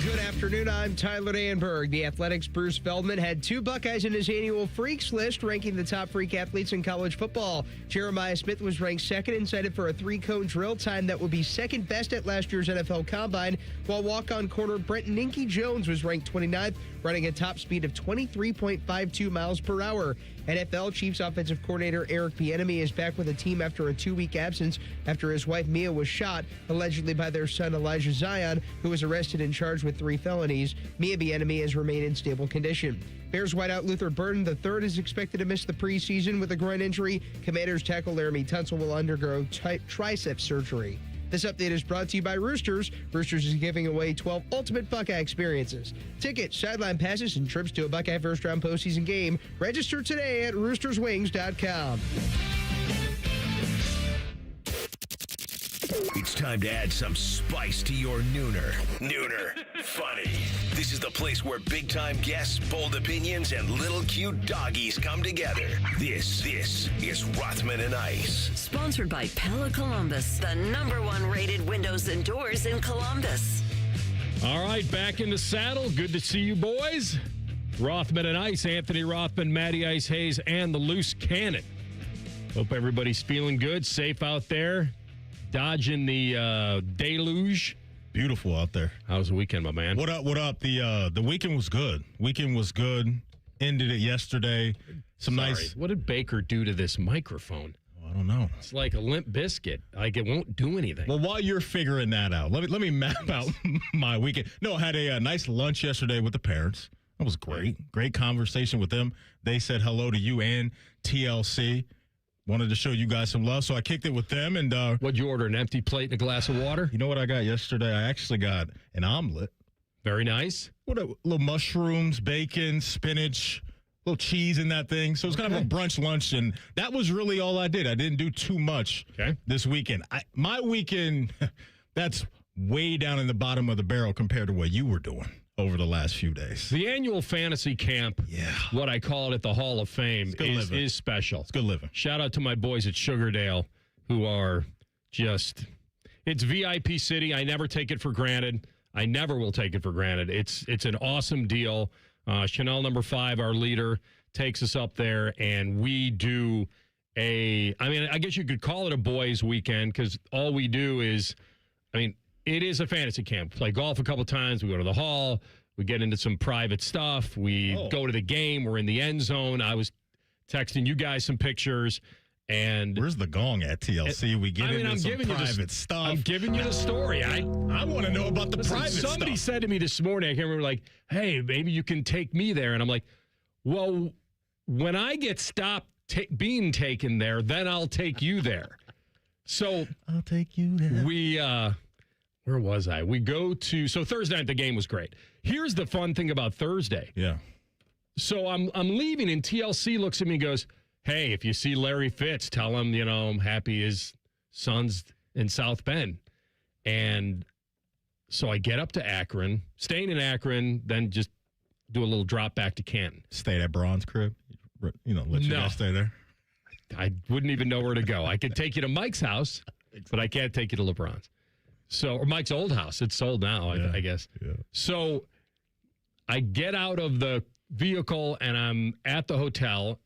Good afternoon, I'm Tyler Danberg. The Athletics' Bruce Feldman had 2 Buckeyes in his annual Freaks list, ranking the top freak athletes in college football. Jeremiah Smith was ranked second and cited for a 3-cone drill time that would be second best at last year's NFL Combine, while walk-on corner Brent Ninky Jones was ranked 29th, running a top speed of 23.52 miles per hour. NFL Chiefs offensive coordinator Eric Bieniemy is back with the team after a 2-week absence after his wife Mia was shot, allegedly by their son Elijah Zion, who was arrested and charged with 3 felonies. Mia Bieniemy has remained in stable condition. Bears wideout Luther Burden III is expected to miss the preseason with a groin injury. Commanders tackle Laramie Tunsil will undergo tricep surgery. This update is brought to you by Roosters. Roosters is giving away 12 ultimate Buckeye experiences. Tickets, sideline passes, and trips to a Buckeye first-round postseason game. Register today at roosterswings.com. It's time to add some spice to your nooner. Nooner funny. This is the place where big-time guests, bold opinions, and little cute doggies come together. This is Rothman and Ice. Sponsored by Pella Columbus, the #1 rated windows and doors in Columbus. All right, back in the saddle. Good to see you boys. Rothman and Ice, Anthony Rothman, Matty Ice Hayes, and the Loose Cannon. Hope everybody's feeling good, safe out there, dodging the deluge. Beautiful out there. How was the weekend, my man? What up? The weekend was good. Ended it yesterday. Nice. What did Baker do to this microphone? I don't know. It's like a limp biscuit. Like it won't do anything. Well, while you're figuring that out, let me map out my weekend. No, I had a nice lunch yesterday with the parents. That was great. Great conversation with them. They said hello to you and TLC. Wanted to show you guys some love, so I kicked it with them. And what'd you order, an empty plate and a glass of water? You know what I got yesterday? I actually got an omelet. Very nice. What a little mushrooms, bacon, spinach, little cheese in that thing. So it was kind of a brunch lunch, and that was really all I did. I didn't do too much this weekend. My weekend, that's way down in the bottom of the barrel compared to what you were doing over the last few days. The annual fantasy camp, what I call it at the Hall of Fame, is special. It's good living. Shout out to my boys at Sugardale who are just, it's VIP city. I never take it for granted. I never will take it for granted. It's an awesome deal. Chanel number 5, our leader, takes us up there, and we do I guess you could call it a boys' weekend because all we do is, it is a fantasy camp. Play golf a couple times. We go to the hall. We get into some private stuff. We go to the game. We're in the end zone. I was texting you guys some pictures. And where's the gong at TLC? We get into some private stuff. I'm giving you the story. I want to know about the private stuff. Somebody said to me this morning, I can't remember, like, hey, maybe you can take me there. And I'm like, well, when I get stopped being taken there, then I'll take you there. So I'll take you there. We, where was I? We go to, so Thursday night, the game was great. Here's the fun thing about Thursday. Yeah. So I'm leaving, and TLC looks at me and goes, hey, if you see Larry Fitz, tell him, I'm happy his son's in South Bend. And so I get up to Akron, staying in Akron, then just do a little drop back to Canton. Stay at Braun's crib? Let you guys stay there? I wouldn't even know where to go. I could take you to Mike's house, but I can't take you to LeBron's. Or Mike's old house. It's sold now, I guess. Yeah. So I get out of the vehicle, and I'm at the hotel,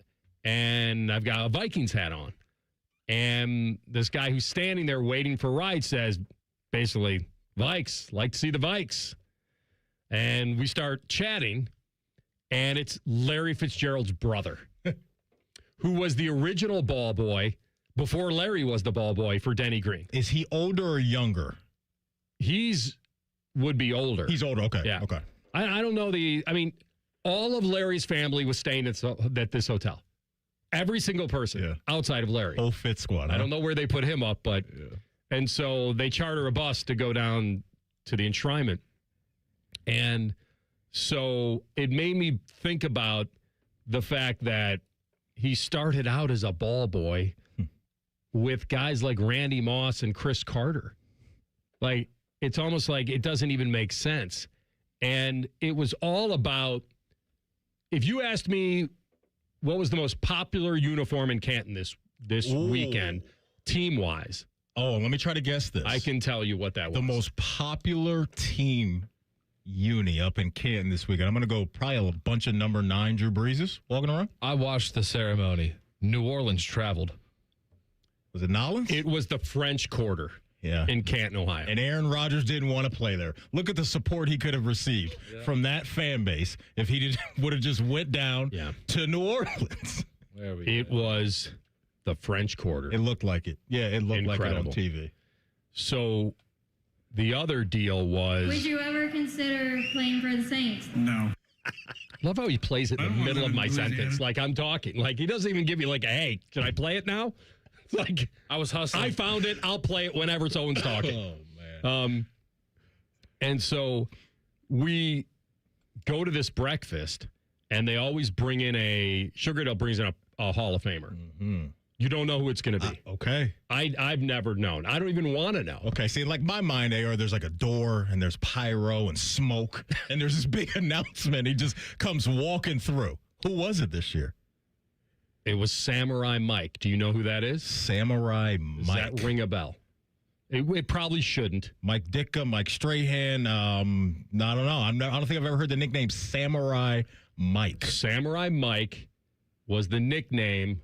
and I've got a Vikings hat on. And this guy who's standing there waiting for a ride says, basically, Vikes, like to see the Vikes. And we start chatting, and it's Larry Fitzgerald's brother, who was the original ball boy before Larry was the ball boy for Denny Green. Is he older or younger? Would be older. He's older, okay. Yeah. Okay. I don't know all of Larry's family was staying at this hotel. Every single person outside of Larry. Whole Fitz squad. I don't know where they put him up, but and so they charter a bus to go down to the enshrinement. And so it made me think about the fact that he started out as a ball boy with guys like Randy Moss and Chris Carter. Like, it's almost like it doesn't even make sense. And it was all about, if you asked me what was the most popular uniform in Canton this weekend, team-wise. Oh, let me try to guess this. I can tell you what that was. The most popular team uni up in Canton this weekend. I'm going to go probably a bunch of number 9 Drew Breeses walking around. I watched the ceremony. New Orleans traveled. Was it Nolans? It was the French Quarter in Canton, Ohio. And Aaron Rodgers didn't want to play there. Look at the support he could have received from that fan base if he would have just went down to New Orleans. It was the French Quarter. It looked like it. Yeah, it looked like it on TV. So the other deal was... Would you ever consider playing for the Saints? No. Love how he plays it in the middle of my sentence. Like I'm talking. Like he doesn't even give me like a, hey, can I play it now? Like I was hustling. I found it. I'll play it whenever someone's talking. Oh, man. And so we go to this breakfast, and they always bring in Sugardale brings in a Hall of Famer. Mm-hmm. You don't know who it's going to be. Okay. I've never known. I don't even want to know. Okay. See, like my mind, AR, there's like a door and there's pyro and smoke and there's this big announcement. He just comes walking through. Who was it this year? It was Samurai Mike. Do you know who that is? Samurai Mike. Does that ring a bell? It probably shouldn't. Mike Ditka, Mike Strahan. I don't know. I don't think I've ever heard the nickname Samurai Mike. Samurai Mike was the nickname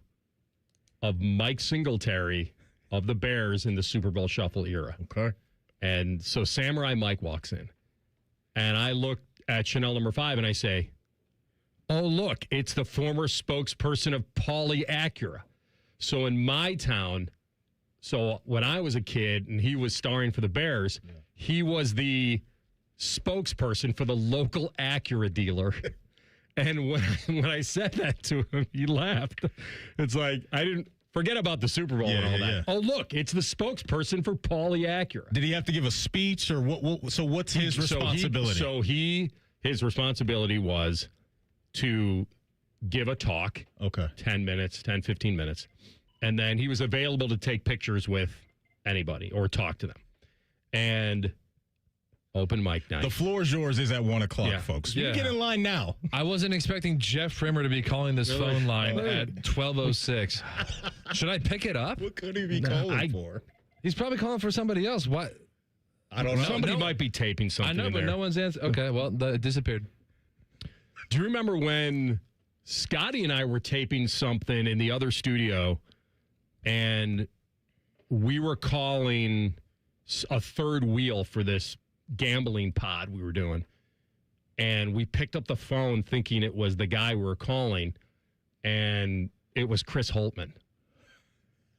of Mike Singletary of the Bears in the Super Bowl Shuffle era. Okay. And so Samurai Mike walks in. And I look at Chanel number 5 and I say, oh, look, it's the former spokesperson of Paulie Acura. So in my town, so when I was a kid and he was starring for the Bears, he was the spokesperson for the local Acura dealer. And when I said that to him, he laughed. It's like, I didn't forget about the Super Bowl and all that. Yeah. Oh, look, it's the spokesperson for Paulie Acura. Did he have to give a speech or what? So what's his responsibility? His responsibility was to give a talk. Okay. 10 minutes, 10, 15 minutes. And then he was available to take pictures with anybody or talk to them. And open mic night. The floor is yours is at 1 o'clock, folks. You can get in line now. I wasn't expecting Jeff Brimmer to be calling this phone line at 12:06. Should I pick it up? What could he be calling for? He's probably calling for somebody else. What? I don't know. Somebody might be taping something. I know, but no one's answered. Okay, well, it disappeared. Do you remember when Scotty and I were taping something in the other studio and we were calling a third wheel for this gambling pod we were doing, and we picked up the phone thinking it was the guy we were calling, and it was Chris Holtman,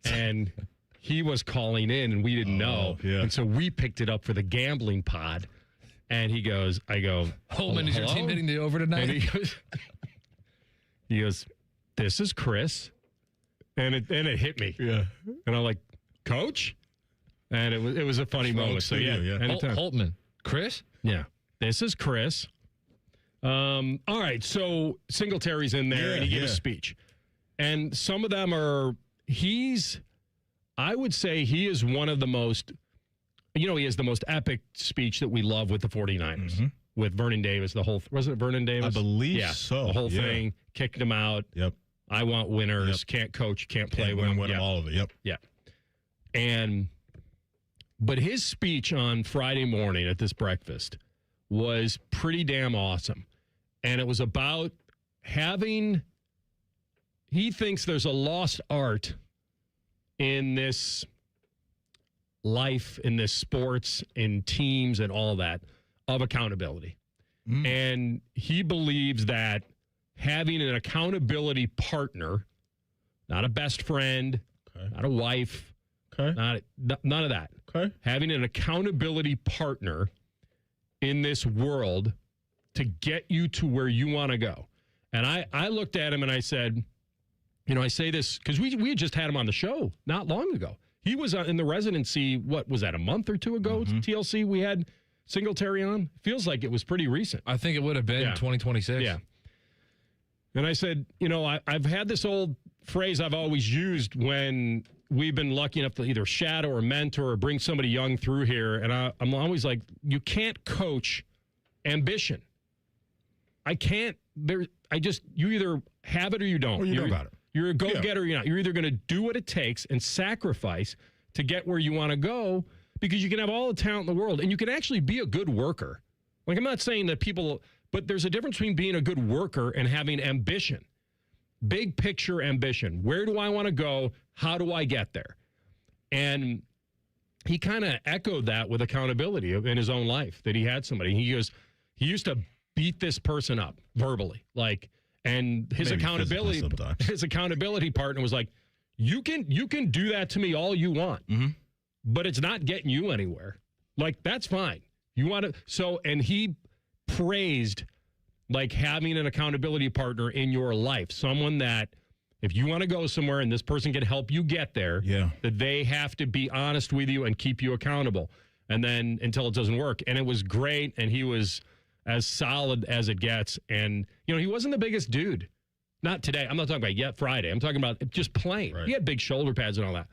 and he was calling in and we didn't know. And so we picked it up for the gambling pod, and I go, Holtman, is your team hitting the over tonight? And he goes, this is Chris, and it hit me. And I'm like, Coach? And it was a funny moment. So Holtman. Chris? Yeah. This is Chris. All right. So Singletary's in there and he gives a speech. And some of them I would say he is one of the most, he has the most epic speech that we love with the 49ers. With Vernon Davis, wasn't it Vernon Davis? I believe so. The whole thing, kicked him out. Yep. I want winners. Can't coach, can't play with them. All of it. Yep. Yeah. But his speech on Friday morning at this breakfast was pretty damn awesome. And it was about he thinks there's a lost art in this life, in this sports, in teams and all that, of accountability. And he believes that having an accountability partner, not a best friend, not a wife, none of that. Having an accountability partner in this world to get you to where you want to go. And I looked at him and I said, I say this because we had just had him on the show not long ago. He was in the residency, what was that, a month or two ago? TLC, we had Singletary on. Feels like it was pretty recent. I think it would have been 2026. Yeah. And I said, I've had this old phrase I've always used when we've been lucky enough to either shadow or mentor or bring somebody young through here. And I'm always like, you can't coach ambition. I can't. You either have it or you don't. Or you don't got it. You're a go-getter or you're not. You're either going to do what it takes and sacrifice to get where you want to go, because you can have all the talent in the world and you can actually be a good worker. Like, I'm not saying that people, but there's a difference between being a good worker and having ambition. Big picture ambition. Where do I want to go? How do I get there? And he kind of echoed that with accountability in his own life, that he had somebody. He goes, he used to beat this person up verbally, like, and his accountability partner was like, you can do that to me all you want, but it's not getting you anywhere. Like, that's fine. You want to, so, and he praised like having an accountability partner in your life, someone that if you want to go somewhere and this person can help you get there, that they have to be honest with you and keep you accountable. And then until it doesn't work. And it was great. And he was as solid as it gets. And, you know, he wasn't the biggest dude. Not today. I'm not talking about yet Friday. I'm talking about just plain. Right. He had big shoulder pads and all that.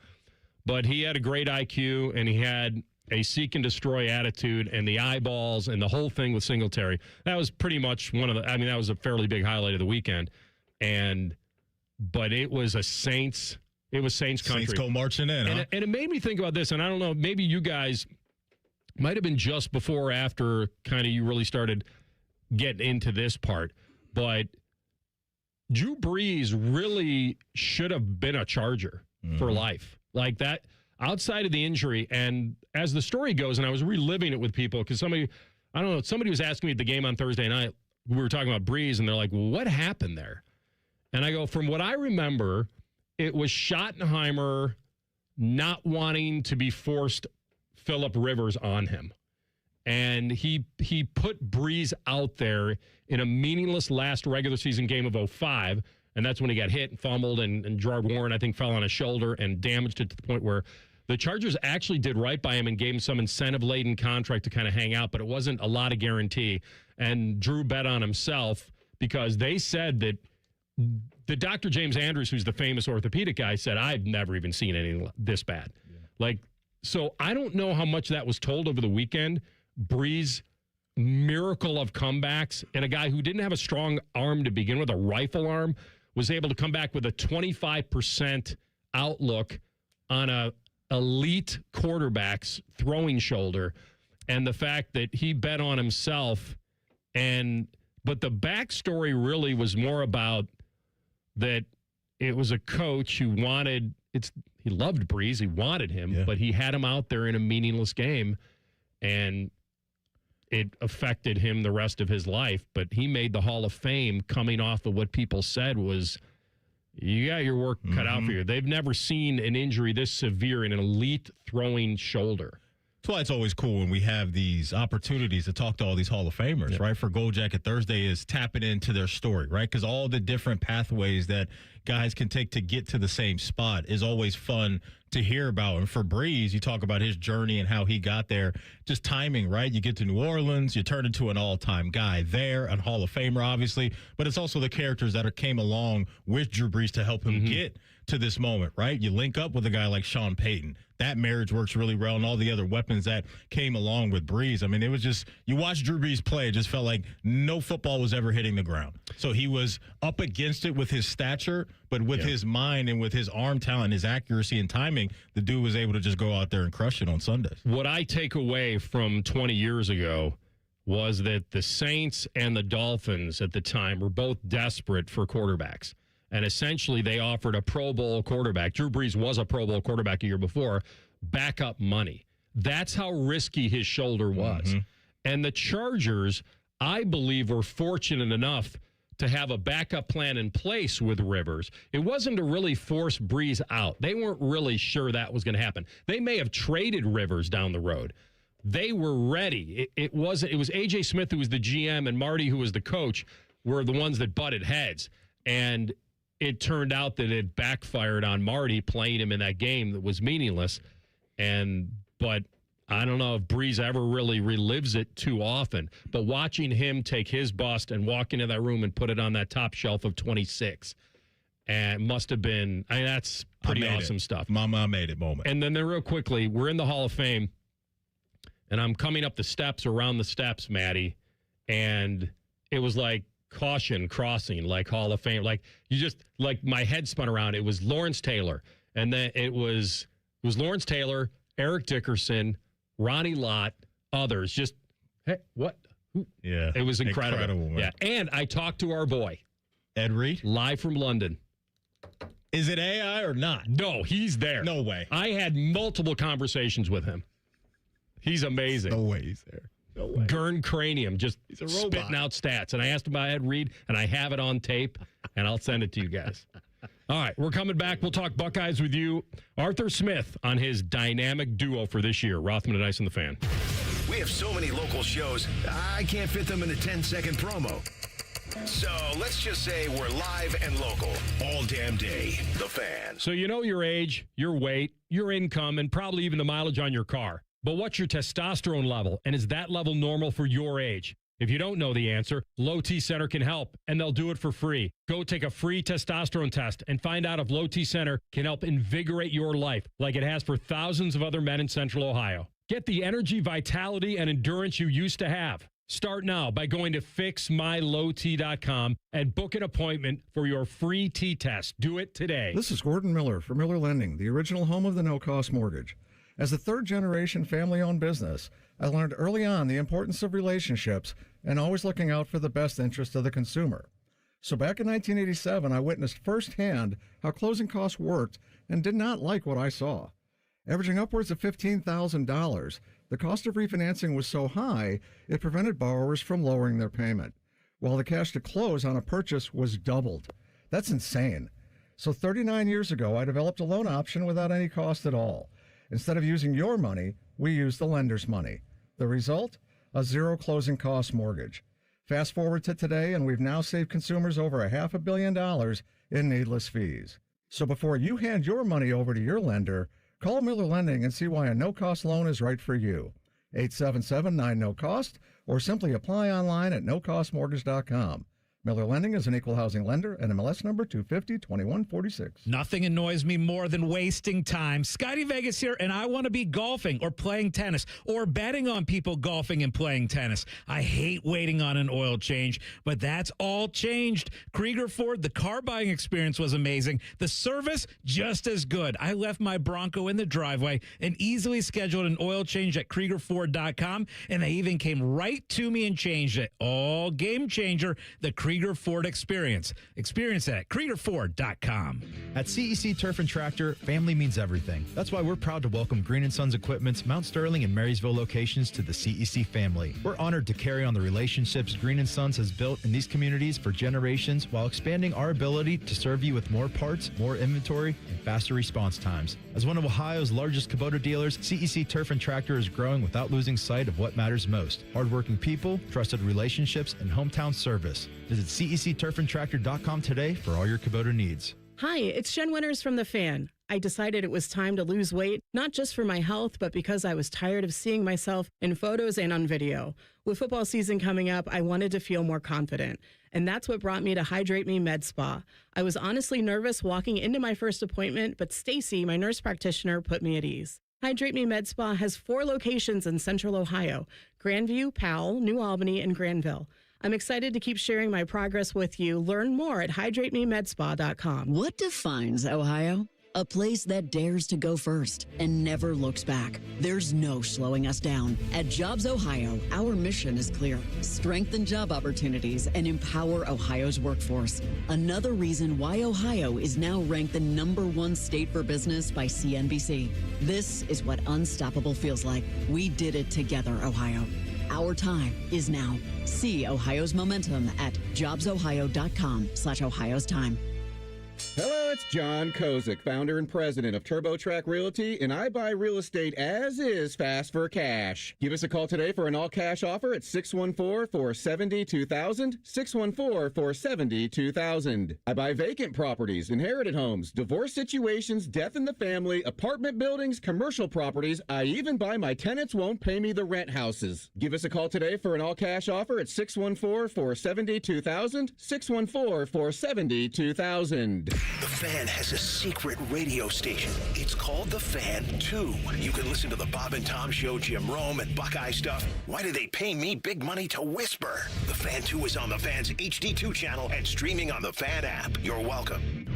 But he had a great IQ, and he had a seek and destroy attitude, and the eyeballs and the whole thing with Singletary. That was pretty much that was a fairly big highlight of the weekend. But it was Saints country. Saints go marching in, and it made me think about this, and I don't know, maybe you guys might have been just before or after kind of you really started getting into this part, but Drew Brees really should have been a Charger for life. Like that, outside of the injury, and as the story goes, and I was reliving it with people, because somebody was asking me at the game on Thursday night, we were talking about Brees, and they're like, well, what happened there? And I go, from what I remember, it was Schottenheimer not wanting to be forced Phillip Rivers on him. And he put Brees out there in a meaningless last regular season game of 2005, and that's when he got hit and fumbled, and Gerard Warren, I think, fell on his shoulder and damaged it to the point where the Chargers actually did right by him and gave him some incentive-laden contract to kind of hang out, but it wasn't a lot of guarantee. And Drew bet on himself because they said that the Dr. James Andrews, who's the famous orthopedic guy, said, I've never even seen anything this bad. Yeah. Like, so I don't know how much that was told over the weekend. Brees' miracle of comebacks, and a guy who didn't have a strong arm to begin with, a rifle arm, was able to come back with a 25% outlook on a elite quarterback's throwing shoulder, and the fact that he bet on himself. But the backstory really was more about that it was a coach who he loved Brees, he wanted him, but he had him out there in a meaningless game, and it affected him the rest of his life. But he made the Hall of Fame coming off of what people said was, you got your work cut out for you. They've never seen an injury this severe in an elite throwing shoulder. That's why it's always cool when we have these opportunities to talk to all these Hall of Famers, right? For Gold Jacket Thursday is tapping into their story, right? Because all the different pathways that guys can take to get to the same spot is always fun to hear about. And for Brees, you talk about his journey and how he got there. Just timing, right? You get to New Orleans, you turn into an all-time guy there, a Hall of Famer, obviously. But it's also the characters that came along with Drew Brees to help him get to this moment, right? You link up with a guy like Sean Payton. That marriage works really well, and all the other weapons that came along with Brees. I mean, it was just, you watch Drew Brees play, it just felt like no football was ever hitting the ground. So he was up against it with his stature, but with his mind and with his arm talent, his accuracy and timing, the dude was able to just go out there and crush it on Sundays. What I take away from 20 years ago was that the Saints and the Dolphins at the time were both desperate for quarterbacks. And essentially, they offered a Pro Bowl quarterback. Drew Brees was a Pro Bowl quarterback a year before. Backup money. That's how risky his shoulder was. And the Chargers, I believe, were fortunate enough to have a backup plan in place with Rivers. It wasn't to really force Brees out. They weren't really sure that was going to happen. They may have traded Rivers down the road. They were ready. It was A.J. Smith, who was the GM, and Marty, who was the coach, were the ones that butted heads. And it turned out that it backfired on Marty, playing him in that game that was meaningless. But I don't know if Brees ever really relives it too often. But watching him take his bust and walk into that room and put it on that top shelf of 26, and must have been, I mean, that's pretty awesome stuff. Mama made it moment. And then real quickly, we're in the Hall of Fame, and I'm coming up the steps, around the steps, Maddie, and it was like, caution crossing, like Hall of Fame, like you just, like my head spun around. It was Lawrence Taylor, and then it was Lawrence Taylor, Eric Dickerson, Ronnie Lott, others. Just, hey, what? Yeah. It was incredible. Man. Yeah. And I talked to our boy, Ed Reed, live from London. Is it AI or not? No, he's there. No way. I had multiple conversations with him. He's amazing. No way he's there. No way. Gurn Cranium, just He's a robot. spitting out stats. And I asked him about Ed Reed, and I have it on tape, and I'll send it to you guys. All right, we're coming back. We'll talk Buckeyes with you. Arthur Smith on his dynamic duo for this year, Rothman Ice and the Fan. We have so many local shows, I can't fit them in a 10-second promo. So let's just say we're live and local all damn day. The Fan. So you know your age, your weight, your income, and probably even the mileage on your car. But what's your testosterone level, and is that level normal for your age? If you don't know the answer, Low T Center can help, and they'll do it for free. Go take a free testosterone test and find out if Low T Center can help invigorate your life like it has for thousands of other men in Central Ohio. Get the energy, vitality, and endurance you used to have. Start now by going to fixmylowt.com and book an appointment for your free T-test. Do it today. This is Gordon Miller from Miller Lending, the original home of the no-cost mortgage. As a third-generation family-owned business, I learned early on the importance of relationships and always looking out for the best interest of the consumer. So back in 1987, I witnessed firsthand how closing costs worked and did not like what I saw. Averaging upwards of $15,000, the cost of refinancing was so high, it prevented borrowers from lowering their payment, while the cash to close on a purchase was doubled. That's insane. So 39 years ago, I developed a loan option without any cost at all. Instead of using your money, we used the lender's money. The result? A zero closing cost mortgage. Fast forward to today, and we've now saved consumers over $500 million in needless fees. So before you hand your money over to your lender, call Miller Lending and see why a no-cost loan is right for you. 877-9-NO-COST, or simply apply online at nocostmortgage.com. Miller Lending is an equal housing lender and MLS number 250-2146. Nothing annoys me more than wasting time. Scotty Vegas here, and I want to be golfing or playing tennis or betting on people golfing and playing tennis. I hate waiting on an oil change, but that's all changed. Krieger Ford, the car buying experience was amazing. The service, just as good. I left my Bronco in the driveway and easily scheduled an oil change at KriegerFord.com, and they even came right to me and changed it. All game changer, the Krieger Ford experience. Experience that at KriegerFord.com. At CEC Turf and Tractor, family means everything. That's why we're proud to welcome Green & Sons Equipment's Mount Sterling and Marysville locations to the CEC family. We're honored to carry on the relationships Green & Sons has built in these communities for generations while expanding our ability to serve you with more parts, more inventory, and faster response times. As one of Ohio's largest Kubota dealers, CEC Turf and Tractor is growing without losing sight of what matters most: hardworking people, trusted relationships, and hometown service. Visit CECTurfandTractor.com today for all your Kubota needs. Hi, it's Jen Winters from The Fan. I decided it was time to lose weight, not just for my health, but because I was tired of seeing myself in photos and on video. With football season coming up, I wanted to feel more confident. And that's what brought me to Hydrate Me Med Spa. I was honestly nervous walking into my first appointment, but Stacy, my nurse practitioner, put me at ease. Hydrate Me Med Spa has 4 locations in Central Ohio: Grandview, Powell, New Albany, and Granville. I'm excited to keep sharing my progress with you. Learn more at hydratememedspa.com. What defines Ohio? A place that dares to go first and never looks back. There's no slowing us down. At Jobs Ohio, our mission is clear: strengthen job opportunities and empower Ohio's workforce. Another reason why Ohio is now ranked the #1 state for business by CNBC. This is what unstoppable feels like. We did it together, Ohio. Our time is now. See Ohio's momentum at jobsohio.com/Ohio's time. Hello, it's John Kozik, founder and president of TurboTrack Realty, and I buy real estate as is, fast for cash. Give us a call today for an all-cash offer at 614-470-2000, 614-470-2000. I buy vacant properties, inherited homes, divorce situations, death in the family, apartment buildings, commercial properties. I even buy my tenants won't pay me the rent houses. Give us a call today for an all-cash offer at 614-470-2000, 614-470-2000. The Fan has a secret radio station. It's called The Fan 2. You can listen to the Bob and Tom Show, Jim Rome, and Buckeye stuff. Why do they pay me big money to whisper? The Fan 2 is on the Fan's HD2 channel and streaming on the Fan app. You're welcome.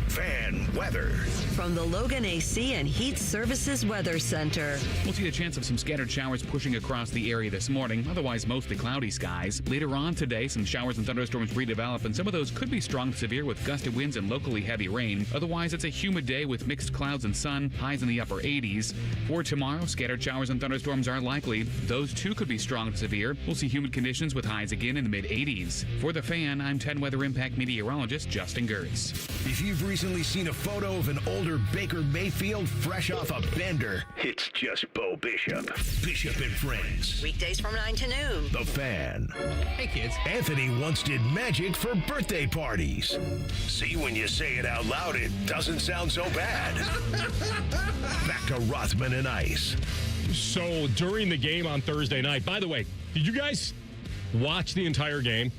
Fan weather. From the Logan AC and Heat Services Weather Center. We'll see a chance of some scattered showers pushing across the area this morning. Otherwise, mostly cloudy skies. Later on today, some showers and thunderstorms redevelop, and some of those could be strong to severe with gusty winds and locally heavy rain. Otherwise, it's a humid day with mixed clouds and sun, highs in the upper 80s. For tomorrow, scattered showers and thunderstorms are likely. Those too could be strong to severe. We'll see humid conditions with highs again in the mid-80s. For the Fan, I'm 10 Weather Impact meteorologist Justin Gertz. If you've recently seen a photo of an older Baker Mayfield fresh off a bender, it's just Bo Bishop. Bishop and Friends. Weekdays from 9 to noon. The Fan. Hey, kids. Anthony once did magic for birthday parties. See, when you say it out loud, it doesn't sound so bad. Back to Rothman and Ice. So during the game on Thursday night, by the way, did you guys watch the entire game?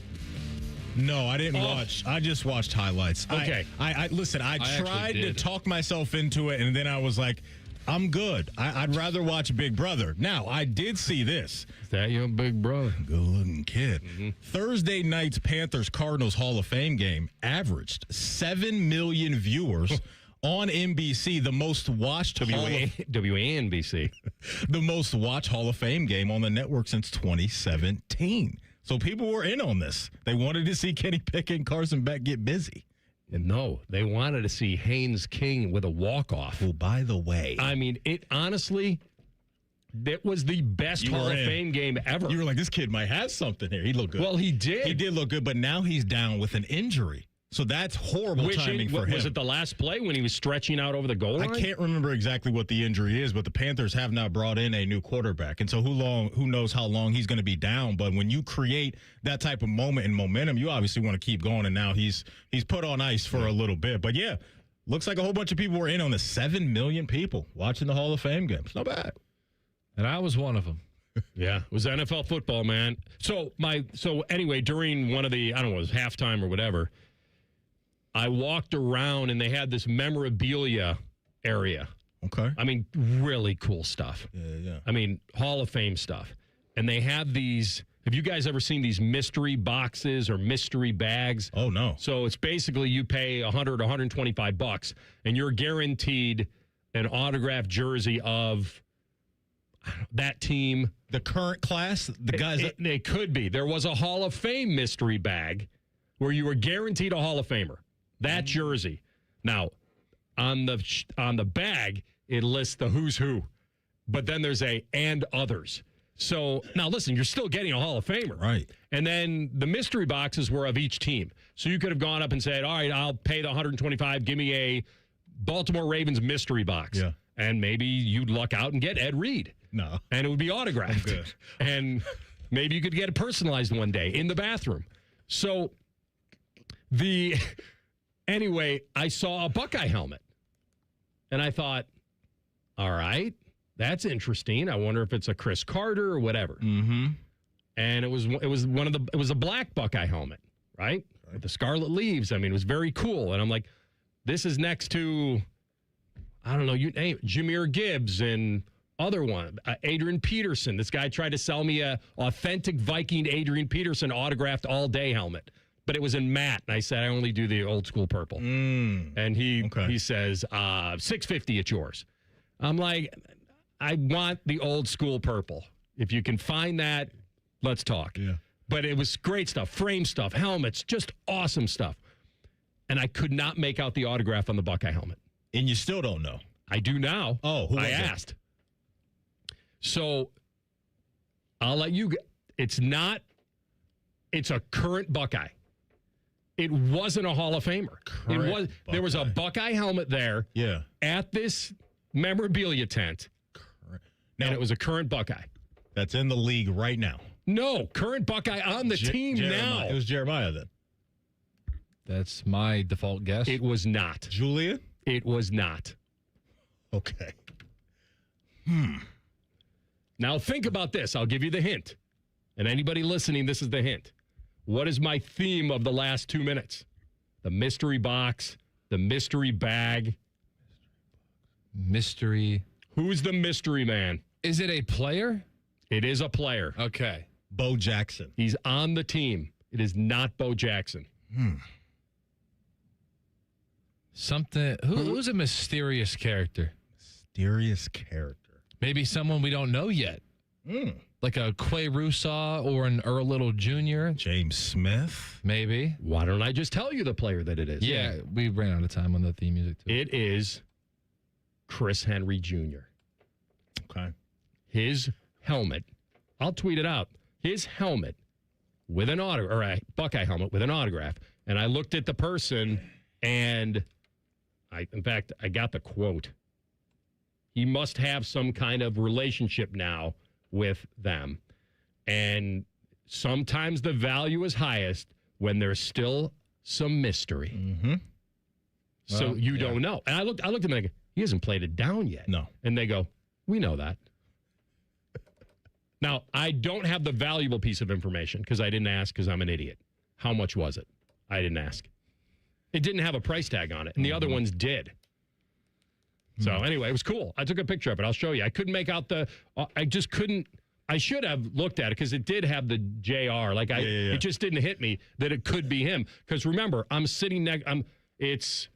No, I didn't watch. I just watched highlights. Okay. I listen, I tried to talk myself into it, and then I was like, I'm good. I'd rather watch Big Brother. Now, I did see this. Is that your big brother? Good-looking kid. Thursday night's Panthers-Cardinals Hall of Fame game averaged 7 million viewers on NBC, the most watched WANBC. The most watched Hall of Fame game on the network since 2017. So people were in on this. They wanted to see Kenny Pickett and Carson Beck get busy. And no, they wanted to see Haynes King with a walk-off. Well, by the way. I mean, it honestly, that was the best Hall of Fame game ever. You were like, this kid might have something here. He looked good. Well, he did. He did look good, but now he's down with an injury. So that's horrible timing for him. Was it the last play when he was stretching out over the goal line? I can't remember exactly what the injury is, but the Panthers have now brought in a new quarterback. And so who knows how long he's going to be down. But when you create that type of moment and momentum, you obviously want to keep going. And now he's put on ice for a little bit. But yeah, looks like a whole bunch of people were in on the 7 million people watching the Hall of Fame game. It's not bad. And I was one of them. Yeah, it was NFL football, man. So anyway, during one of the, I don't know, it was halftime or whatever, I walked around and they had this memorabilia area. Okay. I mean, really cool stuff. Yeah. I mean, Hall of Fame stuff. And they have these, have you guys ever seen these mystery boxes or mystery bags? Oh, no. So it's basically you pay $100, $125 and you're guaranteed an autographed jersey of that team. The current class? The guys it could be. There was a Hall of Fame mystery bag where you were guaranteed a Hall of Famer. That jersey. Now, on the bag, it lists the who's who. But then there's and others. So, now listen, you're still getting a Hall of Famer. Right. And then the mystery boxes were of each team. So you could have gone up and said, all right, I'll pay the $125. Give me a Baltimore Ravens mystery box. Yeah. And maybe you'd luck out and get Ed Reed. No. And it would be autographed. I'm good. And maybe you could get it personalized one day in the bathroom. So, anyway, I saw a Buckeye helmet. And I thought, all right, that's interesting. I wonder if it's a Chris Carter or whatever. Mm-hmm. And it was a black Buckeye helmet, right? With the scarlet leaves. I mean, it was very cool. And I'm like, this is next to, I don't know, Jahmyr Gibbs and other one, Adrian Peterson. This guy tried to sell me a authentic Viking Adrian Peterson autographed all day helmet. But it was in matte, and I said, I only do the old school purple. And he says, $650, it's yours. I'm like, I want the old school purple. If you can find that, let's talk. Yeah. But it was great stuff, frame stuff, helmets, just awesome stuff. And I could not make out the autograph on the Buckeye helmet. And you still don't know? I do now. Oh, who was I asked. So I'll let you it's a current Buckeye. It wasn't a Hall of Famer. There was a Buckeye helmet there. Yeah. At this memorabilia tent. And it was a current Buckeye. That's in the league right now. No, current Buckeye on the team now. It was Jeremiah then. That's my default guess. It was not. Julian? It was not. Okay. Now think about this. I'll give you the hint. And anybody listening, this is the hint. What is my theme of the last 2 minutes? The mystery box, the mystery bag. Mystery. Who's the mystery man? Is it a player? It is a player. Okay. Bo Jackson. He's on the team. It is not Bo Jackson. Something. Who's a mysterious character? Mysterious character. Maybe someone we don't know yet. Like a Quay Russaw or an Earl Little Jr. James Smith. Maybe. Why don't I just tell you the player that it is? Yeah, we ran out of time on the theme music, too. It is Chris Henry Jr. Okay. His helmet, I'll tweet it out. His helmet with an autograph, or a Buckeye helmet with an autograph. And I looked at the person, and I got the quote. He must have some kind of relationship now with them. And sometimes the value is highest when there's still some mystery. Mm-hmm. So you don't know. And I looked at him like, he hasn't played it down yet. No. And they go, we know that. Now, I don't have the valuable piece of information because I didn't ask because I'm an idiot. How much was it? I didn't ask. It didn't have a price tag on it, and the other ones did. So anyway, it was cool. I took a picture of it. I'll show you. I couldn't make out I just couldn't. I should have looked at it because it did have the JR. It just didn't hit me that it could be him. Because remember, I'm sitting next. It's,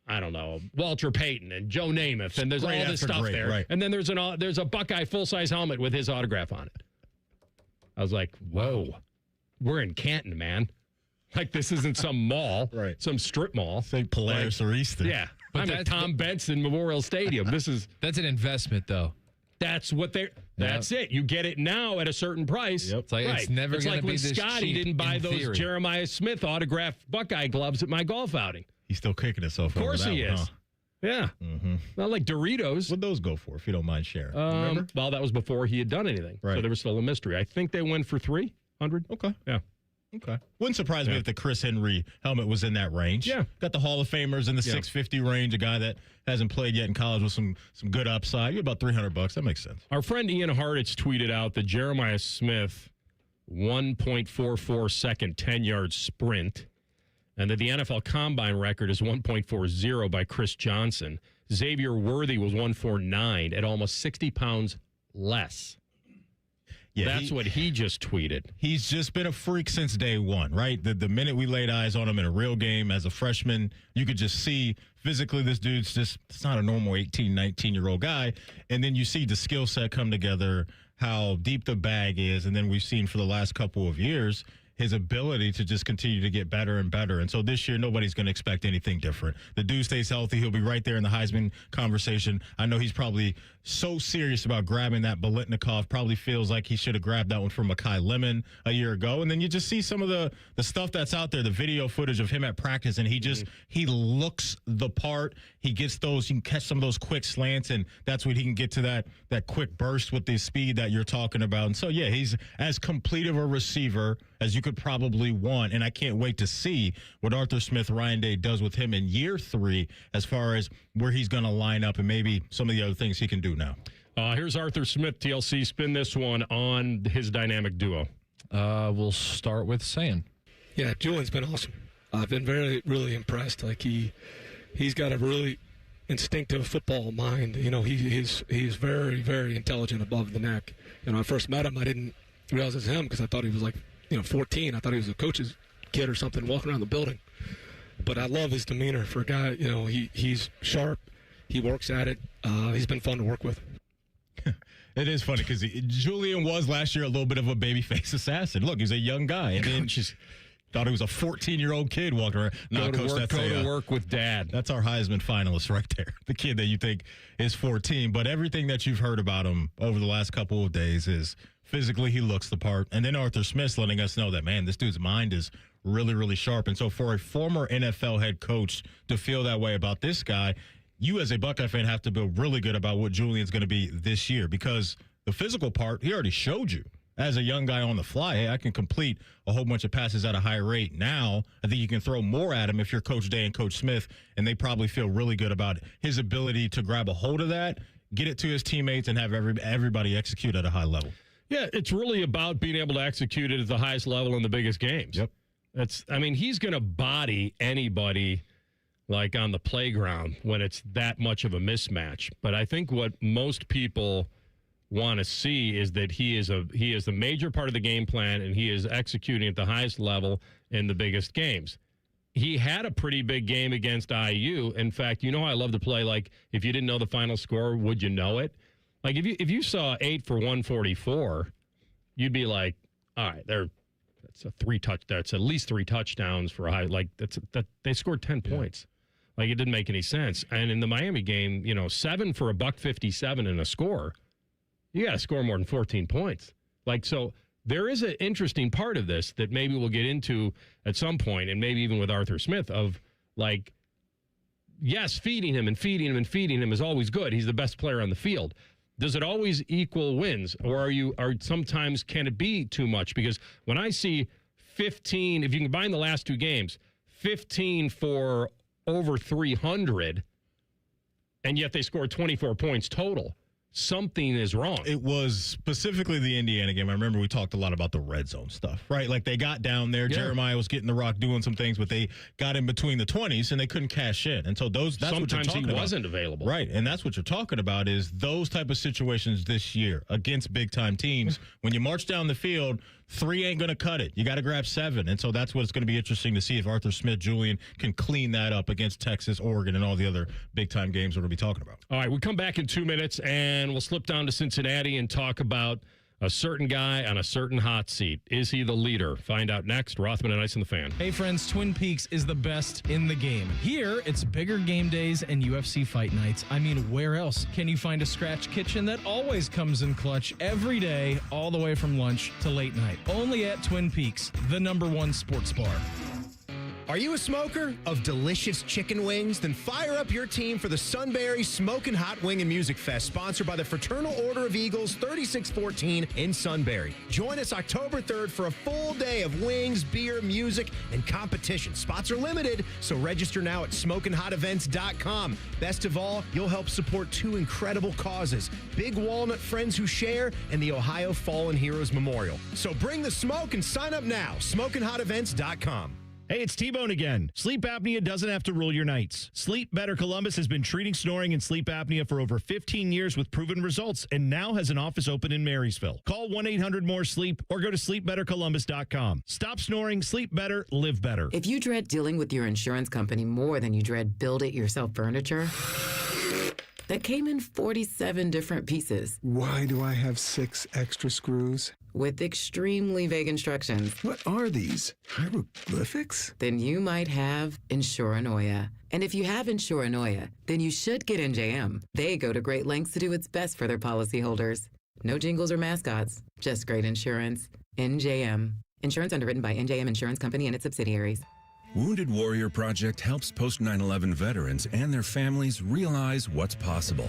I don't know, Walter Payton and Joe Namath, and there's all this stuff there. Right. And then there's a Buckeye full-size helmet with his autograph on it. I was like, whoa, we're in Canton, man. Like, this isn't some mall, right? Some strip mall. St. Polaris or Easton. Yeah. But I'm at Tom Benson Memorial Stadium. That's an investment, though. That's it. You get it now at a certain price. Yep. It's like it's never going to be this cheap. It's like when Scotty didn't buy those Jeremiah Smith autographed Buckeye gloves at my golf outing. He's still kicking himself. Of course he is. Huh? Yeah. Mm-hmm. Not like Doritos. What'd those go for, if you don't mind sharing? Well, that was before he had done anything. Right. So there was still a mystery. I think they went for $300. Okay. Yeah. Okay. Wouldn't surprise me if the Chris Henry helmet was in that range. Yeah. Got the Hall of Famers in the 650 range, a guy that hasn't played yet in college with some good upside. You're about $300. That makes sense. Our friend Ian Hartitz tweeted out the Jeremiah Smith 1.44 second 10-yard sprint, and that the NFL Combine record is 1.40 by Chris Johnson. Xavier Worthy was 149 at almost 60 pounds less. Yeah, that's what he just tweeted. He's just been a freak since day one, right? The minute we laid eyes on him in a real game as a freshman, you could just see physically this dude's it's not a normal 18, 19-year-old guy. And then you see the skill set come together, how deep the bag is. And then we've seen for the last couple of years his ability to just continue to get better and better. And so this year, nobody's going to expect anything different. The dude stays healthy. He'll be right there in the Heisman conversation. I know he's probably so serious about grabbing that Biletnikoff, probably feels like he should have grabbed that one from Mekhi Lemon a year ago. And then you just see some of the stuff that's out there, the video footage of him at practice, and he looks the part. He gets those, you can catch some of those quick slants, and that's when he can get to that quick burst with the speed that you're talking about. And so, yeah, he's as complete of a receiver as you could probably want, and I can't wait to see what Arthur Smith Ryan Day does with him in year 3 as far as where he's going to line up and maybe some of the other things he can do now. Here's Arthur Smith, TLC. Spin this one on his dynamic duo. We'll start with Sayin. Yeah, Julian's been awesome. I've been really impressed. Like he's got a really instinctive football mind. You know, he's very, very intelligent above the neck. You know, I first met him, I didn't realize it was him because I thought he was like, 14. I thought he was a coach's kid or something walking around the building. But I love his demeanor for a guy, he's sharp. He works at it. He's been fun to work with. It is funny because Julian was last year a little bit of a babyface assassin. Look, he's a young guy. And then just thought he was a 14-year-old kid walking around. Go to work with dad. That's our Heisman finalist right there. The kid that you think is 14. But everything that you've heard about him over the last couple of days is physically he looks the part. And then Arthur Smith's letting us know that, man, this dude's mind is really, really sharp. And so for a former NFL head coach to feel that way about this guy, you as a Buckeye fan have to feel really good about what Julian's going to be this year, because the physical part, he already showed you as a young guy on the fly. Hey, I can complete a whole bunch of passes at a high rate. Now, I think you can throw more at him if you're Coach Day and Coach Smith, and they probably feel really good about his ability to grab a hold of that, get it to his teammates, and have everybody execute at a high level. Yeah, it's really about being able to execute it at the highest level in the biggest games. Yep. He's going to body anybody like on the playground when it's that much of a mismatch. But I think what most people want to see is that he is the major part of the game plan, and he is executing at the highest level in the biggest games. he had a pretty big game against IU. In fact, you know how I love to play, like, if you didn't know the final score, would you know it? Like, if you saw 8 for 144, you'd be like, all right, that's at least 3 touchdowns for a high. Like, they scored 10 points. Like, it didn't make any sense. And in the Miami game, 7 for $157 and a score, you got to score more than 14 points. Like, so there is an interesting part of this that maybe we'll get into at some point, and maybe even with Arthur Smith, of, like, yes, feeding him is always good. He's the best player on the field. Does it always equal wins, or sometimes can it be too much? Because when I see 15, if you combine the last 2 games, 15 for over 300, and yet they scored 24 points total, something is wrong. It was specifically the Indiana game. I remember we talked a lot about the red zone stuff, right? Like, they got down there. Yeah. Jeremiah was getting the rock, doing some things, but they got in between the 20s and they couldn't cash in. And so that's sometimes what you're talking about. Wasn't available. Right. And that's what you're talking about, is those type of situations this year against big time teams. When you march down the field, 3 ain't going to cut it. You got to grab 7. And so that's what it's going to be interesting to see if Arthur Smith, Julian, can clean that up against Texas, Oregon, and all the other big-time games we're going to be talking about. All right, we'll come back in 2 minutes, and we'll slip down to Cincinnati and talk about a certain guy on a certain hot seat. Is he the leader? Find out next. Rothman and Ice and the Fan. Hey, friends, Twin Peaks is the best in the game. Here, it's bigger game days and UFC fight nights. I mean, where else can you find a scratch kitchen that always comes in clutch every day, all the way from lunch to late night? Only at Twin Peaks, the #1 sports bar. Are you a smoker of delicious chicken wings? Then fire up your team for the Sunbury Smokin' Hot Wing and Music Fest, sponsored by the Fraternal Order of Eagles, 3614 in Sunbury. Join us October 3rd for a full day of wings, beer, music, and competition. Spots are limited, so register now at smokinghotevents.com. Best of all, you'll help support 2 incredible causes: Big Walnut Friends Who Share and the Ohio Fallen Heroes Memorial. So bring the smoke and sign up now. smokinghotevents.com. Hey, it's T-Bone again. Sleep apnea doesn't have to rule your nights. Sleep Better Columbus has been treating snoring and sleep apnea for over 15 years with proven results, and now has an office open in Marysville. Call 1-800-MORE-SLEEP or go to sleepbettercolumbus.com. Stop snoring, sleep better, live better. If you dread dealing with your insurance company more than you dread build-it-yourself furniture that came in 47 different pieces. Why do I have 6 extra screws? With extremely vague instructions. What are these? Hieroglyphics? Then you might have Insuranoia. And if you have Insuranoia, then you should get NJM. They go to great lengths to do what's best for their policyholders. No jingles or mascots, just great insurance. NJM. Insurance underwritten by NJM Insurance Company and its subsidiaries. Wounded Warrior Project helps post 9/11 veterans and their families realize what's possible.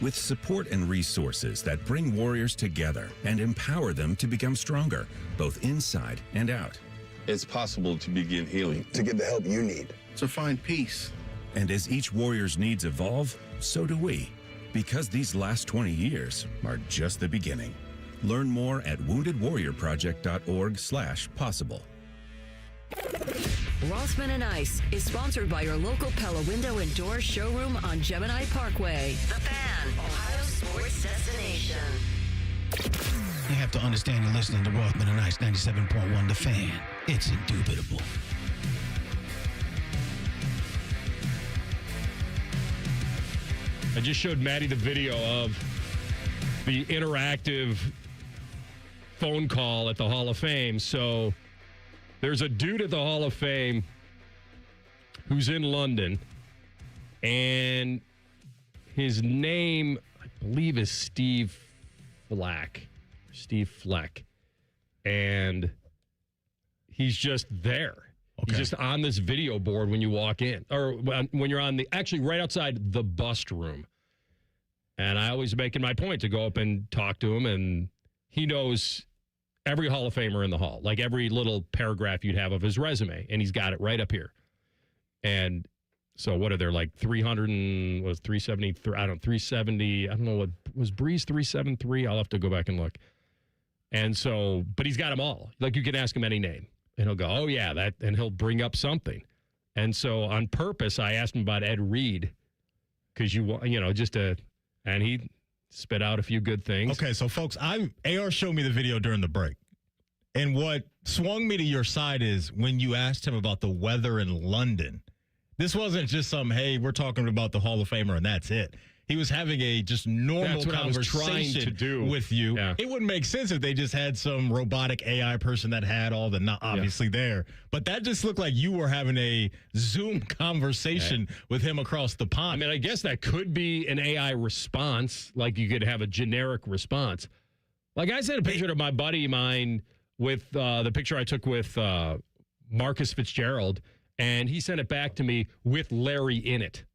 With support and resources that bring warriors together and empower them to become stronger, both inside and out. It's possible to begin healing, to get the help you need, to find peace. And as each warrior's needs evolve, so do we. Because these last 20 years are just the beginning. Learn more at woundedwarriorproject.org/possible. Rothman and Ice is sponsored by your local Pella Window and Door showroom on Gemini Parkway. The Fan, Ohio sports destination. You have to understand you're listening to Rothman and Ice 97.1 The Fan. It's indubitable. I just showed Maddie the video of the interactive phone call at the Hall of Fame. So there's a dude at the Hall of Fame who's in London, and his name, I believe, is Steve Fleck. And he's just there. Okay. He's just on this video board when you walk in, or when you're on actually right outside the bust room. And I always making my point to go up and talk to him, and he knows every Hall of Famer in the Hall, like every little paragraph you'd have of his resume, and he's got it right up here. And so what are there, like 373? I don't know, 370. I don't know, what was Breeze 373? I'll have to go back and look. And so, but he's got them all. Like, you can ask him any name, and he'll go, oh yeah, that, and he'll bring up something. And so on purpose, I asked him about Ed Reed, because and he spit out a few good things. Okay, so folks, AR showed me the video during the break. And what swung me to your side is when you asked him about the weather in London. This wasn't just some, hey, we're talking about the Hall of Famer and that's it. He was having a just normal conversation with you. Yeah. It wouldn't make sense if they just had some robotic AI person that had all the not obviously there. But that just looked like you were having a Zoom conversation with him across the pond. I mean, I guess that could be an AI response. Like you could have a generic response. Like I sent a picture to my buddy of mine with the picture I took with Marcus Fitzgerald, and he sent it back to me with Larry in it.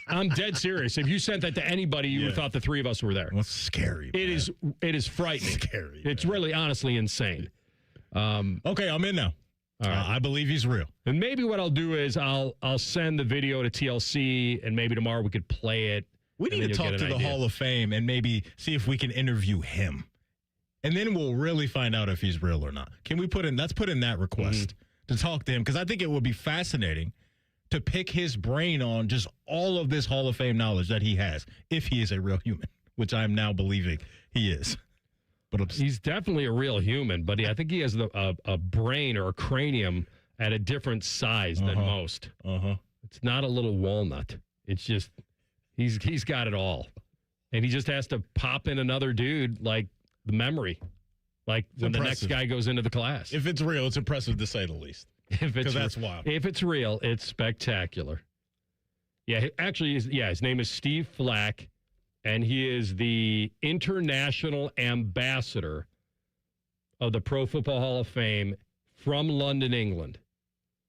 I'm dead serious. If you sent that to anybody, you would have thought the three of us were there. Well, it's scary. Man. It is frightening. Scary. It's really, honestly, insane. Okay, I'm in now. All right. I believe he's real. And maybe what I'll do is I'll send the video to TLC, and maybe tomorrow we could play it. We need to talk to the Hall of Fame and maybe see if we can interview him. And then we'll really find out if he's real or not. Can we let's put in that request to talk to him, because I think it would be fascinating to pick his brain on just all of this Hall of Fame knowledge that he has, if he is a real human, which I'm now believing he is. But he's definitely a real human, but I think he has a brain or a cranium at a different size than most. It's not a little walnut. It's just he's got it all, and he just has to pop in another dude like the memory, like when the next guy goes into the class. If it's real, it's impressive to say the least. Because that's wild. If it's real, it's spectacular. Yeah, actually, his name is Steve Flack, and he is the international ambassador of the Pro Football Hall of Fame from London, England.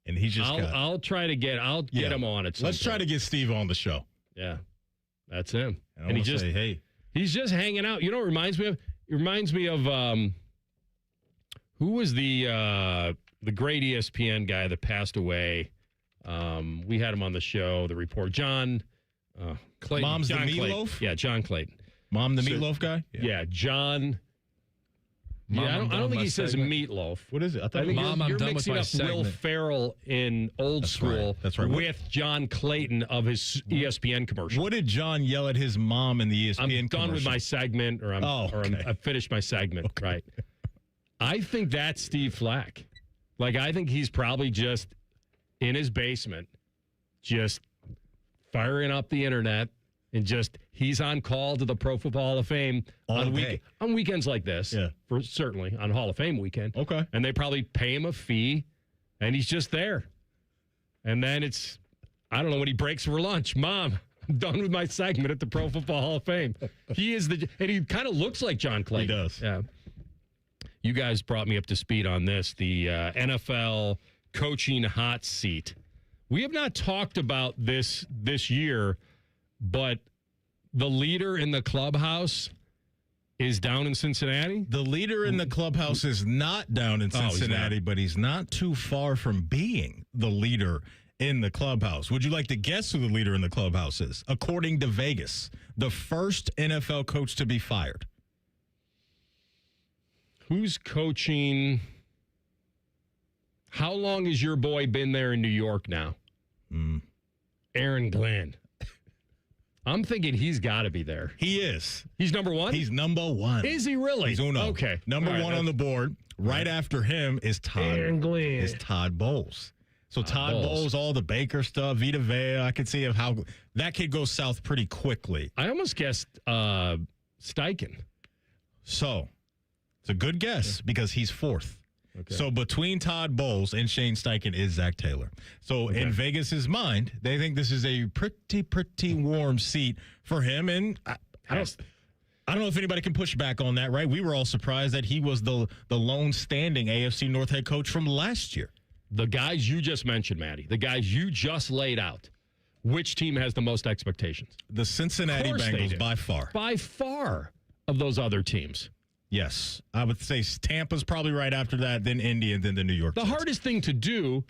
And he just I'll get him on it. Let's try to get Steve on the show. Yeah, that's him. And he just he's just hanging out. You know what it reminds me of? It reminds me of who was the great ESPN guy that passed away. We had him on the show, the report. John Clayton. Mom's John the Meatloaf? Clayton. Yeah, John Clayton. Mom the Meatloaf guy? Yeah, John. I don't think he says meatloaf. What is it? I think you're mixing up Will Ferrell in Old School with John Clayton of his ESPN commercial. What did John yell at his mom in the ESPN commercial? I'm done with my segment, or I've finished my segment. Okay. Right. I think that's Steve Flack. Like, I think he's probably just in his basement, just firing up the internet, and he's on call to the Pro Football Hall of Fame on weekends like this. Yeah. Certainly on Hall of Fame weekend. Okay. And they probably pay him a fee, and he's just there. And then I don't know, when he breaks for lunch, Mom, I'm done with my segment at the Pro Football Hall of Fame. And he kind of looks like John Clayton. He does. Yeah. You guys brought me up to speed on this, the NFL coaching hot seat. We have not talked about this year, but the leader in the clubhouse is down in Cincinnati? The leader in the clubhouse is not down in Cincinnati, but he's not too far from being the leader in the clubhouse. Would you like to guess who the leader in the clubhouse is? According to Vegas, the first NFL coach to be fired. Who's coaching? How long has your boy been there in New York now? Aaron Glenn. I'm thinking he's got to be there. He is. He's number one? He's number one. Is he really? He's uno. Okay. Number one on the board. Right after him is Todd Bowles. So Todd Bowles, all the Baker stuff, Vita Vea, I could see how that could go south pretty quickly. I almost guessed Steichen. So it's a good guess because he's fourth. Okay. So between Todd Bowles and Shane Steichen is Zac Taylor. So in Vegas's mind, they think this is a pretty warm seat for him. And I don't know if anybody can push back on that, right? We were all surprised that he was the lone standing AFC North head coach from last year. The guys you just mentioned, Maddie, the guys you just laid out, which team has the most expectations? The Cincinnati Bengals by far. By far of those other teams. Yes. I would say Tampa's probably right after that, then Indy, and then the New York Jets. The hardest thing to do,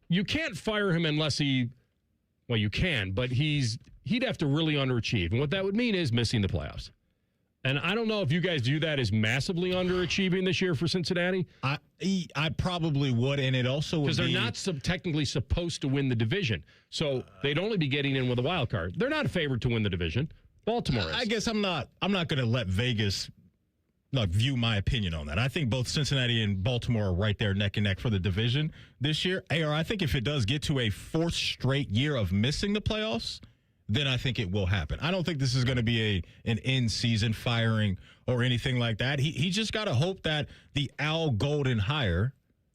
you can't fire him unless you can, but he'd have to really underachieve. And what that would mean is missing the playoffs. And I don't know if you guys view that as massively underachieving this year for Cincinnati. I probably would, and it also would because they're not technically supposed to win the division. So they'd only be getting in with a wild card. They're not favored to win the division. Baltimore is. I guess I'm not going to let Vegas view my opinion on that. I think both Cincinnati and Baltimore are right there neck and neck for the division this year. Or I think if it does get to a fourth straight year of missing the playoffs, then I think it will happen. I don't think this is going to be an in-season firing or anything like that. He just got to hope that the Al Golden hire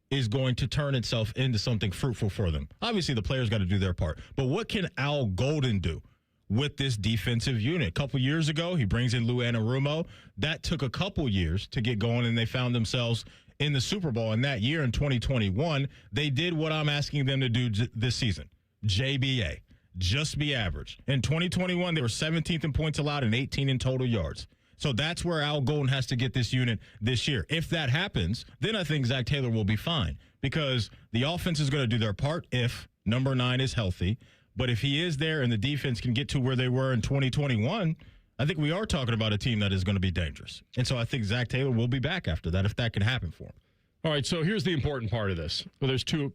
is going to turn itself into something fruitful for them. Obviously, the players got to do their part. But what can Al Golden do with this defensive unit? A couple years ago, he brings in Lou Anarumo. That took a couple years to get going, and they found themselves in the Super Bowl. And that year in 2021, they did what I'm asking them to do this season. JBA. Just be average. In 2021, they were 17th in points allowed and 18 in total yards. So that's where Al Golden has to get this unit this year. If that happens, then I think Zac Taylor will be fine because the offense is going to do their part if number 9 is healthy. But if he is there and the defense can get to where they were in 2021, I think we are talking about a team that is going to be dangerous. And so I think Zac Taylor will be back after that if that can happen for him. All right, so here's the important part of this. Well, there's two.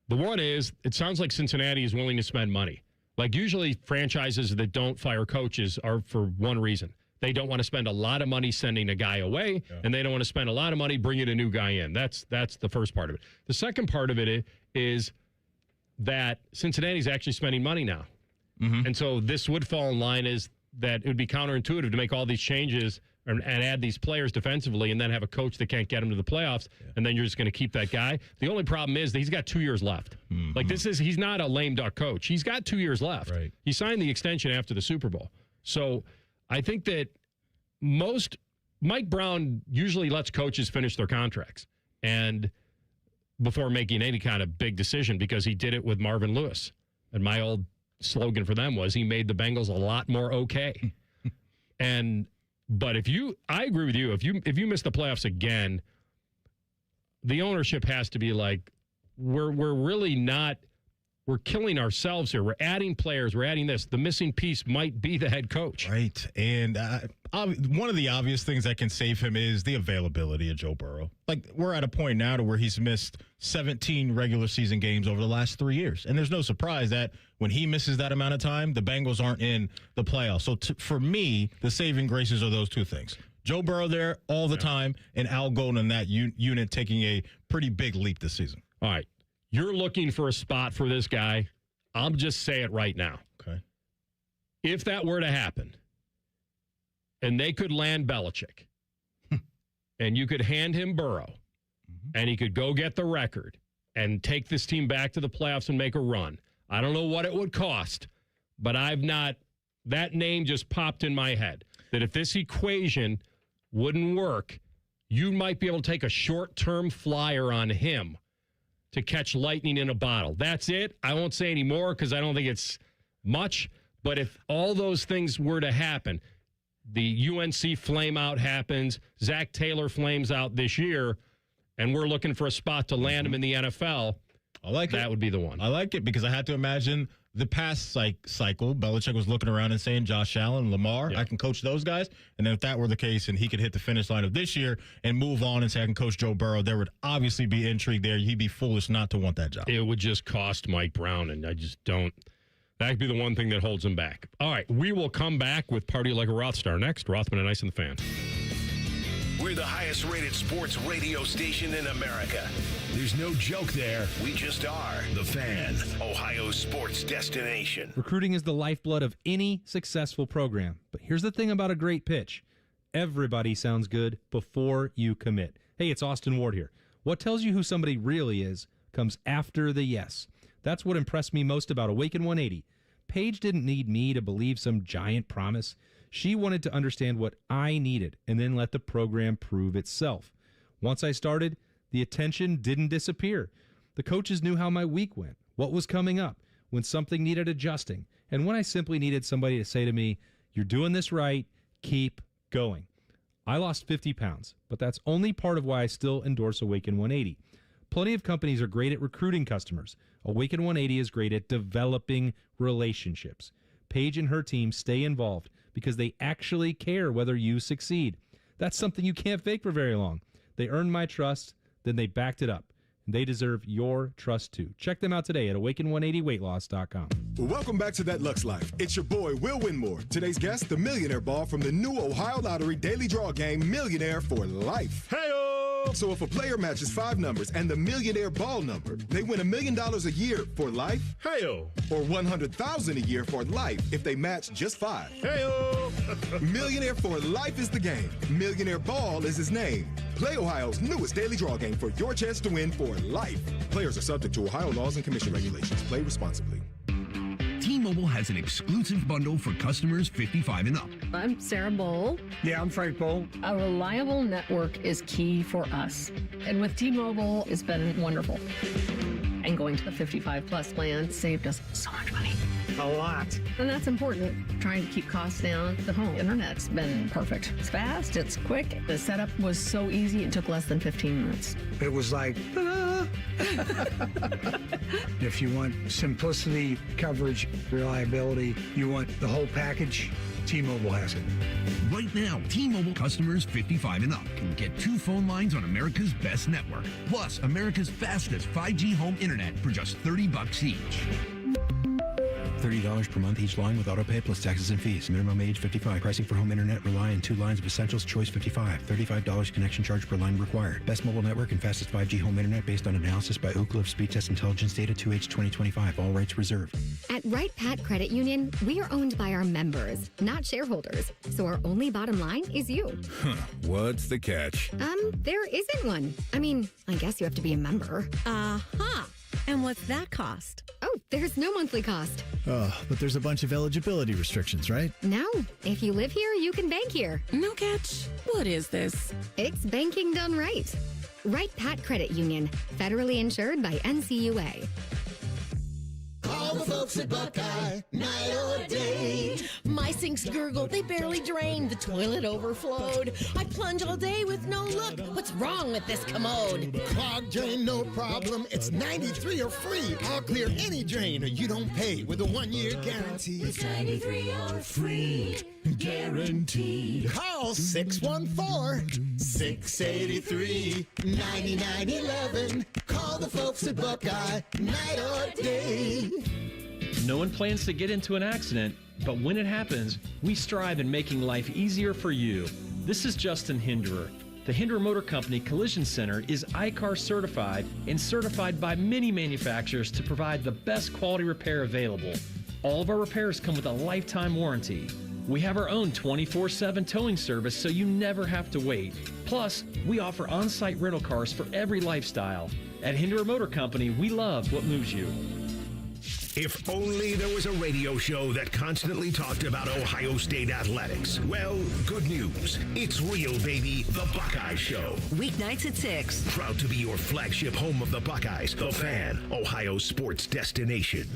The one is it sounds like Cincinnati is willing to spend money. Like usually franchises that don't fire coaches are for one reason. They don't want to spend a lot of money sending a guy away, and they don't want to spend a lot of money bringing a new guy in. That's the first part of it. The second part of it is that Cincinnati's actually spending money now. Mm-hmm. And so this would fall in line is that it would be counterintuitive to make all these changes and add these players defensively and then have a coach that can't get them to the playoffs, and then you're just going to keep that guy. The only problem is that he's got 2 years left. Mm-hmm. Like he's not a lame duck coach. He's got 2 years left. Right. He signed the extension after the Super Bowl. So I think that Mike Brown usually lets coaches finish their contracts and before making any kind of big decision because he did it with Marvin Lewis. And my old slogan for them was he made the Bengals a lot more okay. But I agree with you. If you miss the playoffs again, the ownership has to be like, we're really not. We're killing ourselves here. We're adding players. We're adding this. The missing piece might be the head coach. Right. And one of the obvious things that can save him is the availability of Joe Burrow. Like, we're at a point now to where he's missed 17 regular season games over the last 3 years. And there's no surprise that when he misses that amount of time, the Bengals aren't in the playoffs. So for me, the saving graces are those two things. Joe Burrow there all the time and Al Golden in that unit taking a pretty big leap this season. All right. You're looking for a spot for this guy. I'll just say it right now. Okay. If that were to happen, and they could land Belichick, and you could hand him Burrow, and he could go get the record and take this team back to the playoffs and make a run. I don't know what it would cost, but that name just popped in my head. That if this equation wouldn't work, you might be able to take a short-term flyer on him to catch lightning in a bottle. That's it. I won't say any more because I don't think it's much. But if all those things were to happen, the UNC flame out happens, Zac Taylor flames out this year, and we're looking for a spot to land him in the NFL, that would be the one. I like it because I had to imagine the past cycle. Belichick was looking around and saying, Josh Allen, Lamar, I can coach those guys. And then if that were the case and he could hit the finish line of this year and move on and say, I can coach Joe Burrow, there would obviously be intrigue there. He'd be foolish not to want that job. It would just cost Mike Brown, and I just don't. That could be the one thing that holds him back. All right, we will come back with Party Like a Roth Star next. Rothman and Ice and the Fan. We're the highest rated sports radio station in America. There's no joke there. We just are. The Fan, Ohio's sports destination. Recruiting is the lifeblood of any successful program. But here's the thing about a great pitch. Everybody sounds good before you commit. Hey, it's Austin Ward here. What tells you who somebody really is comes after the yes. That's what impressed me most about Awaken 180. Paige didn't need me to believe some giant promise. She wanted to understand what I needed and then let the program prove itself. Once I started, the attention didn't disappear. The coaches knew how my week went, what was coming up, when something needed adjusting, and when I simply needed somebody to say to me, you're doing this right, keep going. I lost 50 pounds, but that's only part of why I still endorse Awaken 180. Plenty of companies are great at recruiting customers. Awaken 180 is great at developing relationships. Paige and her team stay involved because they actually care whether you succeed. That's something you can't fake for very long. They earned my trust, then they backed it up. They deserve your trust too. Check them out today at awaken180weightloss.com. Welcome back to That Lux Life. It's your boy, Will Winmore. Today's guest, the millionaire ball from the new Ohio Lottery Daily Draw game, Millionaire for Life. Hey-o! So if a player matches 5 numbers and the millionaire ball number, they win $1 million a year for life. Hey-o! Or $100,000 a year for life if they match just 5. Hey-o! Millionaire for Life is the game. Millionaire Ball is his name. Play Ohio's newest daily draw game for your chance to win for life. Players are subject to Ohio laws and commission regulations. Play responsibly. T-Mobile has an exclusive bundle for customers 55 and up. I'm Sarah Bowl. Yeah, I'm Frank Bowl. A reliable network is key for us. And with T-Mobile, it's been wonderful. And going to the 55 plus plan saved us so much money. A lot. And that's important. Trying to keep costs down. The home internet's been perfect. It's fast, it's quick. The setup was so easy, it took less than 15 minutes. It was like, ta-da! If you want simplicity, coverage, reliability, you want the whole package, T-Mobile has it. Right now, T-Mobile customers 55 and up can get 2 phone lines on America's best network, plus America's fastest 5G home internet for just $30 each. $30 per month each line with autopay plus taxes and fees. Minimum age 55. Pricing for home internet rely on 2 lines of essentials. Choice 55. $35 connection charge per line required. Best mobile network and fastest 5G home internet based on analysis by Ookla of Speed Test Intelligence data 2H 2025. All rights reserved. At Wright Pat Credit Union, we are owned by our members, not shareholders. So our only bottom line is you. Huh. What's the catch? There isn't one. I mean, I guess you have to be a member. Uh-huh. And what's that cost? Oh, there's no monthly cost. Oh, but there's a bunch of eligibility restrictions, right? No. If you live here, you can bank here. No catch. What is this? It's banking done right. Wright Pat Credit Union, federally insured by NCUA. Call the folks at Buckeye, night or day. My sinks gurgle, they barely drain. The toilet overflowed. I plunge all day with no luck. What's wrong with this commode? Clogged drain, no problem. It's 93 or free. I'll clear any drain or you don't pay with a 1-year guarantee. It's 93 or free. Guaranteed. Call 614-683-9911. Call the folks at Buckeye, night or day. No one plans to get into an accident, but when it happens, we strive in making life easier for you. This is Justin Hinderer. The Hinderer Motor Company Collision Center is ICAR certified and certified by many manufacturers to provide the best quality repair available. All of our repairs come with a lifetime warranty. We have our own 24/7 towing service so you never have to wait. Plus, we offer on-site rental cars for every lifestyle. At Hinderer Motor Company, we love what moves you. If only there was a radio show that constantly talked about Ohio State athletics. Well, good news. It's real, baby. The Buckeye Show. Weeknights at 6. Proud to be your flagship home of the Buckeyes. The Fan, Ohio's sports destination.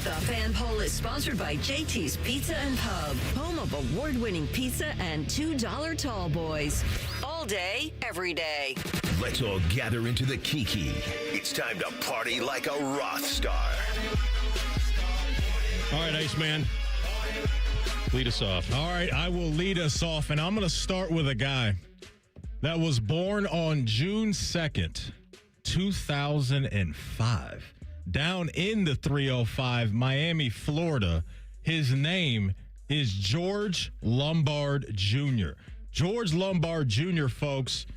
The Fan Poll is sponsored by JT's Pizza and Pub, home of award-winning pizza and $2 tall boys. All day, every day. Let's all gather into the Kiki. It's time to party like a Roth star. All right, Iceman. Lead us off. All right, I will lead us off, and I'm going to start with a guy that was born on June 2nd, 2005. Down in the 305, Miami, Florida. His name is George Lombard Jr. George Lombard Jr., folks,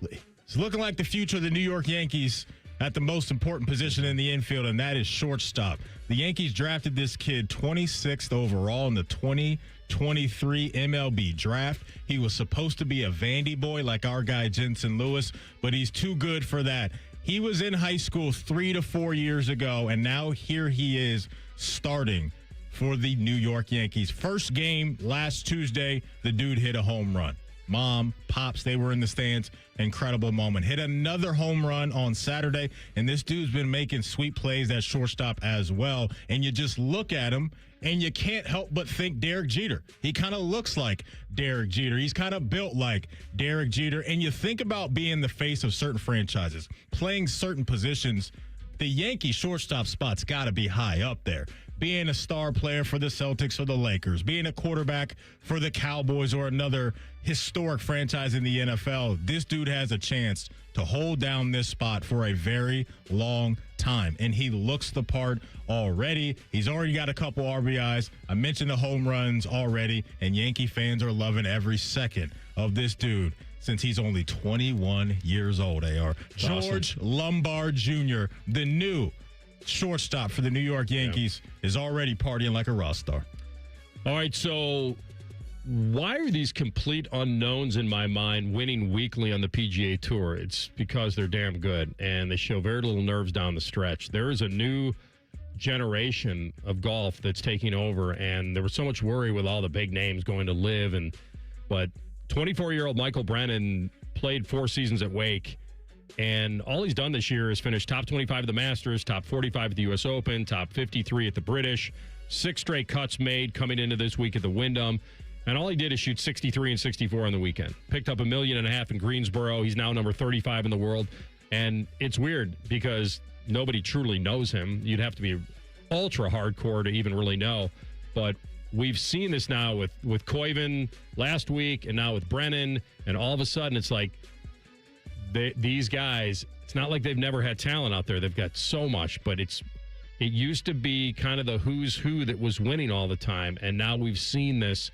is looking like the future of the New York Yankees at the most important position in the infield, and that is shortstop. The Yankees drafted this kid 26th overall in the 2023 MLB draft. He was supposed to be a Vandy boy like our guy Jensen Lewis, but he's too good for that. He was in high school 3 to 4 years ago, and now here he is starting for the New York Yankees. First game last Tuesday, the dude hit a home run. Mom, Pops, they were in the stands. Incredible moment. Hit another home run on Saturday, and this dude's been making sweet plays at shortstop as well. And you just look at him, and you can't help but think Derek Jeter. He kind of looks like Derek Jeter. He's kind of built like Derek Jeter. And you think about being the face of certain franchises, playing certain positions the Yankee shortstop spot's got to be high up there. Being a star player for the Celtics or the Lakers, being a quarterback for the Cowboys or another historic franchise in the NFL, this dude has a chance to hold down this spot for a very long time. And he looks the part already. He's already got a couple RBIs. I mentioned the home runs already, and Yankee fans are loving every second of this dude since he's only 21 years old, AR. George Lombard Jr., the new shortstop for the New York Yankees, is already partying like a rock star. All right, so why are these complete unknowns in my mind winning weekly on the PGA Tour? It's because they're damn good, and they show very little nerves down the stretch. There is a new generation of golf that's taking over, and there was so much worry with all the big names going to live, but 24-year-old Michael Brennan played 4 seasons at Wake, and all he's done this year is finish top 25 at the Masters, top 45 at the U.S. Open, top 53 at the British, 6 straight cuts made coming into this week at the Wyndham. And all he did is shoot 63 and 64 on the weekend. Picked up $1.5 million in Greensboro. He's now number 35 in the world. And it's weird because nobody truly knows him. You'd have to be ultra hardcore to even really know. But we've seen this now with Koiven last week and now with Brennan. And all of a sudden it's like these guys, it's not like they've never had talent out there. They've got so much. But it used to be kind of the who's who that was winning all the time. And now we've seen this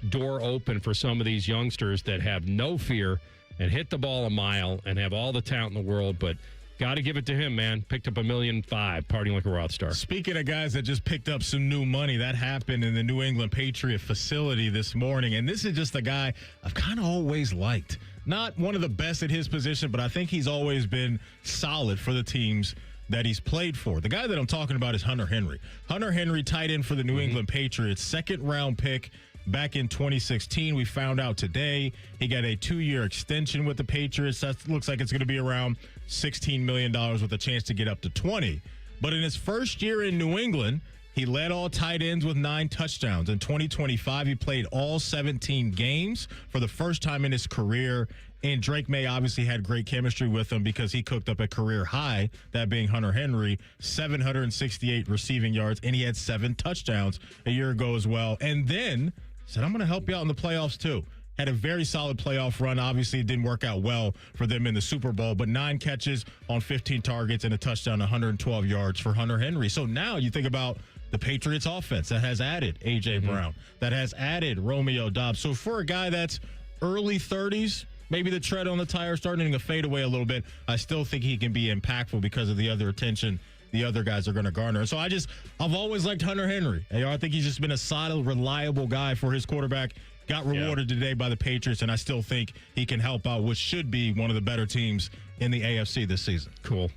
door open for some of these youngsters that have no fear and hit the ball a mile and have all the talent in the world. But got to give it to him, man. Picked up $1.5 million, partying like a rock star. Speaking of guys that just picked up some new money, that happened in the New England Patriot facility this morning. And this is just a guy I've kind of always liked. Not one of the best at his position, but I think he's always been solid for the teams that he's played for. The guy that I'm talking about is Hunter Henry. Hunter Henry, tight end for the New England Patriots, second-round pick back in 2016. We found out today he got a 2-year extension with the Patriots. That looks like it's going to be around $16 million with a chance to get up to 20. But in his first year in New England, he led all tight ends with 9 touchdowns. In 2025, he played all 17 games for the first time in his career. And Drake May obviously had great chemistry with him because he cooked up a career high, that being Hunter Henry, 768 receiving yards, and he had 7 touchdowns a year ago as well. And then said, I'm going to help you out in the playoffs too. Had a very solid playoff run. Obviously, it didn't work out well for them in the Super Bowl, but 9 catches on 15 targets and a touchdown, 112 yards for Hunter Henry. So now you think about the Patriots offense that has added A.J. Brown, that has added Romeo Doubs. So for a guy that's early 30s, maybe the tread on the tire starting to fade away a little bit, I still think he can be impactful because of the other attention the other guys are going to garner. So I've always liked Hunter Henry. I think he's just been a solid, reliable guy for his quarterback. Got rewarded today by the Patriots, and I still think he can help out what should be one of the better teams in the AFC this season. Cool.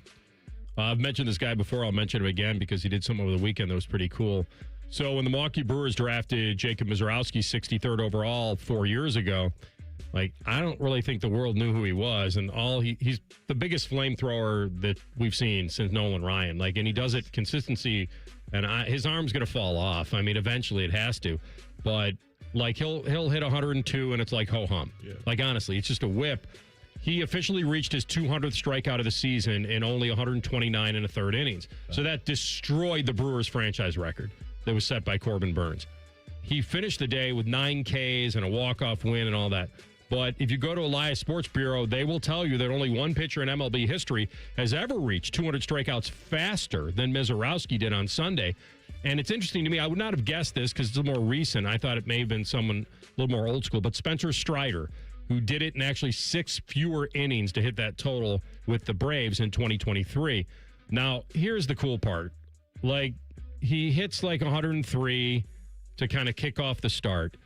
I've mentioned this guy before. I'll mention him again because he did something over the weekend that was pretty cool. So when the Milwaukee Brewers drafted Jacob Misiorowski 63rd overall 4 years ago, I don't really think the world knew who he was, and he's the biggest flamethrower that we've seen since Nolan Ryan. And he does it consistency, and his arm's going to fall off. I mean, eventually it has to, but he'll hit 102, and it's like ho hum. Yeah. Honestly, it's just a whip. He officially reached his 200th strikeout of the season in only 129 and a third innings. So that destroyed the Brewers franchise record that was set by Corbin Burns. He finished the day with 9 Ks and a walk-off win and all that. But if you go to Elias Sports Bureau, they will tell you that only one pitcher in MLB history has ever reached 200 strikeouts faster than Misiorowski did on Sunday. And it's interesting to me. I would not have guessed this because it's more recent. I thought it may have been someone a little more old school. But Spencer Strider, who did it in actually 6 fewer innings to hit that total with the Braves in 2023. Now, here's the cool part. He hits 103 to kind of kick off the start.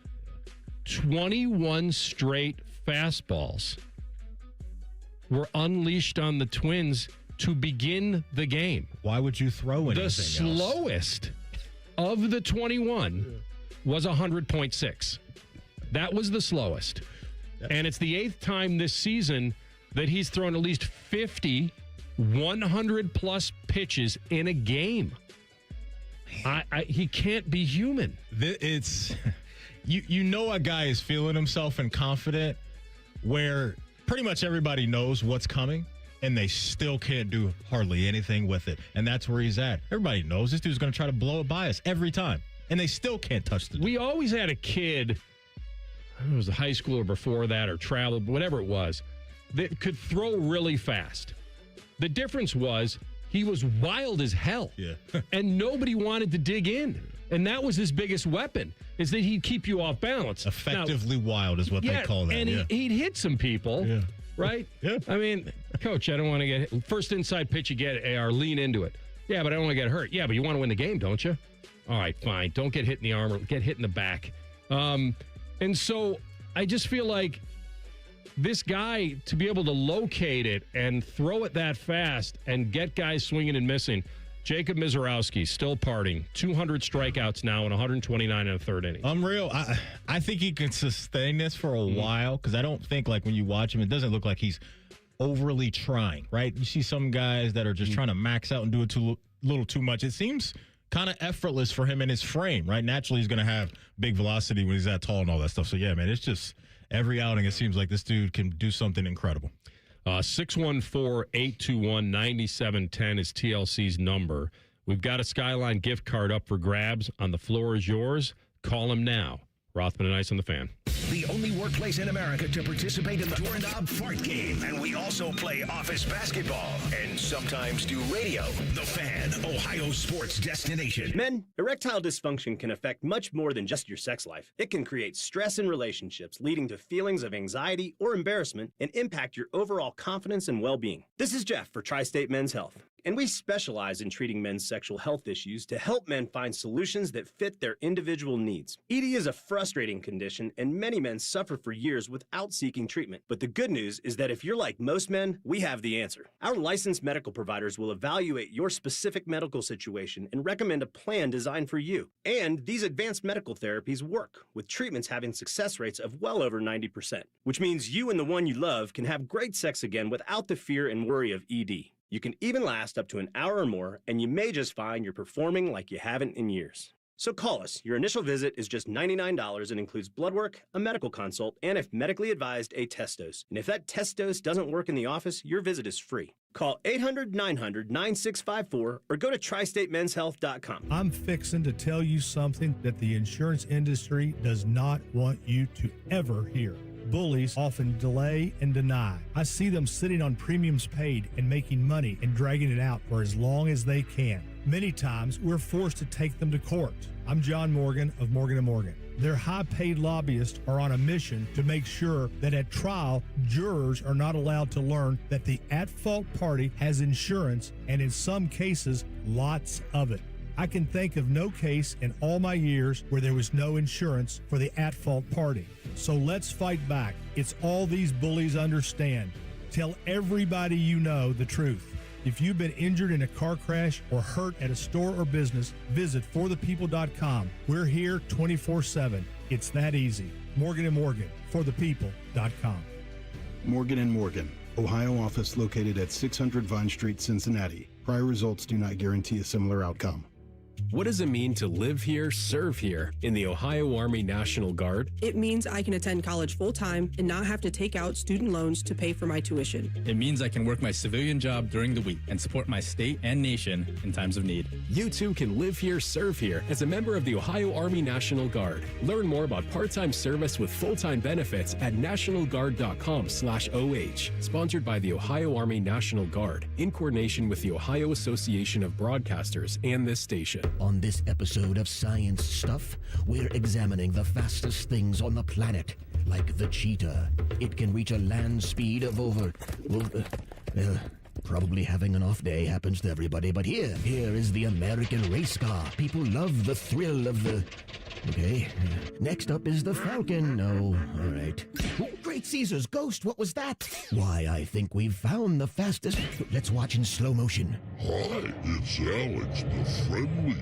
21 straight fastballs were unleashed on the Twins to begin the game. Why would you throw anything The slowest of the 21 was 100.6. That was the slowest. And it's the 8th time this season that he's thrown at least 50 100-plus pitches in a game. He can't be human. It's... You know a guy is feeling himself and confident where pretty much everybody knows what's coming. and they still can't do hardly anything with it. And that's where he's at. Everybody knows this dude's going to try to blow it by us every time, and they still can't touch the. We always had a kid, I don't know, it was a high schooler before that or travel, whatever it was, that could throw really fast. The difference was he was wild as hell, and nobody wanted to dig in. And that was his biggest weapon, is that he'd keep you off balance. Effectively wild is what they call that. And he'd hit some people, right? Yeah. I mean, Coach, I don't want to get hit. First inside pitch you get, AR, lean into it. Yeah, but I don't want to get hurt. Yeah, but you want to win the game, don't you? All right, fine. Don't get hit in the arm or get hit in the back. And so I just feel like this guy, to be able to locate it and throw it that fast and get guys swinging and missing. Jacob Mizorowski still partying. 200 strikeouts now and 129 in the third inning. Unreal. I think he can sustain this for a while, because I don't think, like, when you watch him, it doesn't look like he's overly trying, right? You see some guys that are just trying to max out and do it a little too much. It seems kind of effortless for him in his frame, right? Naturally, he's going to have big velocity when he's that tall and all that stuff. So, yeah, man, it's just every outing it seems like this dude can do something incredible. 614-821-9710 is TLC's number. We've got a Skyline gift card up for grabs. On the floor is yours. Call him now. Rothman Ice on the Fan. The only workplace in America to participate in the Doorknob Fart Game. And we also play office basketball and sometimes do radio. The Fan, Ohio sports destination. Men, erectile dysfunction can affect much more than just your sex life. It can create stress in relationships, leading to feelings of anxiety or embarrassment, and impact your overall confidence and well-being. This is Jeff for Tri-State Men's Health. And we specialize in treating men's sexual health issues to help men find solutions that fit their individual needs. ED is a frustrating condition, and many men suffer for years without seeking treatment. But the good news is that if you're like most men, we have the answer. Our licensed medical providers will evaluate your specific medical situation and recommend a plan designed for you. And these advanced medical therapies work, with treatments having success rates of well over 90%, which means you and the one you love can have great sex again without the fear and worry of ED. You can even last up to an hour or more, and you may just find you're performing like you haven't in years. So call us. Your initial visit is just $99 and includes blood work, a medical consult, and if medically advised, a test dose. And if that test dose doesn't work in the office, your visit is free. Call 800-900-9654 or go to tristatemenshealth.com. I'm fixing to tell you something that the insurance industry does not want you to ever hear. Bullies often delay and deny. I see them sitting on premiums paid and making money and dragging it out for as long as they can. Many times, we're forced to take them to court. I'm John Morgan of Morgan & Morgan. Their high-paid lobbyists are on a mission to make sure that at trial, jurors are not allowed to learn that the at-fault party has insurance, and in some cases, lots of it. I can think of no case in all my years where there was no insurance for the at-fault party. So let's fight back. It's all these bullies understand. Tell everybody you know the truth. If you've been injured in a car crash or hurt at a store or business, visit forthepeople.com. We're here 24/7. It's that easy. Morgan & Morgan, forthepeople.com. Morgan & Morgan, Ohio office located at 600 Vine Street, Cincinnati. Prior results do not guarantee a similar outcome. What does it mean to live here, serve here in the Ohio Army National Guard? It means I can attend college full-time and not have to take out student loans to pay for my tuition. It means I can work my civilian job during the week and support my state and nation in times of need. You too can live here, serve here as a member of the Ohio Army National Guard. Learn more about part-time service with full-time benefits at nationalguard.com/OH. Sponsored by the Ohio Army National Guard in coordination with the Ohio Association of Broadcasters and this station. On this episode of Science Stuff, we're examining the fastest things on the planet, like the cheetah. It can reach a land speed of over... probably having an off day happens to everybody, but here is the American race car. People love the thrill of the... Okay. Next up is the Falcon. No, all right. Oh, Great Caesar's ghost, what was that? Why, I think we've found the fastest... Let's watch in slow motion. Hi, it's Alex, the friendly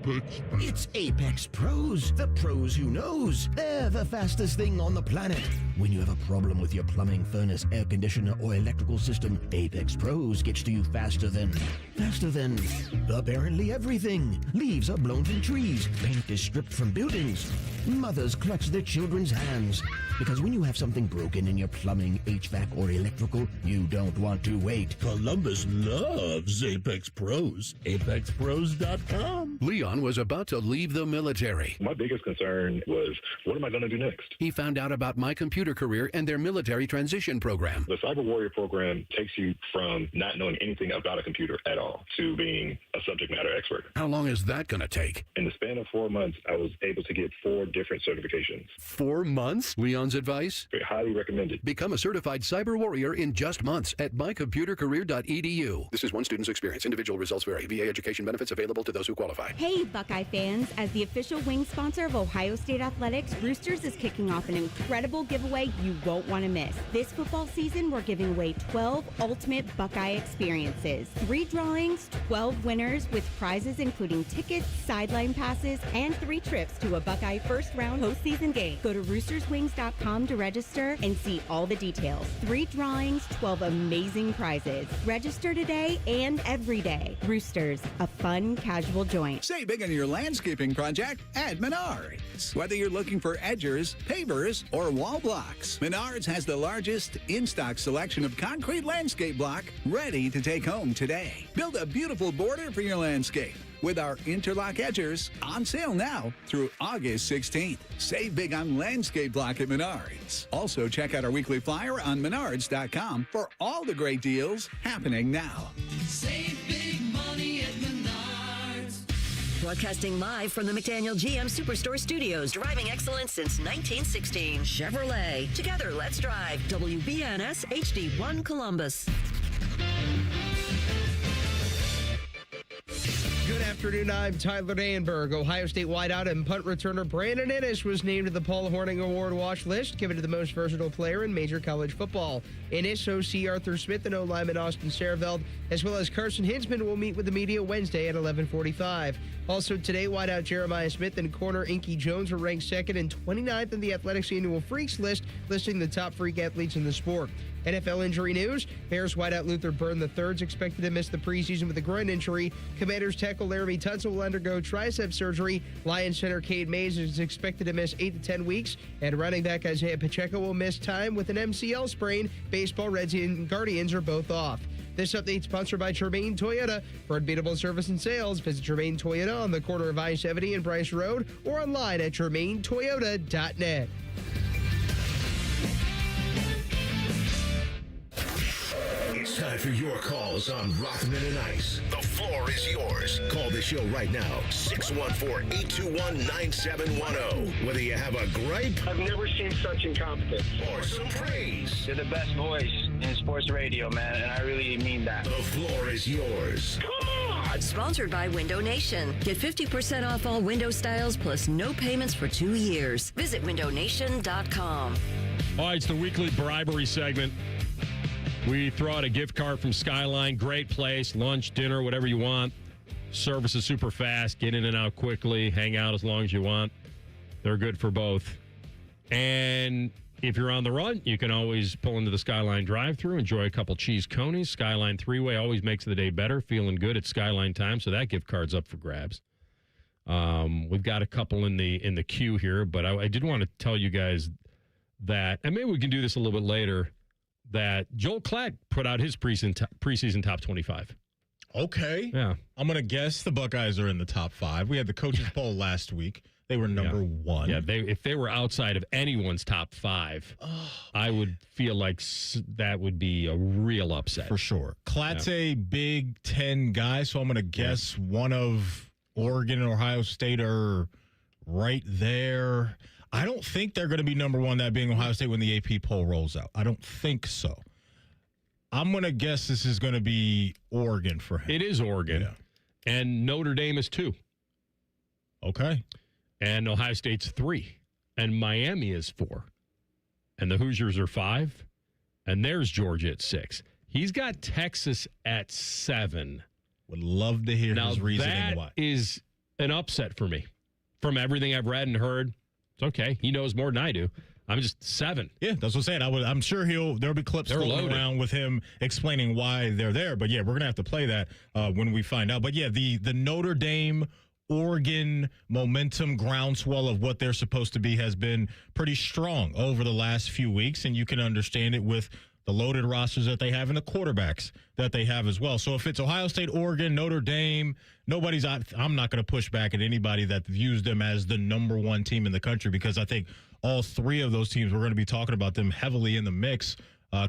Apex... It's Apex Pros, the pros who knows. They're the fastest thing on the planet. When you have a problem with your plumbing, furnace, air conditioner, or electrical system, Apex Pros gets to you faster than apparently everything. Leaves are blown from trees. Paint is stripped from buildings. Mothers clutch their children's hands. Because when you have something broken in your plumbing, HVAC, or electrical, you don't want to wait. Columbus loves Apex Pros. ApexPros.com. Leon was about to leave the military. My biggest concern was, what am I going to do next? He found out about My Computer Career and their military transition program. The Cyber Warrior program takes you from not knowing anything about a computer at all to being a subject matter expert. How long is that going to take? In the span of 4 months, I was able to get 4 different certifications. 4 months? Leon's advice? Highly recommended. Become a certified cyber warrior in just months at mycomputercareer.edu. This is one student's experience. Individual results vary. VA education benefits available to those who qualify. Hey, Buckeye fans. As the official wing sponsor of Ohio State Athletics, Roosters is kicking off an incredible giveaway you won't want to miss. This football season, we're giving away 12 ultimate Buckeye experiences. 3 drawings, 12 winners with prizes including tickets, sideline passes, and 3 trips to a Buckeye first-round postseason game. Go to roosterswings.com to register and see all the details. 3 drawings, 12 amazing prizes. Register today and every day. Roosters, a fun, casual joint. Save big on your landscaping project at Menards. Whether you're looking for edgers, pavers, or wall blocks, Menards has the largest in-stock selection of concrete landscape block ready to take home today. Build a beautiful border for your landscape with our interlock edgers on sale now through August 16th. Save big on landscape block at Menards. Also, check out our weekly flyer on menards.com for all the great deals happening now. Save big money at Menards. Broadcasting live from the McDaniel GM Superstore Studios. Driving excellence since 1916. Chevrolet. Together, let's drive. WBNS HD1 Columbus. Good afternoon. I'm Tyler Danberg. Ohio State wideout and punt returner Brandon Inniss was named to the Paul Hornung Award watch list, given to the most versatile player in major college football. Inniss, OC Arthur Smith, and O-lineman Austin Sareveld, as well as Carson Hinsman, will meet with the media Wednesday at 11:45. Also today, wideout Jeremiah Smith and corner Inky Jones were ranked 2nd and 29th in the Athletics Annual Freaks list, listing the top freak athletes in the sport. NFL injury news. Bears wideout Luther Burden III is expected to miss the preseason with a groin injury. Commanders tackle Laramie Tunsil will undergo tricep surgery. Lions center Cade Mays is expected to miss 8 to 10 weeks. And running back Isaiah Pacheco will miss time with an MCL sprain. Baseball, Reds, and Guardians are both off. This update sponsored by Tremaine Toyota. For unbeatable service and sales, visit Tremaine Toyota on the corner of I-70 and Bryce Road or online at TremaineToyota.net. It's time for your calls on Rothman and Ice. The floor is yours. Call the show right now, 614-821-9710. Whether you have a gripe, I've never seen such incompetence, or some praise. You're the best voice in sports radio, man, and I really mean that. The floor is yours. Come on! Sponsored by Window Nation. Get 50% off all window styles plus no payments for 2 years. Visit windownation.com. All right, it's the weekly bribery segment. We throw out a gift card from Skyline. Great place, lunch, dinner, whatever you want. Service is super fast. Get in and out quickly. Hang out as long as you want. They're good for both. And if you're on the run, you can always pull into the Skyline drive-thru, enjoy a couple cheese conies. Skyline three-way always makes the day better. Feeling good at Skyline time, so that gift card's up for grabs. We've got a couple in the queue here, but I did want to tell you guys that, and maybe we can do this a little bit later, that Joel Klatt put out his preseason top 25. Okay. Yeah. I'm going to guess the Buckeyes are in the top 5. We had the coaches poll last week. They were number 1. Yeah, if they were outside of anyone's top 5, I would feel like that would be a real upset. For sure. Klatt's a Big Ten guy, so I'm going to guess one of Oregon and Ohio State are right there. I don't think they're going to be number 1, that being Ohio State, when the AP poll rolls out. I don't think so. I'm going to guess this is going to be Oregon for him. It is Oregon. Yeah. And Notre Dame is 2. Okay. And Ohio State's 3. And Miami is 4. And the Hoosiers are 5. And there's Georgia at 6. He's got Texas at 7. Would love to hear his reasoning that why. Is an upset for me. From everything I've read and heard, it's okay. He knows more than I do. I'm just 7. Yeah, that's what I'm saying. I'm sure there'll be clips floating around with him explaining why they're there. But yeah, we're gonna have to play that when we find out. But yeah, the Notre Dame Oregon momentum groundswell of what they're supposed to be has been pretty strong over the last few weeks, and you can understand it with the loaded rosters that they have and the quarterbacks that they have as well. So if it's Ohio State, Oregon, Notre Dame, I'm not going to push back at anybody that views them as the number one team in the country, because I think all three of those teams, we're going to be talking about them heavily in the mix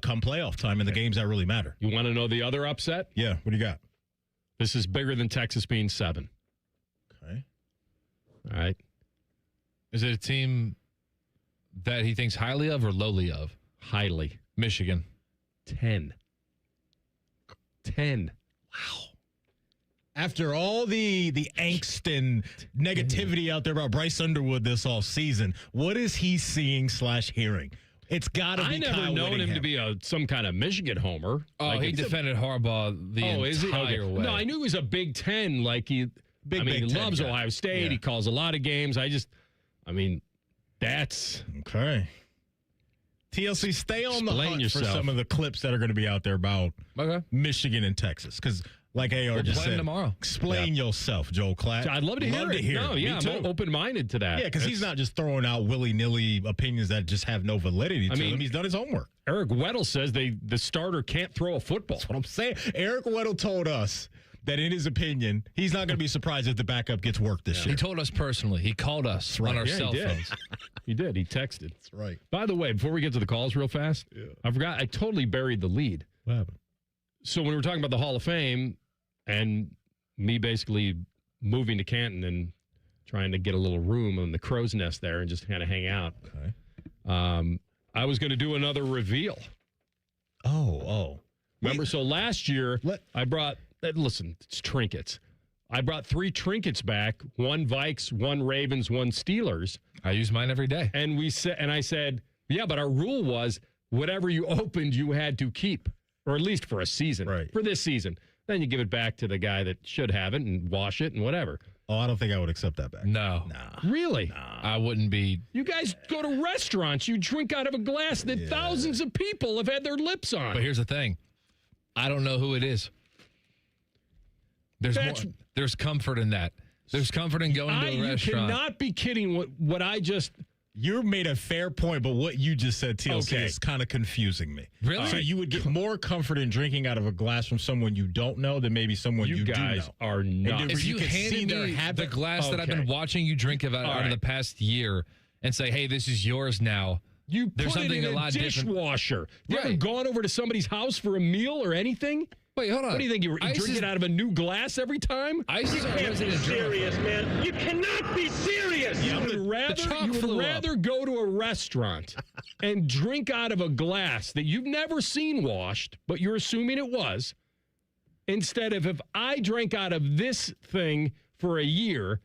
come playoff time in the games that really matter. You want to know the other upset? Yeah. What do you got? This is bigger than Texas being 7. Okay. All right. Is it a team that he thinks highly of or lowly of? Highly. Michigan. 10. Wow. After all the angst and negativity out there about Bryce Underwood this all season, what is he seeing / hearing? It's got to be I never Kyle known Whittingham. him to be some kind of Michigan homer. Oh, he defended Harbaugh the entire way. No, I knew he was a Big Ten. Like he loves guy. Ohio State. Yeah. He calls a lot of games. That's okay. TLC, stay on the Explain hunt yourself. for some of the clips that are going to be out there about Michigan and Texas. Because, like AR just said, tomorrow. Explain yourself, Joel Klatt. I'd love to hear it. No, yeah, I'm open-minded to that. Yeah, because he's not just throwing out willy-nilly opinions that just have no validity to him. He's done his homework. Eric Weddle says the starter can't throw a football. That's what I'm saying. Eric Weddle told us that, in his opinion, he's not going to be surprised if the backup gets work this year. He told us personally. He called us on our cell phones. He did. He texted. That's right. By the way, before we get to the calls real fast, I forgot. I totally buried the lead. What happened? So when we were talking about the Hall of Fame and me basically moving to Canton and trying to get a little room on the crow's nest there and just kind of hang out, I was going to do another reveal. Oh. Remember, so last year I brought, listen, it's trinkets. I brought 3 trinkets back, 1 Vikes, 1 Ravens, 1 Steelers. I use mine every day. And I said, yeah, but our rule was whatever you opened, you had to keep, or at least for a season, for this season. Then you give it back to the guy that should have it and wash it and whatever. Oh, I don't think I would accept that back. No. Really? I wouldn't be. You guys go to restaurants, you drink out of a glass that thousands of people have had their lips on. But here's the thing. I don't know who it is. There's comfort in that. There's comfort in going to a restaurant. You cannot be kidding what I just... You made a fair point, but what you just said, TLC, is kind of confusing me. Really? So you would get more comfort in drinking out of a glass from someone you don't know than maybe someone you do know. You guys are not. If you handed me the glass that I've been watching you drink out of the past year and say, hey, this is yours now, put there's something it in a lot different. Dishwasher. You ever gone over to somebody's house for a meal or anything? Wait, hold on. What do you think? You drink it out of a new glass every time? Ice is our resident serious, man. You cannot be serious. You would rather go to a restaurant and drink out of a glass that you've never seen washed, but you're assuming it was, instead of if I drank out of this thing for a year,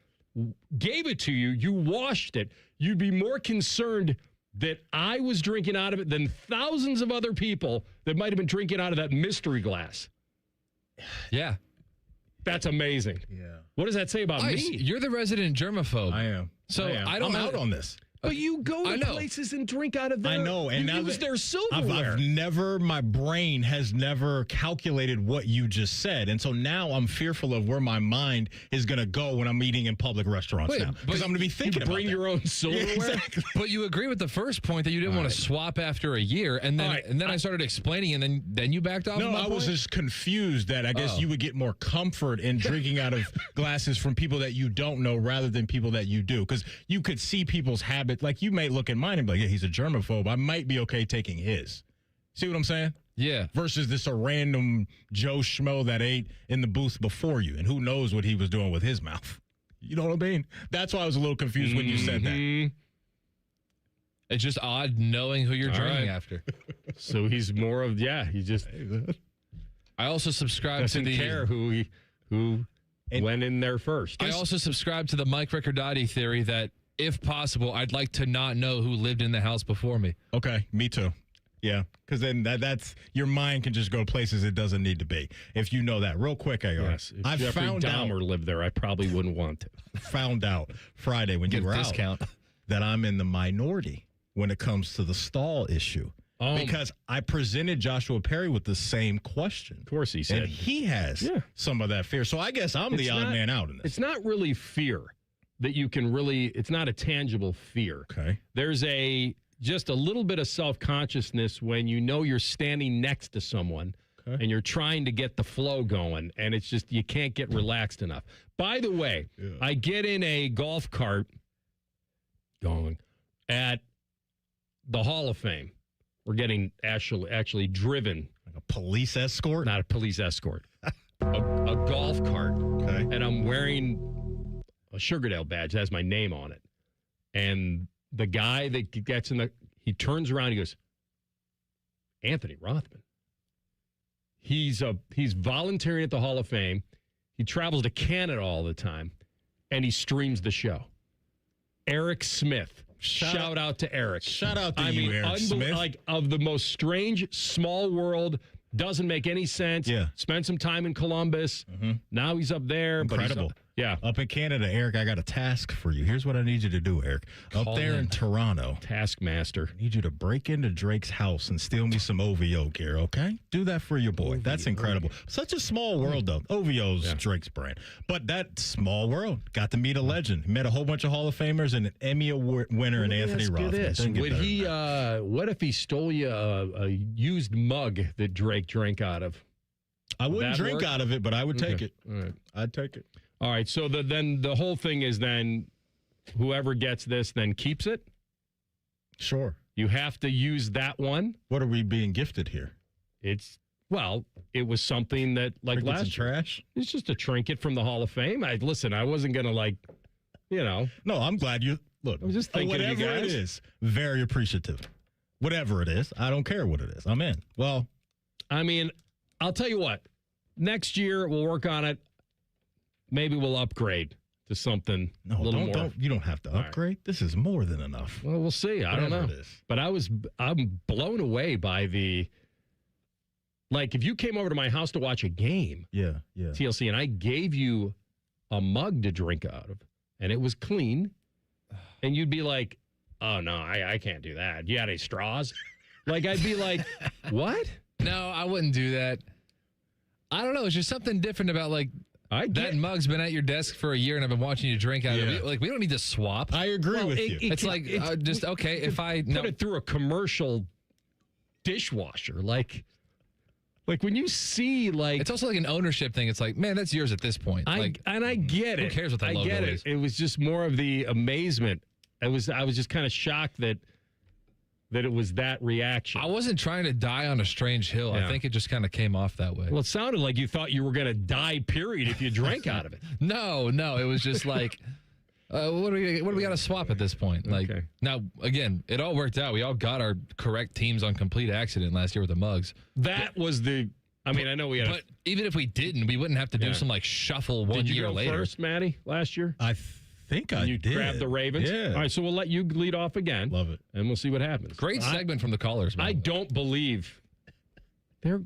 gave it to you, you washed it, you'd be more concerned that I was drinking out of it than thousands of other people that might have been drinking out of that mystery glass. Yeah. That's amazing. Yeah. What does that say about Ice, me? you're the resident germaphobe. I am. So I don't I'm know. out on this. But you go to places and drink out of their... I know. And you now use their silverware. my brain has never calculated what you just said. And so now I'm fearful of where my mind is going to go when I'm eating in public restaurants now. Because I'm going to be thinking about bring your own silverware? Yeah, exactly. But you agree with the first point that you didn't want to swap after a year. And then I started explaining, and then you backed off. No, I was just confused that I guess you would get more comfort in drinking out of glasses from people that you don't know rather than people that you do. Because you could see people's habits. Like, you may look at mine and be like, yeah, he's a germaphobe. I might be okay taking his. See what I'm saying? Yeah. Versus this a random Joe Schmo that ate in the booth before you, and who knows what he was doing with his mouth. You know what I mean? That's why I was a little confused when you said that. It's just odd knowing who you're drinking after. So he's more of, he just... I also subscribe to the... care who went in there first. I also subscribe to the Mike Riccardotti theory that, if possible, I'd like to not know who lived in the house before me. Okay, me too. Yeah, because then that's your mind can just go places it doesn't need to be. If you know that. Real quick, AR. Yes, if Jeffrey Dahmer lived there, I probably wouldn't want to. Found out Friday when you were out that I'm in the minority when it comes to the stall issue. because I presented Joshua Perry with the same question. Of course he said. And he has some of that fear. So I guess I'm the odd man out in this. It's not really fear that you can really, it's not a tangible fear. Okay. There's just a little bit of self-consciousness when you know you're standing next to someone and you're trying to get the flow going, and it's just, you can't get relaxed enough. By the way, I get in a golf cart going at the Hall of Fame. We're getting actually driven. Like a police escort? Not a police escort. a golf cart. Okay. And I'm wearing a Sugardale badge that has my name on it. And the guy that gets he turns around, he goes, Anthony Rothman. He's volunteering at the Hall of Fame. He travels to Canada all the time, and he streams the show. Eric Smith. Shout out to Eric. Shout out to you, Eric Smith. Like, of the most strange, small world, doesn't make any sense. Yeah. Spent some time in Columbus. Mm-hmm. Now he's up there. Incredible. Up in Canada, Eric, I got a task for you. Here's what I need you to do, Eric. Up there in Toronto. Taskmaster. I need you to break into Drake's house and steal me some OVO gear, okay? Do that for your boy. That's incredible. Such a small world, though. OVO's Drake's brand. But that small world. Got to meet a legend. Met a whole bunch of Hall of Famers and an Emmy Award winner in Anthony Rothman. Would he, what if he stole you a used mug that Drake drank out of? I wouldn't drink out of it, but I would take it. All right. I'd take it. All right, so then the whole thing is then whoever gets this then keeps it? Sure. You have to use that one? What are we being gifted here? It was something that, like, Trinkets last and trash? It's just a trinket from the Hall of Fame. I wasn't going to, No, I'm glad you, look, I was just thinking whatever of you guys. it is, very appreciative. Whatever it is, I don't care what it is. I'm in. Well, I mean, I'll tell you what. Next year, we'll work on it. Maybe we'll upgrade to something a little more. You don't have to upgrade. This is more than enough. Well, we'll see. I don't know. But I'm blown away by if you came over to my house to watch a game, TLC, and I gave you a mug to drink out of, and it was clean, and you'd be like, oh, no, I can't do that. You had any straws? I'd be like, what? No, I wouldn't do that. I don't know. It's just something different about, that mug's been at your desk for a year, and I've been watching you drink out of it. We don't need to swap. I agree with you. It's okay if I put it through a commercial dishwasher, like when you see it's also like an ownership thing. It's like, man, that's yours at this point. I get it. Who cares what the logo is? It was just more of the amazement. I was just kind of shocked that it was that reaction. I wasn't trying to die on a strange hill. Yeah. I think it just kind of came off that way. Well, it sounded like you thought you were going to die, period, if you drank out of it. No. It was just like, what do we got to swap at this point? Now, again, it all worked out. We all got our correct teams on complete accident last year with the mugs. That was I know we had But even if we didn't, we wouldn't have to do some shuffle 1 year later. Did you go first, Maddie, last year? I think I did. You grabbed the Ravens? Yeah. All right, so we'll let you lead off again. Love it. And we'll see what happens. Great segment from the callers, man. I don't believe the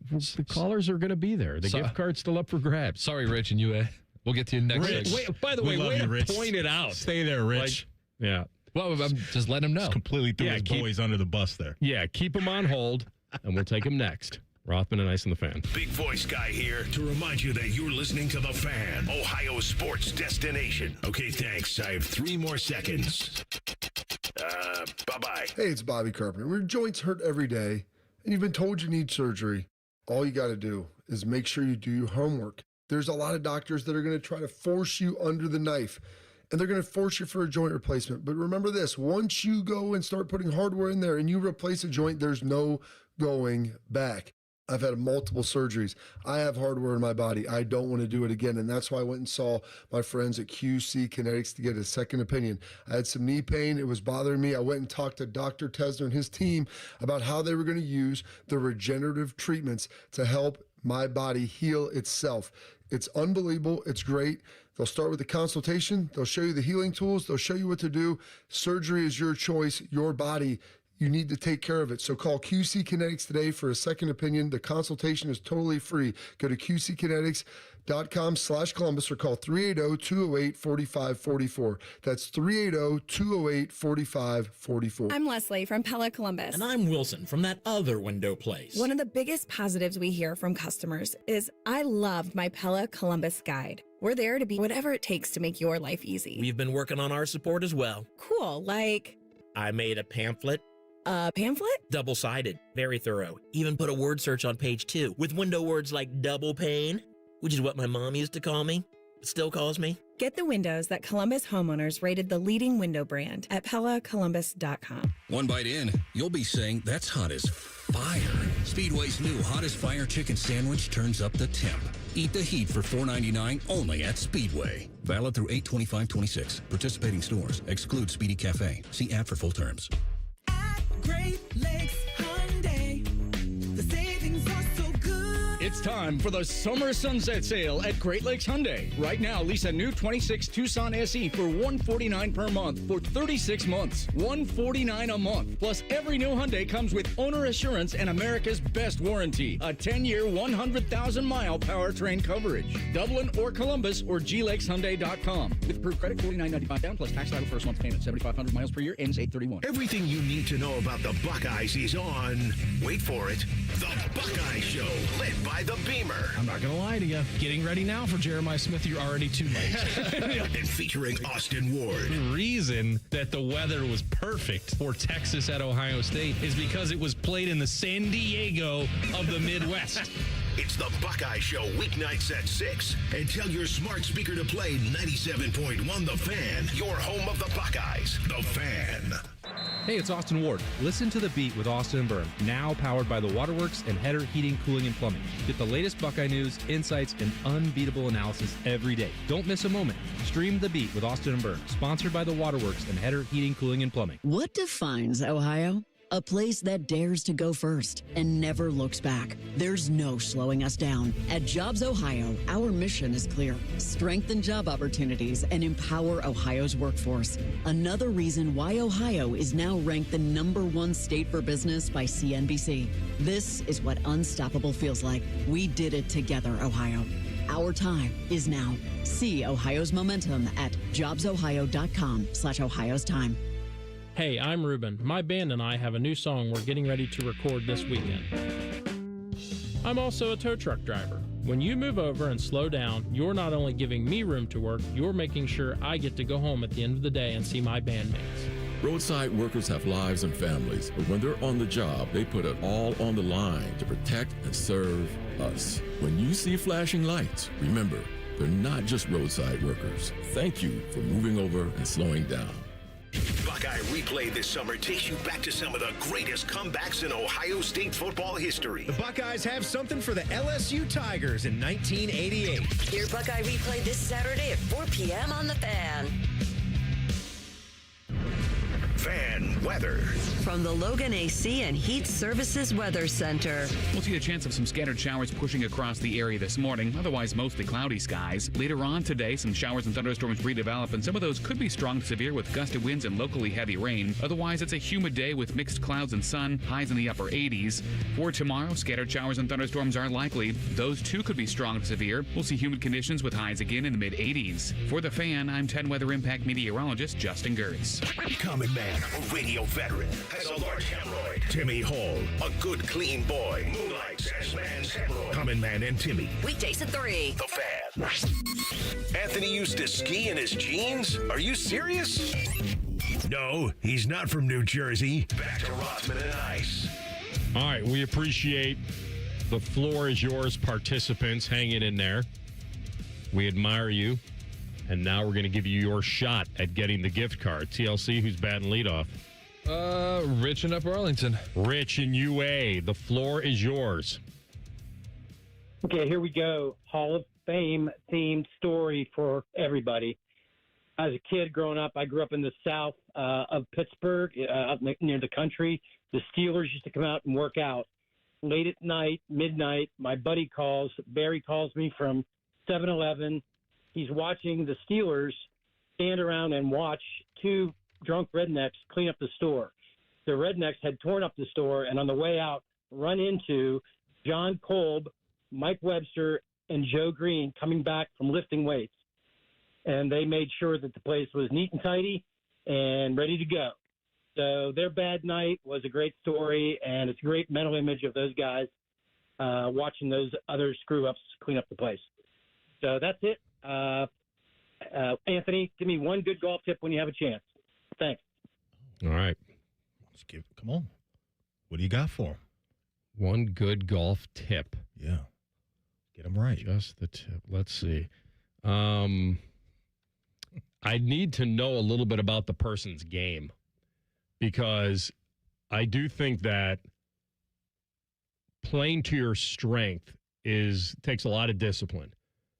callers are going to be there. The gift card's still up for grabs. Sorry, Rich and UA. We'll get to you next week. Wait, by the way, point it out. Stay there, Rich. Yeah. Well, I'm just letting him know. Just completely threw his boys under the bus there. Yeah, keep them on hold, and we'll take them next. Rothman and Ice and the Fan. Big voice guy here to remind you that you're listening to the Fan, Ohio sports destination. Okay, thanks. I have 3 more seconds. Bye-bye. Hey, it's Bobby Carpenter. Your joints hurt every day, and you've been told you need surgery. All you got to do is make sure you do your homework. There's a lot of doctors that are going to try to force you under the knife, and they're going to force you for a joint replacement. But remember this, once you go and start putting hardware in there and you replace a joint, there's no going back. I've had multiple surgeries. I have hardware in my body. I don't want to do it again. And that's why I went and saw my friends at QC Kinetics to get a second opinion. I had some knee pain. It was bothering me. I went and talked to Dr. Tesner and his team about how they were going to use the regenerative treatments to help my body heal itself. It's unbelievable. It's great. They'll start with a consultation. They'll show you the healing tools. They'll show you what to do. Surgery is your choice, your body. you need to take care of it. So call QC Kinetics today for a second opinion. The consultation is totally free. Go to QCkinetics.com/Columbus or call 380-208-4544. That's 380-208-4544. I'm Leslie from Pella Columbus. And I'm Wilson from that other window place. One of the biggest positives we hear from customers is, I loved my Pella Columbus guide. We're there to be whatever it takes to make your life easy. We've been working on our support as well. Cool, like... I made a pamphlet. A pamphlet? Double-sided, very thorough. Even put a word search on page 2 with window words like double pane, which is what my mom used to call me, still calls me. Get the windows that Columbus homeowners rated the leading window brand at PellaColumbus.com. One bite in, you'll be saying, that's hot as fire. Speedway's new Hottest Fire Chicken Sandwich turns up the temp. Eat the heat for $4.99 only at Speedway. Valid through 8/25/26. Participating stores. Exclude Speedy Cafe. See app for full terms. Great Lakes Hyundai. The savings are so good. It's time for the summer sunset sale at Great Lakes Hyundai. Right now, lease a new 26 Tucson SE for $149 per month for 36 months. $149 a month. Plus, every new Hyundai comes with owner assurance and America's best warranty. A 10-year, 100,000-mile powertrain coverage. Dublin or Columbus or glakeshyundai.com. With approved credit, $49.95 down plus tax title first month's payment. 7,500 miles per year ends 8/31. Everything you need to know about the Buckeyes is on, wait for it, The Buckeye Show, led by the Beamer. I'm not going to lie to you. Getting ready now for Jeremiah Smith, you're already too late. And featuring Austin Ward. The reason that the weather was perfect for Texas at Ohio State is because it was played in the San Diego of the Midwest. It's the Buckeye Show, weeknights at 6. And tell your smart speaker to play 97.1 The Fan, your home of the Buckeyes, The Fan. Hey, it's Austin Ward. Listen to The Beat with Austin and Byrne, now powered by the Waterworks and Header Heating, Cooling, and Plumbing. Get the latest Buckeye news, insights, and unbeatable analysis every day. Don't miss a moment. Stream The Beat with Austin and Byrne, sponsored by the Waterworks and Header Heating, Cooling, and Plumbing. What defines Ohio? A place that dares to go first and never looks back. There's no slowing us down. At Jobs Ohio, our mission is clear. Strengthen job opportunities and empower Ohio's workforce. Another reason why Ohio is now ranked the #1 state for business by CNBC. This is what unstoppable feels like. We did it together, Ohio. Our time is now. See Ohio's momentum at jobsohio.com/Ohio's time. Hey, I'm Ruben. My band and I have a new song we're getting ready to record this weekend. I'm also a tow truck driver. When you move over and slow down, you're not only giving me room to work, you're making sure I get to go home at the end of the day and see my bandmates. Roadside workers have lives and families, but when they're on the job, they put it all on the line to protect and serve us. When you see flashing lights, remember, they're not just roadside workers. Thank you for moving over and slowing down. Buckeye Replay this summer takes you back to some of the greatest comebacks in Ohio State football history. The Buckeyes have something for the LSU Tigers in 1988. Hear Buckeye Replay this Saturday at 4 p.m. on The Fan. Fan weather. From the Logan AC and Heat Services Weather Center. We'll see a chance of some scattered showers pushing across the area this morning, otherwise mostly cloudy skies. Later on today, some showers and thunderstorms redevelop, and some of those could be strong to severe with gusty winds and locally heavy rain. Otherwise, it's a humid day with mixed clouds and sun, highs in the upper 80s. For tomorrow, scattered showers and thunderstorms are likely. Those too could be strong to severe. We'll see humid conditions with highs again in the mid-80s. For The Fan, I'm 10 Weather Impact meteorologist Justin Gertz. Common Man, a radio veteran, has a large hemorrhoid. Timmy Hall, a good, clean boy, moonlights as man's hemorrhoid. Common Man and Timmy. Weekdays at 3. The Fan. Anthony used to ski in his jeans? Are you serious? No, he's not from New Jersey. Back to Rothman and Ice. All right, we appreciate the floor is yours participants hanging in there. We admire you. And now we're going to give you your shot at getting the gift card. TLC, who's batting leadoff? Rich in Upper Arlington. Rich in UA. The floor is yours. Okay, here we go. Hall of Fame themed story for everybody. As a kid growing up, I grew up in the south of Pittsburgh, up near the country. The Steelers used to come out and work out. Late at night, midnight, my buddy calls. Barry calls me from 7-Eleven. He's watching the Steelers stand around and watch two drunk rednecks clean up the store. the rednecks had torn up the store, and on the way out, run into John Kolb, Mike Webster, and Joe Green coming back from lifting weights. And they made sure that the place was neat and tidy and ready to go. So their bad night was a great story, and it's a great mental image of those guys watching those other screw-ups clean up the place. So that's it. Anthony, give me one good golf tip when you have a chance. Thanks. All right. Come on. What do you got for him? One good golf tip. Yeah. Get them right. Just the tip. Let's see. I need to know a little bit about the person's game, because I do think that playing to your strength takes a lot of discipline.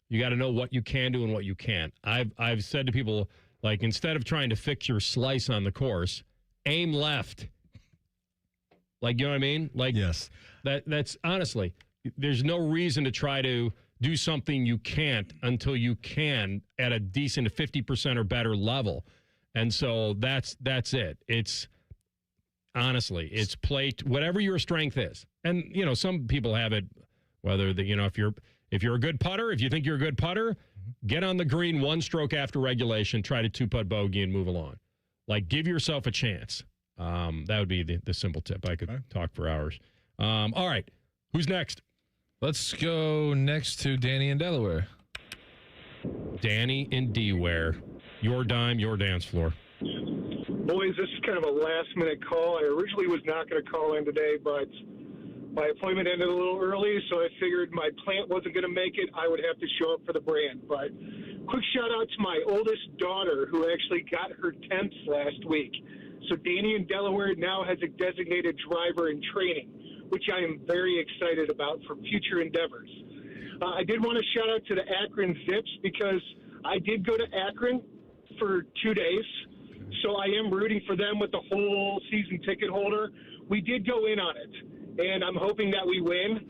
You got to know what you can do and what you can't. I've said to people, like, instead of trying to fix your slice on the course, aim left. Like, you know what I mean? Like, yes. That's honestly, there's no reason to try to do something you can't until you can at a decent 50% or better level. And so that's it. It's honestly, it's play whatever your strength is. And, you know, some people have it, whether if you're a good putter, if you think you're a good putter, get on the green one stroke after regulation, try to two-putt bogey and move along. Like, give yourself a chance. That would be the simple tip. I could talk for hours. All right. Who's next? Let's go next to Danny in Delaware. Danny in D-Ware. Your dime, your dance floor. Boys, this is kind of a last-minute call. I originally was not going to call in today, but my appointment ended a little early, so I figured my plant wasn't going to make it. I would have to show up for the brand. But quick shout-out to my oldest daughter, who actually got her temps last week. So Danny in Delaware now has a designated driver in training, which I am very excited about for future endeavors. I did want to shout out to the Akron Zips, because I did go to Akron for 2 days, so I am rooting for them with the whole season ticket holder. We did go in on it, and I'm hoping that we win,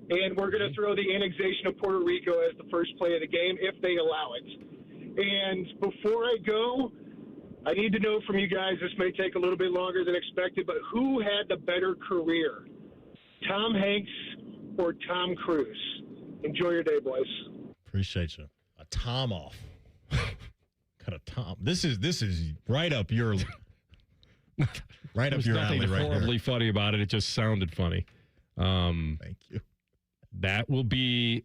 and we're going to throw the annexation of Puerto Rico as the first play of the game if they allow it. And before I go, I need to know from you guys, this may take a little bit longer than expected, but who had the better career, Tom Hanks or Tom Cruise? Enjoy your day, boys. Appreciate you. A Tom off. Got a Tom. This is right up your right up your alley right There's nothing horribly here. funny about it. It just sounded funny. Thank you. That will be.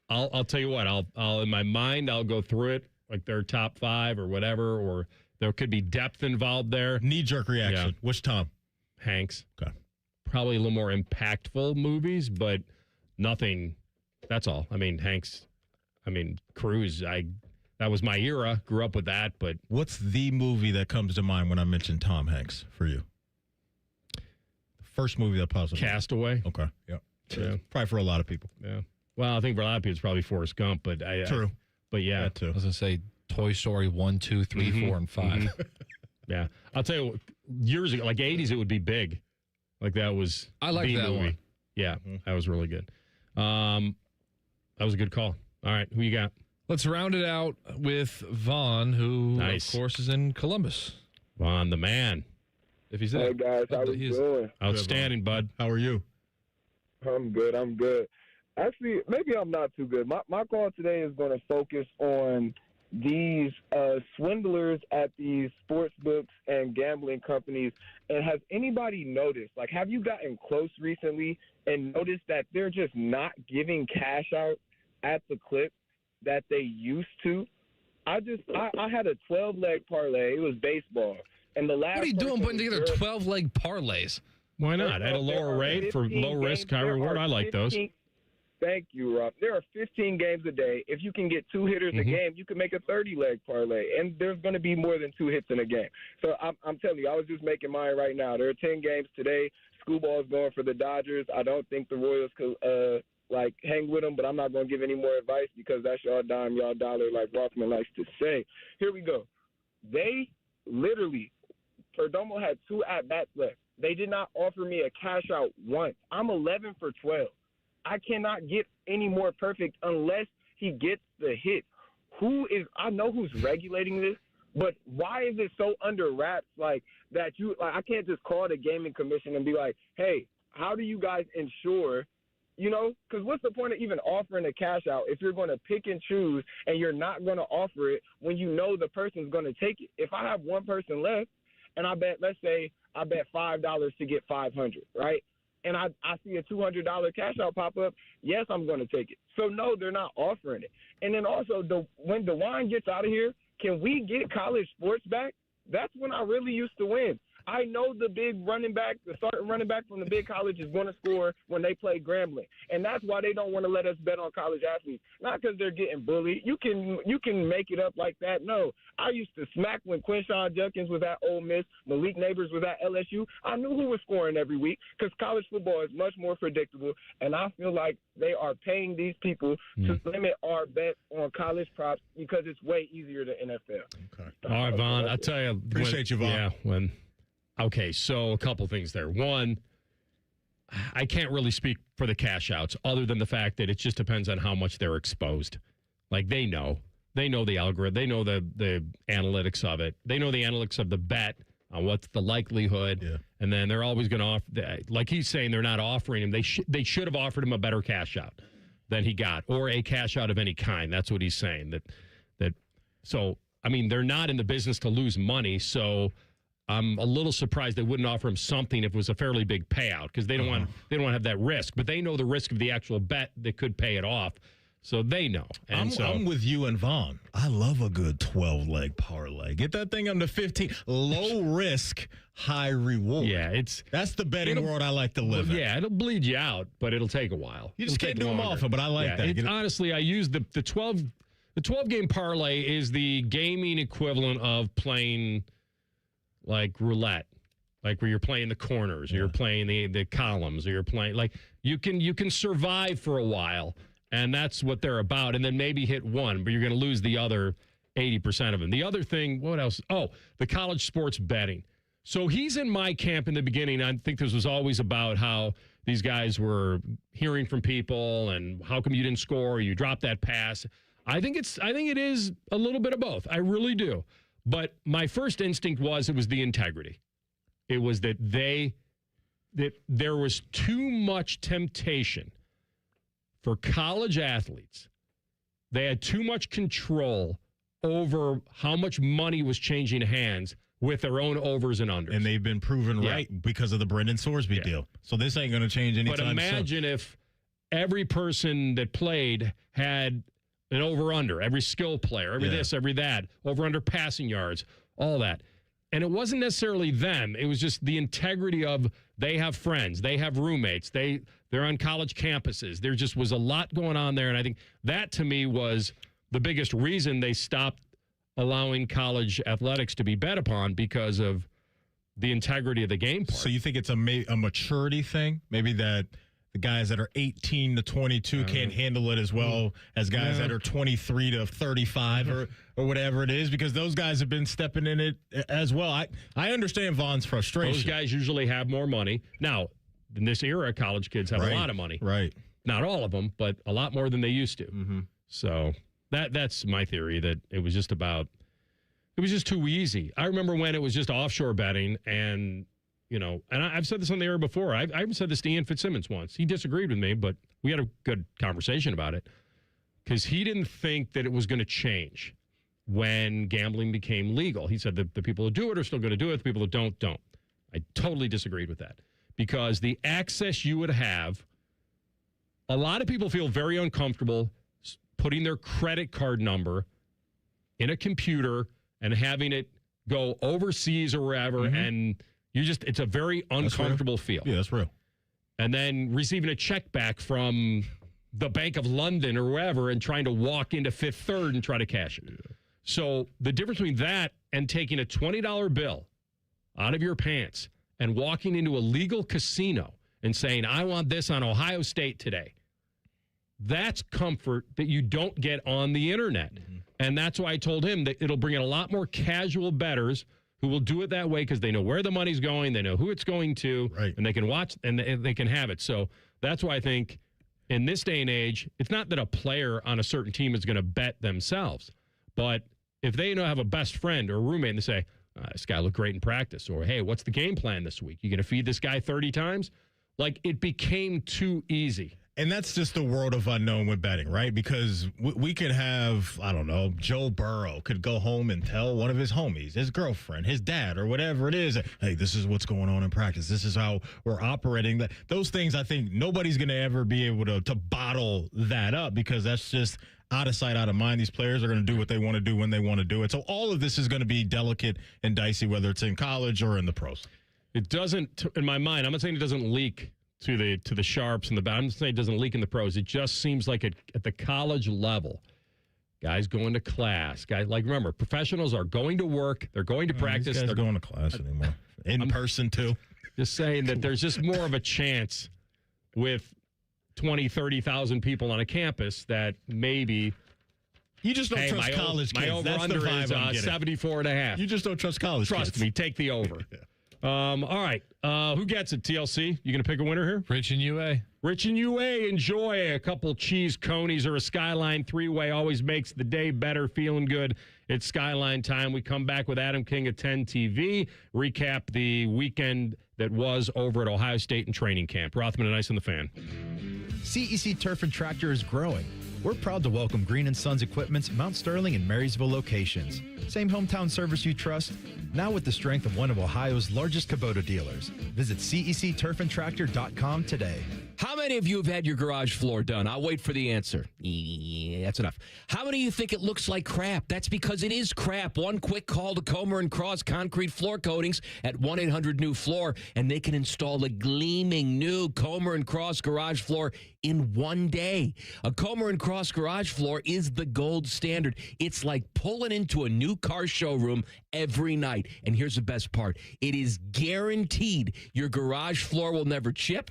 I'll tell you what. I'll in my mind I'll go through it like their top 5 or whatever, or there could be depth involved there. Knee jerk reaction. Yeah. Which Tom? Hanks. Okay. Probably a little more impactful movies, but nothing. That's all. I mean, Hanks. I mean, Cruise. That was my era. Grew up with that. But what's the movie that comes to mind when I mention Tom Hanks for you? The first movie that pops up. Castaway. Okay. Yep. Yeah. Probably for a lot of people. Yeah. Well, I think for a lot of people it's probably Forrest Gump, but true. But yeah, that too. I was gonna say Toy Story 1, 2, 3, 4, and 5. Mm-hmm. Yeah, I'll tell you, years ago, like 80s, it would be Big. Like that was. I like that movie. one. Yeah, that was really good. That was a good call. All right, who you got? Let's round it out with Vaughn, who of course is in Columbus. Vaughn, the man. If he's Hey there. guys, how you doing? Outstanding, bud. How are you? I'm good. Actually, maybe I'm not too good. My call today is going to focus on these swindlers at these sports books and gambling companies. And has anybody noticed, like, have you gotten close recently and noticed that they're just not giving cash out at the clip that they used to? I had a 12-leg parlay. It was baseball. And the last What are you doing putting together 12-leg parlays? Why not? At a lower rate for low risk, high reward. I like those. Thank you, Rob. There are 15 games a day. If you can get 2 hitters a game, you can make a 30-leg parlay, and there's going to be more than 2 hits in a game. So I'm telling you, I was just making mine right now. There are 10 games today. Scooball's going for the Dodgers. I don't think the Royals could hang with them, but I'm not going to give any more advice because that's y'all dime, y'all dollar, like Rothman likes to say. Here we go. They literally, Perdomo had 2 at-bats left. They did not offer me a cash out once. I'm 11 for 12. I cannot get any more perfect unless he gets the hit. I know who's regulating this. But why is it so under wraps like that? I can't just call the gaming commission and be like, hey, how do you guys ensure, because what's the point of even offering a cash out if you're going to pick and choose and you're not going to offer it when you know the person's going to take it? If I have one person left and let's say I bet $5 to get 500, right? And I see a $200 cash out pop up, yes, I'm going to take it. So, no, they're not offering it. And then also, when DeWine gets out of here, can we get college sports back? That's when I really used to win. I know the big running back, the starting running back from the big college is going to score when they play Grambling. And that's why they don't want to let us bet on college athletes. Not because they're getting bullied. You can make it up like that. No. I used to smack when Quinshon Judkins was at Ole Miss, Malik Neighbors was at LSU. I knew who was scoring every week because college football is much more predictable. And I feel like they are paying these people to limit our bet on college props because it's way easier than NFL. Okay. All right, Vaughn, I'll tell you. Appreciate you, Vaughn. Yeah, okay, so a couple things there. One, I can't really speak for the cash outs other than the fact that it just depends on how much they're exposed. Like they know the algorithm. They know the analytics of it. They know the analytics of the bet on what's the likelihood. Yeah. And then they're always going to offer, like he's saying, they're not offering him. They should have offered him a better cash out than he got, or a cash out of any kind. That's what he's saying. So, I mean, they're not in the business to lose money, so I'm a little surprised they wouldn't offer him something if it was a fairly big payout because they don't want to have that risk. But they know the risk of the actual bet that could pay it off, so they know. And I'm with you and Vaughn. I love a good 12-leg parlay. Get that thing under 15. Low risk, high reward. Yeah, that's the betting world I like to live in. Yeah, it'll bleed you out, but it'll take a while. You just can't do them often, but I like that. Honestly, I use the 12. The 12-game parlay is the gaming equivalent of playing like roulette, like where you're playing the corners, or you're playing the columns, or you're playing like you can survive for a while, and that's what they're about. And then maybe hit one, but you're going to lose the other 80% of them. The other thing, what else? Oh, the college sports betting. So he's in my camp in the beginning. I think this was always about how these guys were hearing from people and how come you didn't score, or you dropped that pass. I think it is a little bit of both. I really do. But my first instinct was it was the integrity. It was that there was too much temptation for college athletes. They had too much control over how much money was changing hands with their own overs and unders. And they've been proven right because of the Brendan Sorsby deal. So this ain't going to change anytime soon. But imagine if every person that played had an over-under, every skill player, every this, every that, over-under passing yards, all that. And it wasn't necessarily them. It was just the integrity of they have friends, they have roommates, they're on college campuses. There just was a lot going on there. And I think that, to me, was the biggest reason they stopped allowing college athletics to be bet upon because of the integrity of the game part. So you think it's a maturity thing? Maybe that the guys that are 18 to 22 can't handle it as well as guys that are 23 to 35 or whatever it is, because those guys have been stepping in it as well. I understand Vaughn's frustration. Those guys usually have more money. Now, in this era, college kids have a lot of money. Right. Not all of them, but a lot more than they used to. Mm-hmm. So that's my theory, that it was just too easy. I remember when it was just offshore betting, and and I've said this on the air before. I even said this to Ian Fitzsimmons once. He disagreed with me, but we had a good conversation about it because he didn't think that it was going to change when gambling became legal. He said that the people who do it are still going to do it. The people who don't. I totally disagreed with that because the access you would have, a lot of people feel very uncomfortable putting their credit card number in a computer and having it go overseas or wherever, and it's a very uncomfortable feel. Yeah, that's real. And then receiving a check back from the Bank of London or wherever and trying to walk into Fifth Third and try to cash it. Yeah. So the difference between that and taking a $20 bill out of your pants and walking into a legal casino and saying, I want this on Ohio State today, that's comfort that you don't get on the internet. Mm-hmm. And that's why I told him that it'll bring in a lot more casual bettors who will do it that way because they know where the money's going, they know who it's going to, and they can watch and they can have it. So that's why I think in this day and age, it's not that a player on a certain team is going to bet themselves, but if they have a best friend or a roommate and they say, this guy looked great in practice, or, hey, what's the game plan this week? You going to feed this guy 30 times? Like, it became too easy. And that's just the world of unknown with betting, right? Because we could have, I don't know, Joe Burrow could go home and tell one of his homies, his girlfriend, his dad, or whatever it is, hey, this is what's going on in practice. This is how we're operating. Those things, I think nobody's going to ever be able to bottle that up, because that's just out of sight, out of mind. These players are going to do what they want to do when they want to do it. So all of this is going to be delicate and dicey, whether it's in college or in the pros. It doesn't, in my mind, I'm not saying it doesn't leak to the sharps and I'm not saying it doesn't leak in the pros. It just seems like at the college level, guys going to class, remember, professionals are going to work, they're going to practice. They're going to class anymore. In person, too. Just saying that there's just more of a chance with 20, 30,000 people on a campus that maybe you just don't trust college kids. My over-under is 74.5. You just don't trust college kids. Trust me, take the over. All right. Who gets it, TLC? You going to pick a winner here? Rich and UA. Rich and UA. Enjoy a couple cheese conies or a Skyline 3-way. Always makes the day better. Feeling good. It's Skyline time. We come back with Adam King at 10 TV. Recap the weekend that was over at Ohio State and training camp. Rothman and Ice on the Fan. CEC Turf and Tractor is growing. We're proud to welcome Green & Sons Equipment's Mount Sterling and Marysville locations. Same hometown service you trust, now with the strength of one of Ohio's largest Kubota dealers. Visit CECTurfandTractor.com today. How many of you have had your garage floor done? I'll wait for the answer. Yeah, that's enough. How many of you think it looks like crap? That's because it is crap. One quick call to Comer & Cross Concrete Floor Coatings at 1-800-NEW-FLOOR, and they can install a gleaming new Comer & Cross garage floor in one day. A Comer & Cross garage floor is the gold standard. It's like pulling into a new car showroom every night. And here's the best part. It is guaranteed your garage floor will never chip,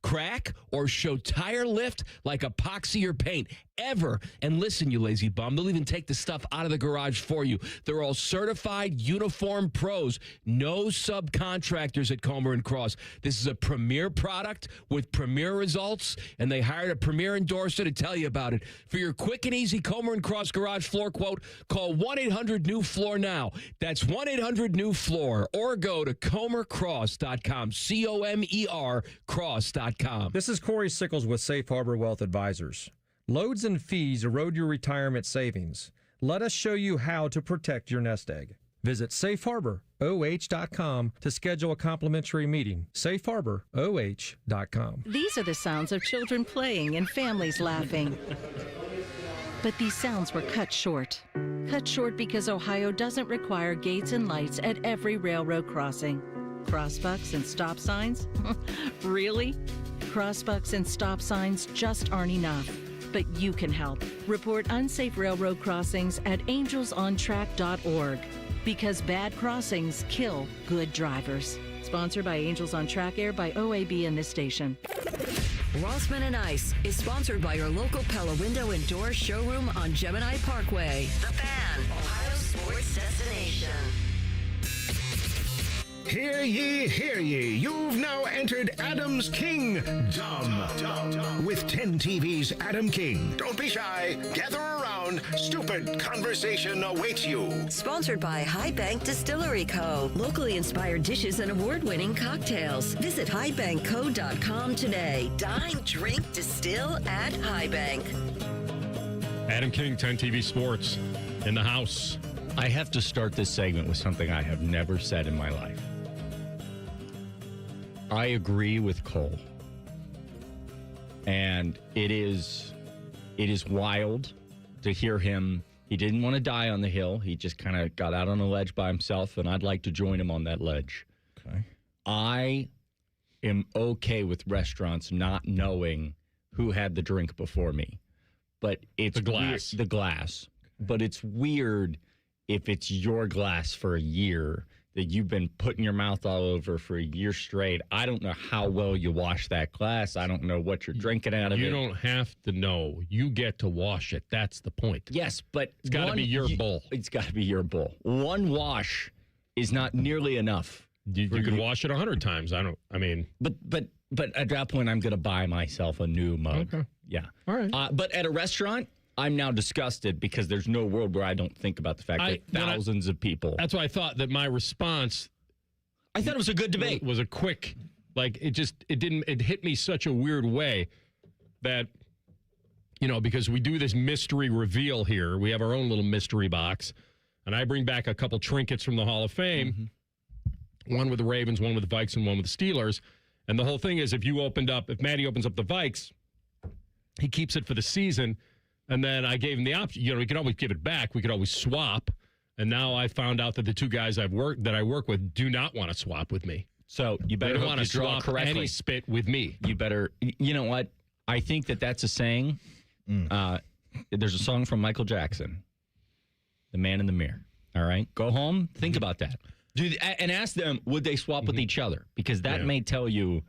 crack, or show tire lift like epoxy or paint ever. And listen, you lazy bum, they'll even take the stuff out of the garage for you. They're all certified uniform pros. No subcontractors at Comer & Cross. This is a premier product with premier results, and they hired a premier endorser to tell you about it. For your quick and easy Comer & Cross garage floor quote, call 1-800-NEW-FLOOR now. That's 1-800-NEW-FLOOR, or go to comercross.com, COMER cross.com. This is Corey Sickles with Safe Harbor Wealth Advisors. Loads and fees erode your retirement savings. Let us show you how to protect your nest egg. Visit safeharboroh.com to schedule a complimentary meeting. safeharboroh.com. These are the sounds of children playing and families laughing. But these sounds were cut short. Cut short because Ohio doesn't require gates and lights at every railroad crossing. Crossbucks and stop signs? Really? Crossbucks and stop signs just aren't enough. But you can help. Report unsafe railroad crossings at angelsontrack.org, because bad crossings kill good drivers. Sponsored by Angels on Track, aired by OAB and this station. Rothman and Ice is sponsored by your local Pella Window and Door showroom on Gemini Parkway. The Fan, Ohio sports destination. Hear ye, hear ye. You've now entered Adam's Kingdom. With 10 TV's Adam King. Don't be shy. Gather around. Stupid conversation awaits you. Sponsored by High Bank Distillery Co. Locally inspired dishes and award-winning cocktails. Visit highbankco.com today. Dine, drink, distill at High Bank. Adam King, 10 TV Sports, in the house. I have to start this segment with something I have never said in my life. I agree with Cole. And it is wild to hear him. He didn't want to die on the hill. He just kind of got out on a ledge by himself, and I'd like to join him on that ledge. Okay. I am okay with restaurants not knowing who had the drink before me. But it's the glass. The glass. But it's weird if it's your glass for a year that you've been putting your mouth all over for a year straight. I don't know how well you wash that glass. I don't know what you're drinking out of it. You don't have to know. You get to wash it. That's the point. Yes, but it's got to be your bowl. It's got to be your bowl. One wash is not nearly enough. You can wash it 100 times. But at that point, I'm going to buy myself a new mug. Okay. Yeah. All right. But at a restaurant, I'm now disgusted because there's no world where I don't think about the fact that thousands of people. That's why I thought that my response. I thought it was a good debate. Was a quick, it hit me such a weird way that, because we do this mystery reveal here. We have our own little mystery box, and I bring back a couple trinkets from the Hall of Fame, one with the Ravens, one with the Vikes, and one with the Steelers. And the whole thing is, if Matty opens up the Vikes, he keeps it for the season. And then I gave him the option. We could always give it back. We could always swap. And now I found out that the two guys I work with do not want to swap with me. So you better want to swap correctly. any spit with me. You better. You know what? I think that's a saying. There's a song from Michael Jackson, "The Man in the Mirror." All right, go home, think about that, dude, and ask them would they swap with each other, because that may tell you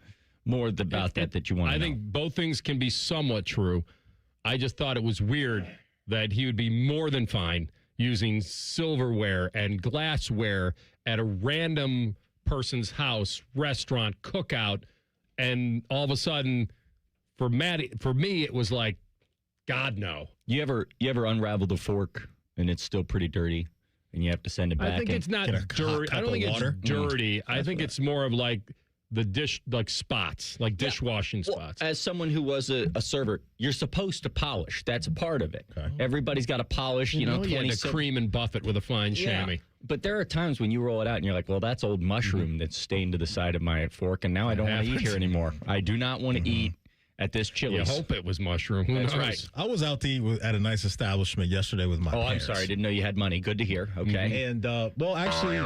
more about that you want to know. I think both things can be somewhat true. I just thought it was weird that he would be more than fine using silverware and glassware at a random person's house, restaurant, cookout, and all of a sudden, for me, it was like, God, no. You ever unravel the fork and it's still pretty dirty, and you have to send it back? I think it's not dirty. I don't think it's dirty. I think it's more of like the dish, like spots, like dishwashing spots. As someone who was a server, you're supposed to polish. That's a part of it. Okay. Everybody's got to polish, you had to cream and buff it with a fine chamois. But there are times when you roll it out and you're like, well, that's old mushroom that's stained to the side of my fork, and now I don't want to eat here anymore. I do not want to eat at this Chili's. You hope it was mushroom. That's right. I was out to eat at a nice establishment yesterday with my parents. I'm sorry. I didn't know you had money. Good to hear. Okay. And, actually,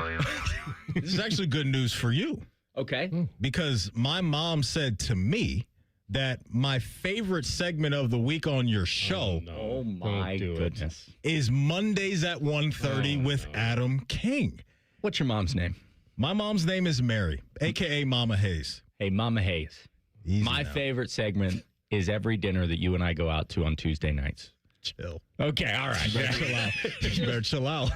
this is actually good news for you. Okay. Because my mom said to me that my favorite segment of the week on your show, oh my goodness, is Mondays at 1:30 with Adam King. What's your mom's name? My mom's name is Mary, a.k.a. Mama Hayes. Hey, Mama Hayes. My favorite segment is every dinner that you and I go out to on Tuesday nights. Chill. Okay, all right. You better chill out.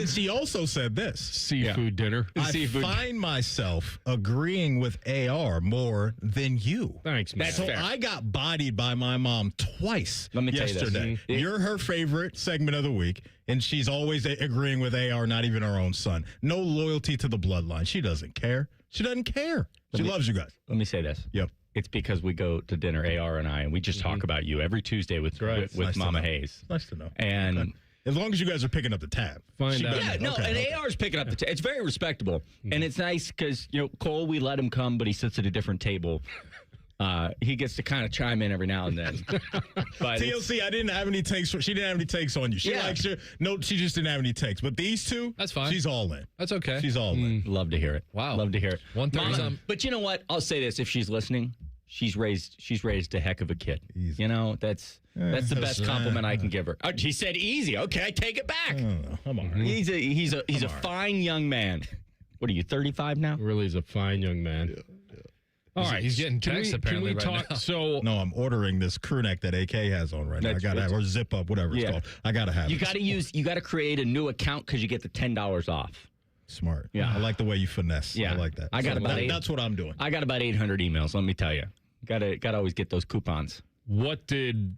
She also said this. Seafood dinner. I find myself agreeing with AR more than you. Thanks, man. So I got bodied by my mom twice yesterday. You're her favorite segment of the week, and she's always agreeing with AR, not even her own son. No loyalty to the bloodline. She doesn't care. She doesn't care. She loves you guys. Let me say this. Yep. It's because we go to dinner, AR and I, and we just talk about you every Tuesday with nice Mama Hayes. Nice to know. And as long as you guys are picking up the tab. And AR's picking up the tab. It's very respectable. And it's nice because, Cole, we let him come, but he sits at a different table. He gets to kind of chime in every now and then. But TLC, I didn't have any takes. She didn't have any takes on you. She likes you. No, she just didn't have any takes. But these two, that's fine. She's all in. That's okay. She's all in. Love to hear it. Wow. Love to hear it. 1:30. But you know what? I'll say this: if she's listening, she's raised a heck of a kid. Easy. That's the best compliment I can give her. She said easy. Okay, I take it back. Come on. He's a fine young man. What are you, 35 now? Really is a fine young man. Yeah. All right, he's getting texts apparently can we right talk, now. So no, I'm ordering this crew neck that AK has on right now. I gotta have, or zip up, whatever it's called. I gotta have. You gotta create a new account because you get the $10 off. Smart. Yeah, I like the way you finesse. Yeah, I like that. That's what I'm doing. I got about 800 emails. Let me tell you, gotta always get those coupons. What did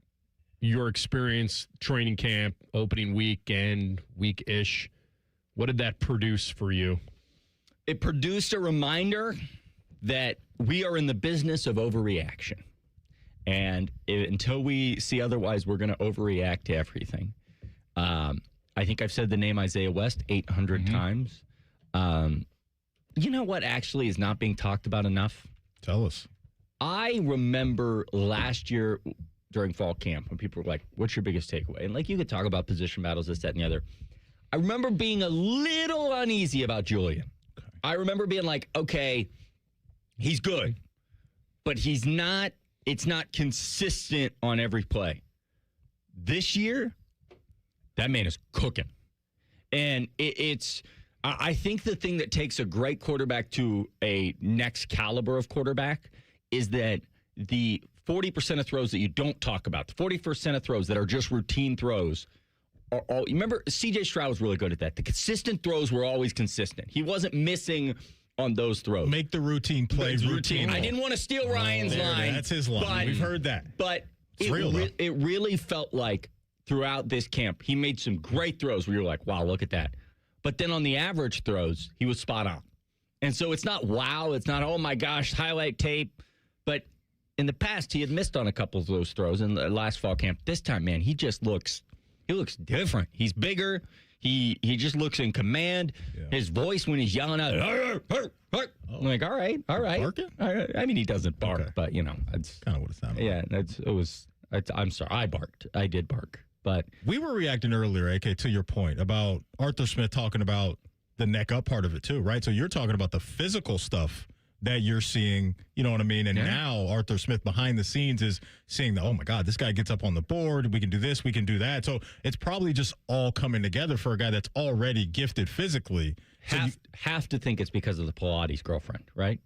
your experience, training camp, opening weekend, week-ish, what did that produce for you? It produced a reminder that we are in the business of overreaction. And until we see otherwise, we're going to overreact to everything. I think I've said the name Isaiah West 800 times. You know what actually is not being talked about enough? Tell us. I remember last year during fall camp when people were like, what's your biggest takeaway? And like you could talk about position battles, this, that, and the other. I remember being a little uneasy about Julian. Okay. I remember being like, okay, he's good, but it's not consistent on every play. This year, that man is cooking. And I think the thing that takes a great quarterback to a next caliber of quarterback is that the 40% of throws that you don't talk about, the 40% of throws that are just routine throws, are all. Remember, C.J. Stroud was really good at that. The consistent throws were always consistent. He wasn't missing on those throws. Make the routine play routine. I didn't want to steal Ryan's line. That's his line. We've heard that. But It really felt like throughout this camp, he made some great throws where you're like, wow, look at that. But then on the average throws, he was spot on. And so it's not wow, it's not, oh my gosh, highlight tape. But in the past, he had missed on a couple of those throws in the last fall camp. This time, man, he looks different. He's bigger. He just looks in command. Yeah. His voice when he's yelling out, I'm like, all right. Barking? All right. I mean, he doesn't bark, but that's kind of what it sounded like. Yeah, I'm sorry. I barked. I did bark. But we were reacting earlier, AK, to your point about Arthur Smith talking about the neck up part of it too, right? So you're talking about the physical stuff that you're seeing, you know what I mean? And now Arthur Smith behind the scenes is seeing that, oh my God, this guy gets up on the board. We can do this. We can do that. So it's probably just all coming together for a guy that's already gifted physically. Have to think it's because of the Pilates girlfriend, right?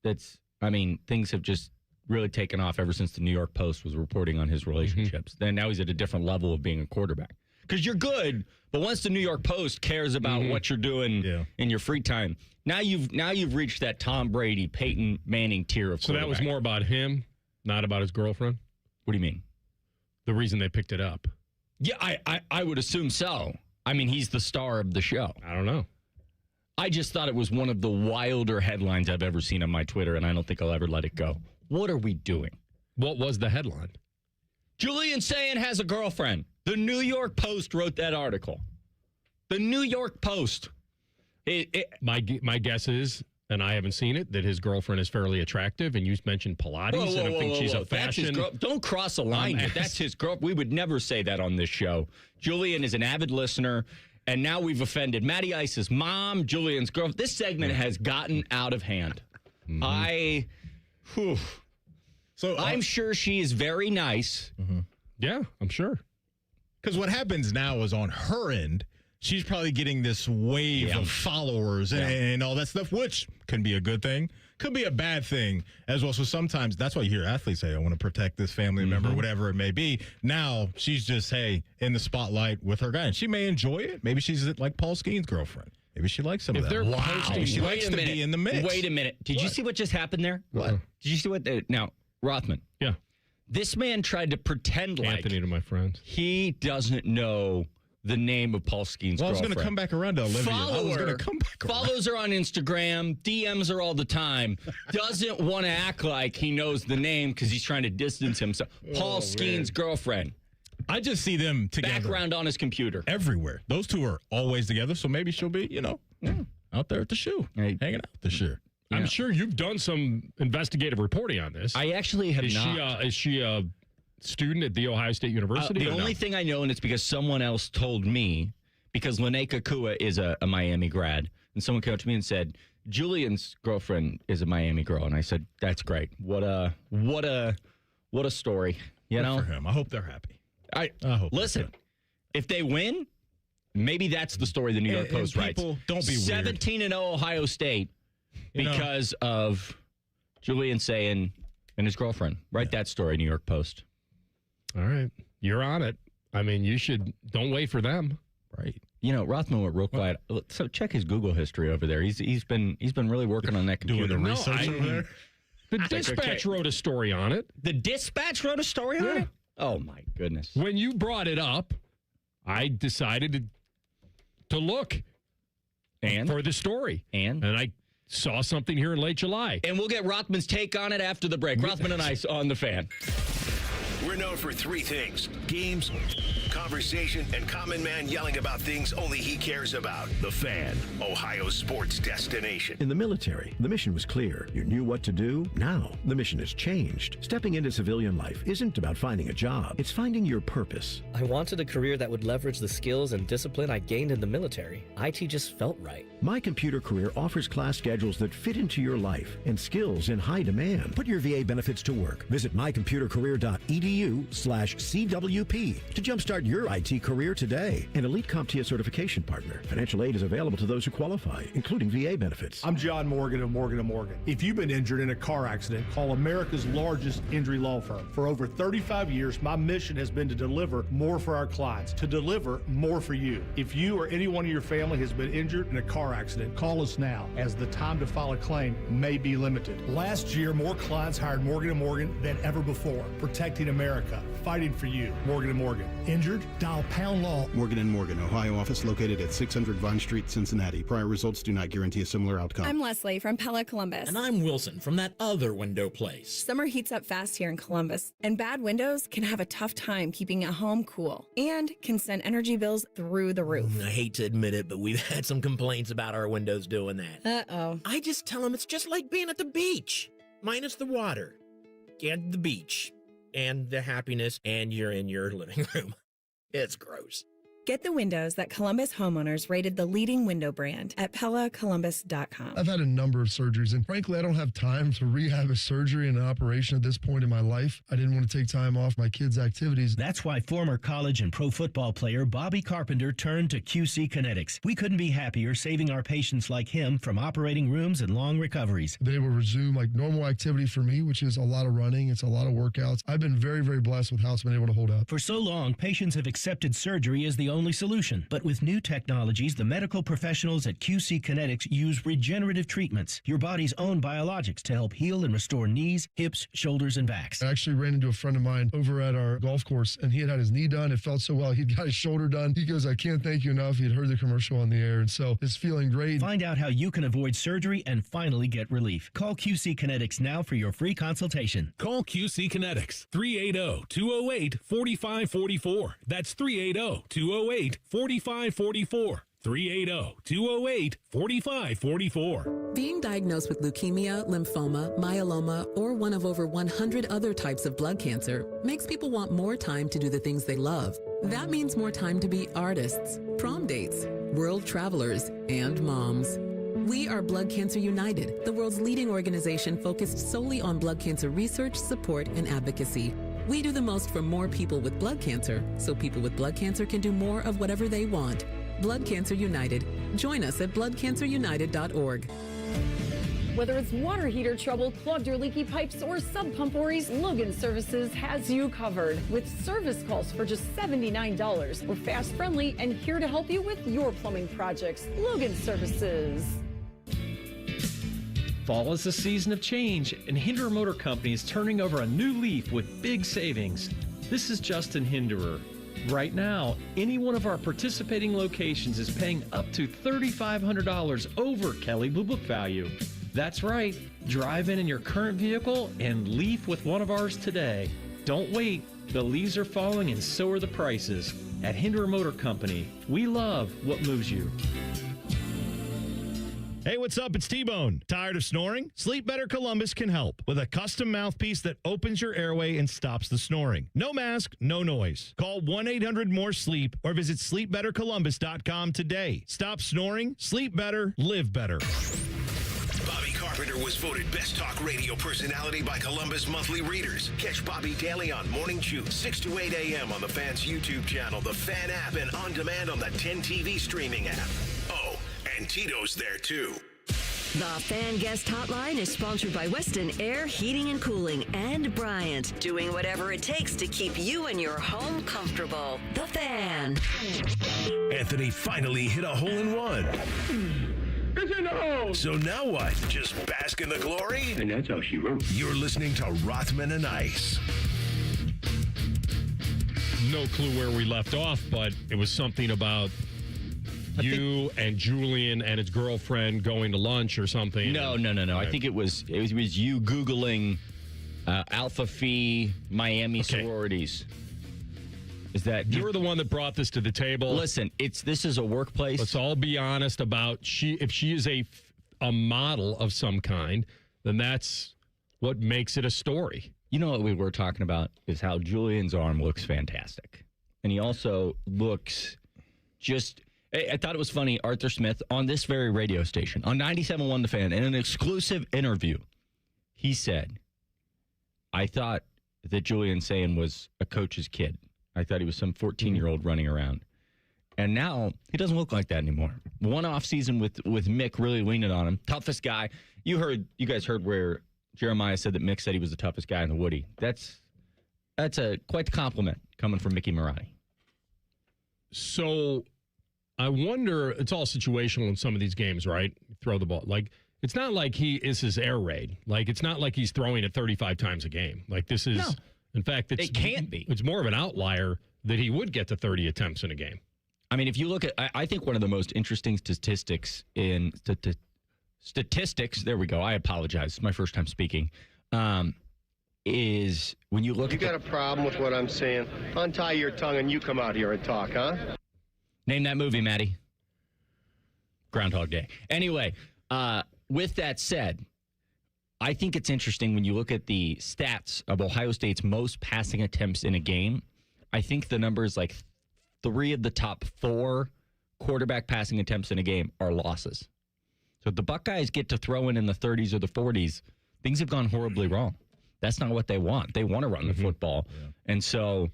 Things have just really taken off ever since the New York Post was reporting on his relationships. Then now he's at a different level of being a quarterback. Because you're good, but once the New York Post cares about what you're doing in your free time, now you've reached that Tom Brady, Peyton Manning tier of quarterback. So that was more about him, not about his girlfriend? What do you mean? The reason they picked it up. Yeah, I would assume so. I mean, he's the star of the show. I don't know. I just thought it was one of the wilder headlines I've ever seen on my Twitter, and I don't think I'll ever let it go. What are we doing? What was the headline? Julian Sayin has a girlfriend. The New York Post wrote that article. The New York Post. My guess is, and I haven't seen it, that his girlfriend is fairly attractive, and you mentioned Pilates, and I think she's a fashion. Don't cross a line. That's his girl. We would never say that on this show. Julian is an avid listener, and now we've offended Matty Ice's mom, Julian's girl. This segment has gotten out of hand. So I'm sure she is very nice. Yeah, I'm sure. Because what happens now is on her end, she's probably getting this wave of followers and all that stuff, which can be a good thing, could be a bad thing as well. So sometimes that's why you hear athletes say, I want to protect this family member, whatever it may be. Now she's just, in the spotlight with her guy. And she may enjoy it. Maybe she's like Paul Skeen's girlfriend. Maybe she likes some of that. Wow. She likes to be in the mix. Wait a minute. Did you see what just happened there? What? Did you see what? Now, Rothman. Yeah. This man tried to pretend like Anthony to my friends. He doesn't know the name of Paul Skeen's girlfriend. I was going to come back around to Olivia. Follows her on Instagram, DMs her all the time, doesn't want to act like he knows the name because he's trying to distance himself. Paul Skeen's girlfriend. I just see them together. Background on his computer. Everywhere. Those two are always together, so maybe she'll be, out there at the shoe, hanging out at the shoe. I'm sure you've done some investigative reporting on this. I actually have not. Is she a student at The Ohio State University? The only thing I know, and it's because someone else told me, because Lene Kakua is a Miami grad, and someone came up to me and said, Julian's girlfriend is a Miami girl. And I said, that's great. What a story. Good for him. I hope they're happy. I hope. Listen, if they win, maybe that's the story the New York Post writes. Don't be 17-0 Ohio State because of Julian Sayin and his girlfriend. Write that story, New York Post. All right. You're on it. I mean, don't wait for them. Right. Rothman went real quiet. So check his Google history over there. He's been really working on that computer. Doing the research over there. The Dispatch wrote a story on it. The Dispatch wrote a story on it? Oh, my goodness. When you brought it up, I decided to look for the story. And I saw something here in late July. And we'll get Rothman's take on it after the break. Rothman and Ice on The Fan. We're known for three things: games, conversation, and common man yelling about things only he cares about. The Fan, Ohio's sports destination. In the military, the mission was clear. You knew what to do. Now, the mission has changed. Stepping into civilian life isn't about finding a job. It's finding your purpose. I wanted a career that would leverage the skills and discipline I gained in the military. IT just felt right. My Computer Career offers class schedules that fit into your life and skills in high demand. Put your VA benefits to work. Visit mycomputercareer.edu/CWP to jumpstart Start your IT career today. An Elite CompTIA certification partner. Financial aid is available to those who qualify, including VA benefits. I'm John Morgan of Morgan & Morgan. If you've been injured in a car accident, call America's largest injury law firm. For over 35 years, my mission has been to deliver more for our clients, to deliver more for you. If you or anyone in your family has been injured in a car accident, call us now, as the time to file a claim may be limited. Last year, more clients hired Morgan & Morgan than ever before. Protecting America, fighting for you. Morgan & Morgan. Injured? Dial pound law. Morgan & Morgan, Ohio office located at 600 Vine Street, Cincinnati. Prior results do not guarantee a similar outcome. I'm Leslie from Pella Columbus. And I'm Wilson from that other window place. Summer heats up fast here in Columbus, and bad windows can have a tough time keeping a home cool and can send energy bills through the roof. I hate to admit it, but we've had some complaints about our windows doing that. Uh-oh. I just tell them it's just like being at the beach, minus the water and the beach and the happiness, and you're in your living room. It's gross. Get the windows that Columbus homeowners rated the leading window brand at PellaColumbus.com. I've had a number of surgeries, and frankly, I don't have time to rehab a surgery and an operation at this point in my life. I didn't want to take time off my kids' activities. That's why former college and pro football player Bobby Carpenter turned to QC Kinetics. We couldn't be happier saving our patients like him from operating rooms and long recoveries. They will resume like normal activity for me, which is a lot of running. It's a lot of workouts. I've been very, very blessed with how it's been able to hold up. For so long, patients have accepted surgery as the only solution. But with new technologies, the medical professionals at QC Kinetics use regenerative treatments, your body's own biologics, to help heal and restore knees, hips, shoulders, and backs. I actually ran into a friend of mine over at our golf course, and he had his knee done. It felt so well. He'd got his shoulder done. He goes, I can't thank you enough. He had heard the commercial on the air, and so it's feeling great. Find out how you can avoid surgery and finally get relief. Call QC Kinetics now for your free consultation. Call QC Kinetics, 380-208-4544. That's 380-208-4544. 380-208-4544. Being diagnosed with leukemia, lymphoma, myeloma, or one of over 100 other types of blood cancer makes people want more time to do the things they love. That means more time to be artists, prom dates, world travelers, and moms. We are Blood Cancer United, the world's leading organization focused solely on blood cancer research, support, and advocacy. We do the most for more people with blood cancer, so people with blood cancer can do more of whatever they want. Blood Cancer United. Join us at bloodcancerunited.org. Whether it's water heater trouble, clogged or leaky pipes, or sub pump worries, Logan Services has you covered. With service calls for just $79. We're fast, friendly, and here to help you with your plumbing projects. Logan Services. Fall is a season of change, and Hinderer Motor Company is turning over a new leaf with big savings. This is Justin Hinderer. Right now, any one of our participating locations is paying up to $3,500 over Kelley Blue Book value. That's right. Drive in your current vehicle and leaf with one of ours today. Don't wait. The leaves are falling and so are the prices. At Hinderer Motor Company, we love what moves you. Hey, what's up? It's T-Bone. Tired of snoring? Sleep Better Columbus can help with a custom mouthpiece that opens your airway and stops the snoring. No mask, no noise. Call 1-800-MORE-SLEEP or visit sleepbettercolumbus.com today. Stop snoring, sleep better, live better. Bobby Carpenter was voted Best Talk Radio Personality by Columbus Monthly Readers. Catch Bobby daily on Morning Chew, 6 to 8 a.m. on the Fan's YouTube channel, the Fan app, and on demand on the 10 TV streaming app. Oh, and Tito's there, too. The Fan Guest Hotline is sponsored by Weston Air Heating and Cooling and Bryant, doing whatever it takes to keep you and your home comfortable. The Fan. Anthony finally hit a hole-in-one. It's in the hole. So now what? Just bask in the glory? And that's how she wrote. You're listening to Rothman and Ice. No clue where we left off, but it was something about you and Julian and his girlfriend going to lunch or something. No. I think it was you Googling Alpha Phi Miami sororities. Is that you're the one that brought this to the table? Listen, this is a workplace. Let's all be honest about if she is a model of some kind, then that's what makes it a story. You know what we were talking about is how Julian's arm looks fantastic, and he also looks just. I thought it was funny. Arthur Smith on this very radio station on 97.1 The Fan in an exclusive interview, he said, "I thought that Julian Sayin was a coach's kid." I thought he was some 14-year-old running around. And now he doesn't look like that anymore. One off season with Mick really leaning on him. Toughest guy. You guys heard where Jeremiah said that Mick said he was the toughest guy in the Woody. That's quite the compliment coming from Mickey Marotti. So I wonder, it's all situational in some of these games, right? Throw the ball. Like, it's not like he is his air raid. Like, it's not like he's throwing it 35 times a game. Like, this is, in fact, it can't be. It's more of an outlier that he would get to 30 attempts in a game. I mean, if you look at, I think one of the most interesting statistics in statistics, there we go. I apologize. It's my first time speaking. Is when you look at. You got a problem with what I'm saying? Untie your tongue and you come out here and talk, huh? Name that movie, Maddie. Groundhog Day. Anyway, with that said, I think it's interesting when you look at the stats of Ohio State's most passing attempts in a game. I think the number is like 3 of the top 4 quarterback passing attempts in a game are losses. So if the Buckeyes get to throw in the 30s or the 40s, things have gone horribly wrong. That's not what they want. They want to run the football. Yeah. And so,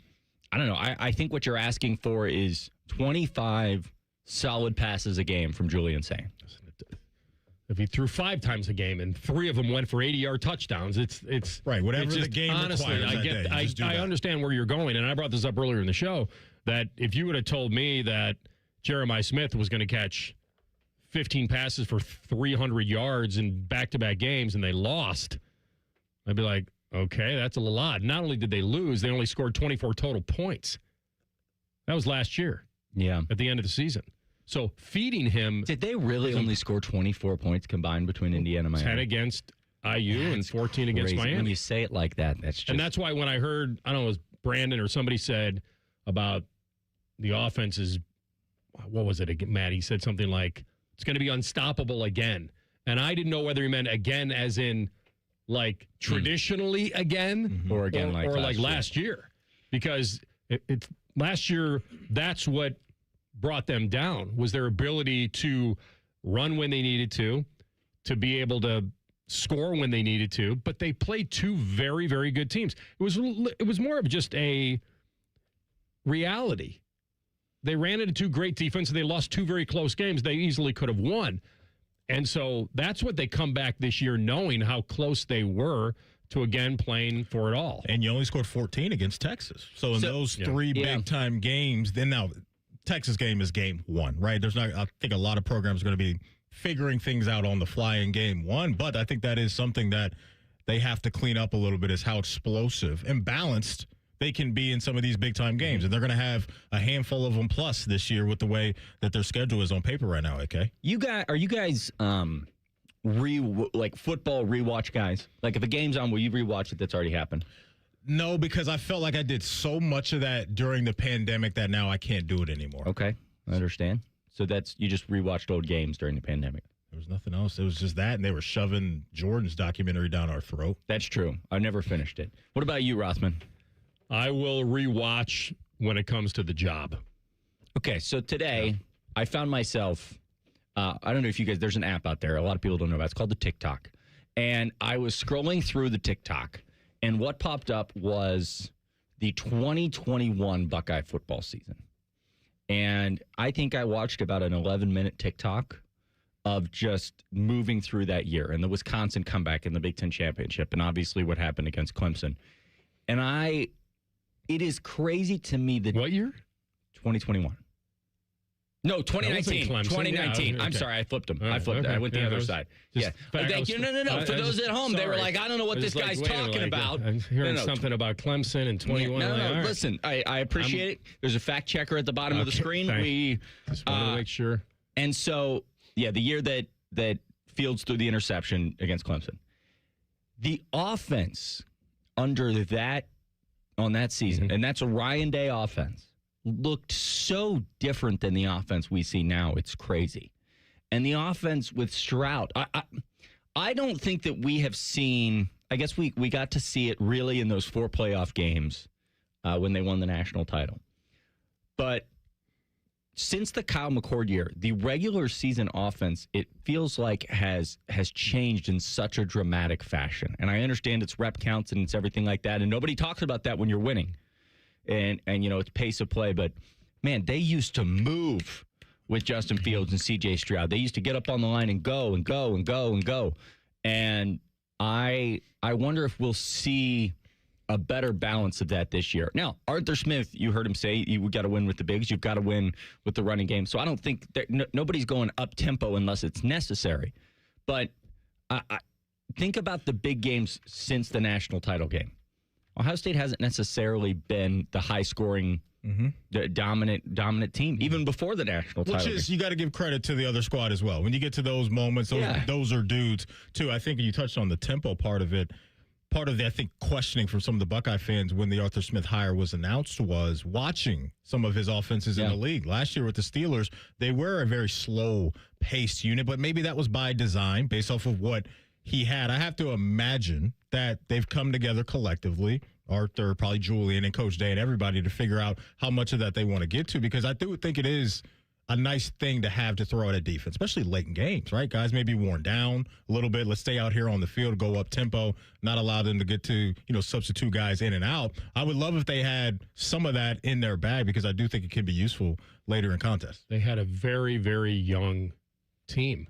I don't know. I think what you're asking for is 25 solid passes a game from Julian Sain. If he threw 5 times a game and 3 of them went for 80-yard touchdowns, it's right. Whatever it's just, the game honestly, requires. I understand where you're going, and I brought this up earlier in the show that if you would have told me that Jeremiah Smith was going to catch 15 passes for 300 yards in back-to-back games and they lost, I'd be like, okay, that's a lot. Not only did they lose, they only scored 24 total points. That was last year. Yeah, at the end of the season. So feeding him. Did they really only score 24 points combined between Indiana and Miami? 10 against IU and 14 against Miami. When you say it like that, that's just. And that's why when I heard, I don't know, it was Brandon or somebody said about the offense is, what was it, Matt? He said something like, it's going to be unstoppable again. And I didn't know whether he meant again as in like traditionally again or again like last year. Because it's last year, that's what brought them down, was their ability to run when they needed to be able to score when they needed to, but they played 2 very, very good teams. It was more of just a reality. They ran into 2 great defenses. They lost 2 very close games. They easily could have won. And so that's what they come back this year knowing how close they were to, again, playing for it all. And you only scored 14 against Texas. So in those 3 big-time games, then now Texas game is game 1, right? I think a lot of programs are going to be figuring things out on the fly in game 1, but I think that is something that they have to clean up a little bit, is how explosive and balanced they can be in some of these big-time games. And they're going to have a handful of them plus this year with the way that their schedule is on paper right now, okay? Are you guys football rewatch guys? Like if a game's on, will you rewatch it that's already happened? No, because I felt like I did so much of that during the pandemic that now I can't do it anymore. Okay, I understand. So you just rewatched old games during the pandemic. There was nothing else. It was just that, and they were shoving Jordan's documentary down our throat. That's true. I never finished it. What about you, Rothman? I will rewatch when it comes to the job. Okay, so today I found myself, I don't know if you guys, there's an app out there a lot of people don't know about. It's called the TikTok. And I was scrolling through the TikTok, and what popped up was the 2021 Buckeye football season. And I think I watched about an 11-minute TikTok of just moving through that year and the Wisconsin comeback in the Big Ten Championship and obviously what happened against Clemson. And it is crazy to me that... What year? 2021. No, 2019. 2019. Yeah, I'm sorry, I flipped them. I flipped. I went the other side. Yeah. Thank you. No. For those at home, they were like, I don't know what this guy's talking about. I'm hearing something about Clemson in 21. No. Listen, I appreciate it. There's a fact checker at the bottom of the screen. We just want to make sure. And so, the year that Fields threw the interception against Clemson, the offense under that on that season, and that's a Ryan Day offense, looked so different than the offense we see now. It's crazy. And the offense with Stroud, I don't think that we have seen, I guess we got to see it really in those 4 playoff games when they won the national title. But since the Kyle McCord year, the regular season offense, it feels like has changed in such a dramatic fashion. And I understand it's rep counts and it's everything like that. And nobody talks about that when you're winning. and it's pace of play. But, man, they used to move with Justin Fields and C.J. Stroud. They used to get up on the line and go and go and go and go. And I wonder if we'll see a better balance of that this year. Now, Arthur Smith, you heard him say, you got to win with the bigs. You've got to win with the running game. So I don't think nobody's going up-tempo unless it's necessary. But I think about the big games since the national title game. Ohio State hasn't necessarily been the high-scoring, the dominant team, even before the national title game. Which is, you got to give credit to the other squad as well. When you get to those moments, those are dudes, too. I think you touched on the tempo part of it. Part of the, I think, questioning from some of the Buckeye fans when the Arthur Smith hire was announced was watching some of his offenses in the league. Last year with the Steelers, they were a very slow-paced unit, but maybe that was by design based off of what he had. I have to imagine that they've come together collectively, Arthur, probably Julian, and Coach Day and everybody, to figure out how much of that they want to get to, because I do think it is a nice thing to have to throw at a defense, especially late in games, right? Guys may be worn down a little bit. Let's stay out here on the field, go up tempo, not allow them to get to, substitute guys in and out. I would love if they had some of that in their bag, because I do think it can be useful later in contests. They had a very, very young team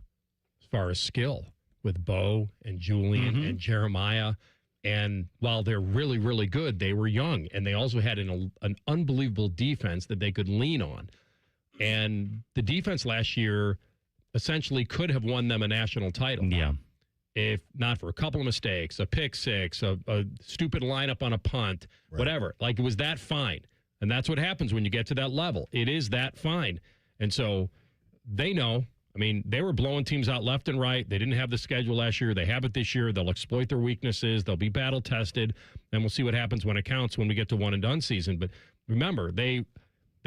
as far as skill with Bo and Julian and Jeremiah. And while they're really, really good, they were young. And they also had an unbelievable defense that they could lean on. And the defense last year essentially could have won them a national title. Yeah. If not for a couple of mistakes, a pick six, a stupid lineup on a punt, whatever. Like, it was that fine. And that's what happens when you get to that level. It is that fine. And so they know. I mean, they were blowing teams out left and right. They didn't have the schedule last year. They have it this year. They'll exploit their weaknesses. They'll be battle-tested. And we'll see what happens when it counts when we get to one-and-done season. But remember, they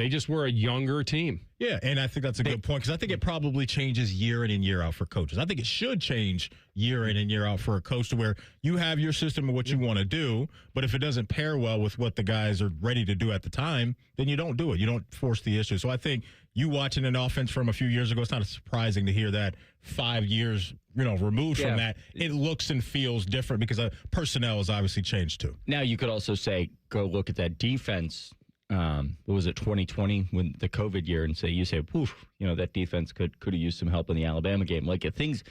just were a younger team. Yeah, and I think that's a good point, because I think it probably changes year in and year out for coaches. I think it should change year in and year out for a coach, to where you have your system of what you want to do, but if it doesn't pair well with what the guys are ready to do at the time, then you don't do it. You don't force the issue. So I think you watching an offense from a few years ago, it's not surprising to hear that 5 years removed from that. It looks and feels different, because personnel has obviously changed too. Now you could also say, go look at that defense. What was it, 2020, when the COVID year, and you say, poof, that defense could have used some help in the Alabama game. Things,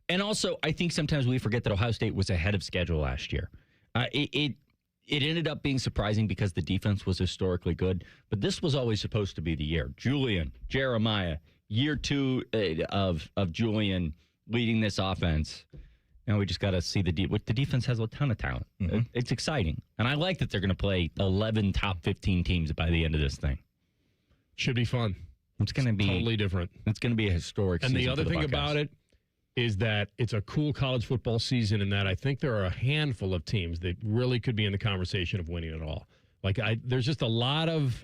and also I think sometimes we forget that Ohio State was ahead of schedule last year. It ended up being surprising because the defense was historically good, but this was always supposed to be the year. Julian, Jeremiah, year two of Julian leading this offense. Now we just got to see the defense has a ton of talent. It's exciting. And I like that they're going to play 11 top 15 teams by the end of this thing. Should be fun. It's going to be totally different. It's going to be a historic season. And the other thing about it is that it's a cool college football season, in that I think there are a handful of teams that really could be in the conversation of winning it all. There's just a lot of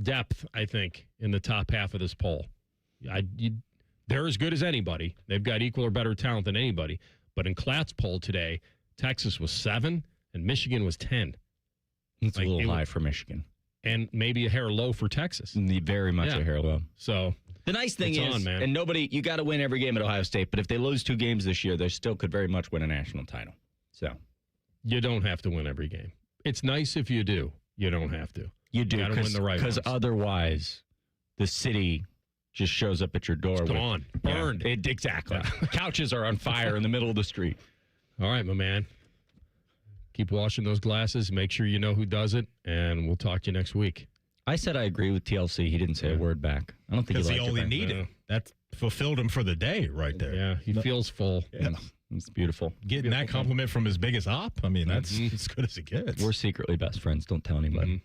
depth, I think, in the top half of this poll. They're as good as anybody. They've got equal or better talent than anybody. But in Klatt's poll today, Texas was 7 and Michigan was 10. It's a little high for Michigan. And maybe a hair low for Texas. Very much a hair low. So the nice thing is, and you got to win every game at Ohio State, but if they lose 2 games this year, they still could very much win a national title. So you don't have to win every game. It's nice if you do. You don't have to. You do. You got to win the right ones. Because otherwise, the city just shows up at your door. It's gone. Burned. Exactly. Couches are on fire in the middle of the street. All right, my man. Keep washing those glasses. Make sure you know who does it, and we'll talk to you next week. I said I agree with TLC. He didn't say a word back. I don't think he only needed. That fulfilled him for the day right there. Yeah, he feels full. Yeah. It's beautiful. Getting that compliment from his biggest op, I mean, that's as good as it gets. We're secretly best friends. Don't tell anybody.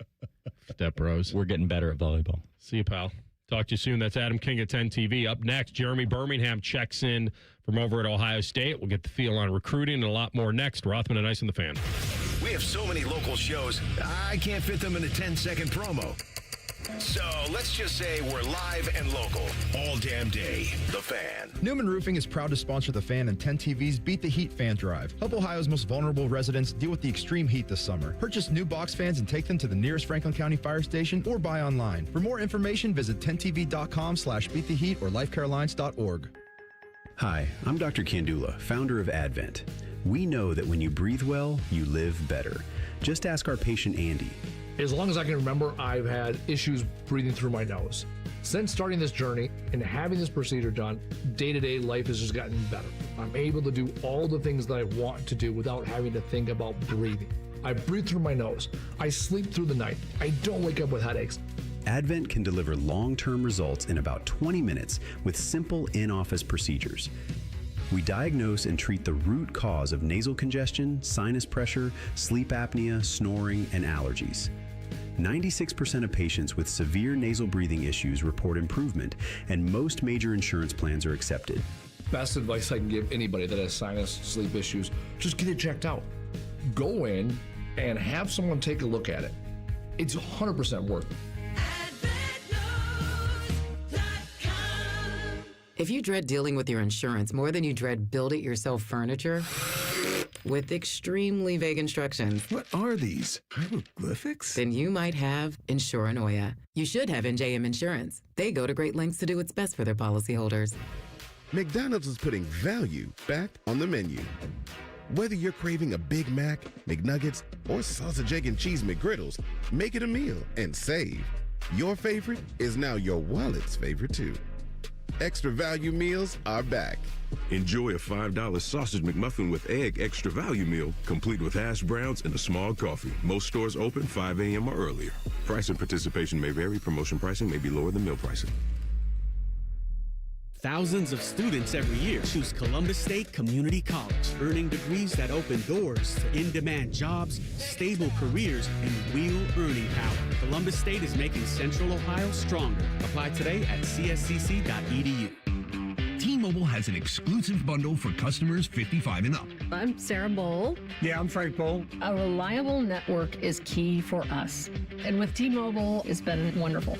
Step bros. We're getting better at volleyball. See you, pal. Talk to you soon. That's Adam King at 10 TV. Up next, Jeremy Birmingham checks in from over at Ohio State. We'll get the feel on recruiting and a lot more next. Rothman and Ice and the Fan. We have so many local shows, I can't fit them in a 10-second promo. So let's just say we're live and local all damn day. The Fan. Newman Roofing is proud to sponsor The Fan and 10 TV's Beat the Heat Fan Drive. Help Ohio's most vulnerable residents deal with the extreme heat this summer. Purchase new box fans and take them to the nearest Franklin County Fire Station or buy online. For more information, visit 10tv.com/beattheheat or lifecarelines.org. Hi, I'm Dr. Kandula, founder of Advent. We know that when you breathe well, you live better. Just ask our patient Andy. As long as I can remember, I've had issues breathing through my nose. Since starting this journey and having this procedure done, day-to-day life has just gotten better. I'm able to do all the things that I want to do without having to think about breathing. I breathe through my nose. I sleep through the night. I don't wake up with headaches. Advent can deliver long-term results in about 20 minutes with simple in-office procedures. We diagnose and treat the root cause of nasal congestion, sinus pressure, sleep apnea, snoring, and allergies. 96% of patients with severe nasal breathing issues report improvement, and most major insurance plans are accepted. Best advice I can give anybody that has sinus, sleep issues, just get it checked out. Go in and have someone take a look at it. It's 100% worth it. If you dread dealing with your insurance more than you dread build-it-yourself furniture, with extremely vague instructions. What are these? Hieroglyphics? Then you might have Insuranoia. You should have NJM Insurance. They go to great lengths to do what's best for their policyholders. McDonald's is putting value back on the menu. Whether you're craving a Big Mac, McNuggets, or sausage, egg, and cheese McGriddles, make it a meal and save. Your favorite is now your wallet's favorite too. Extra value meals are back. Enjoy a $5 sausage McMuffin with egg extra value meal, complete with hash browns and a small coffee. Most stores open 5 a.m. or earlier. Price and participation may vary. Promotion pricing may be lower than meal pricing. Thousands of students every year choose Columbus State Community College, earning degrees that open doors to in-demand jobs, stable careers, and real earning power. Columbus State is making Central Ohio stronger. Apply today at cscc.edu. T-Mobile has an exclusive bundle for customers 55 and up. I'm Sarah Bowl. Yeah, I'm Frank Bowl. A reliable network is key for us. And with T-Mobile, it's been wonderful.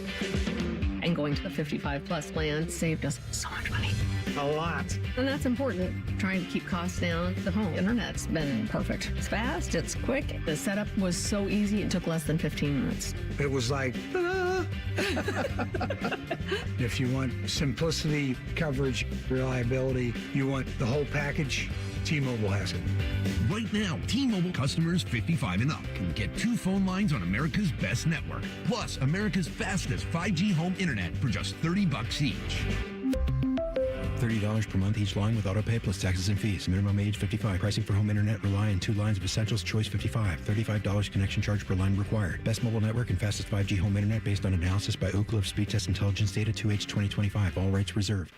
And going to the 55 plus plan saved us so much money. A lot. And that's important. Trying to keep costs down. The home internet's been perfect. It's fast, it's quick. The setup was so easy, it took less than 15 minutes. It was like, If you want simplicity, coverage, reliability, you want the whole package, T-Mobile has it. Right now, T-Mobile customers 55 and up can get 2 phone lines on America's best network, plus America's fastest 5G home internet for just $30 each. $30 per month each line with autopay plus taxes and fees. Minimum age 55. Pricing for home internet rely on 2 lines of essentials. Choice 55. $35 connection charge per line required. Best mobile network and fastest 5G home internet based on analysis by Ookla of Speed Test Intelligence data 2H 2025. All rights reserved.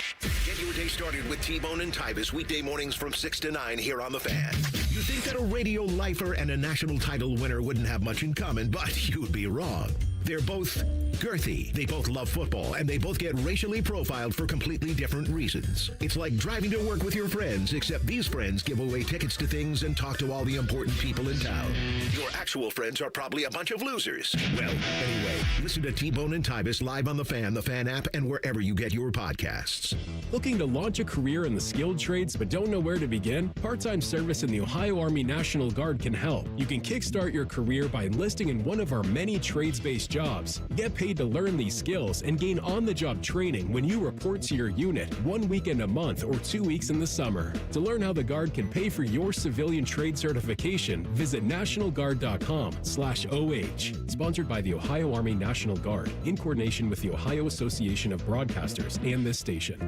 Get your day started with T-Bone and Tybus weekday mornings from 6 to 9 here on The Fan. You think that a radio lifer and a national title winner wouldn't have much in common, but you'd be wrong. They're both girthy, they both love football, and they both get racially profiled for completely different reasons. It's like driving to work with your friends, except these friends give away tickets to things and talk to all the important people in town. Your actual friends are probably a bunch of losers. Well, anyway, listen to T-Bone and Tybus live on The Fan app, and wherever you get your podcasts. Looking to launch a career in the skilled trades but don't know where to begin? Part-time service in the Ohio Army National Guard can help. You can kickstart your career by enlisting in one of our many trades-based jobs. Get paid to learn these skills and gain on-the-job training when you report to your unit 1 weekend a month or 2 weeks in the summer. To learn how the Guard can pay for your civilian trade certification, visit nationalguard.com/OH. Sponsored by the Ohio Army National Guard in coordination with the Ohio Association of Broadcasters and this station.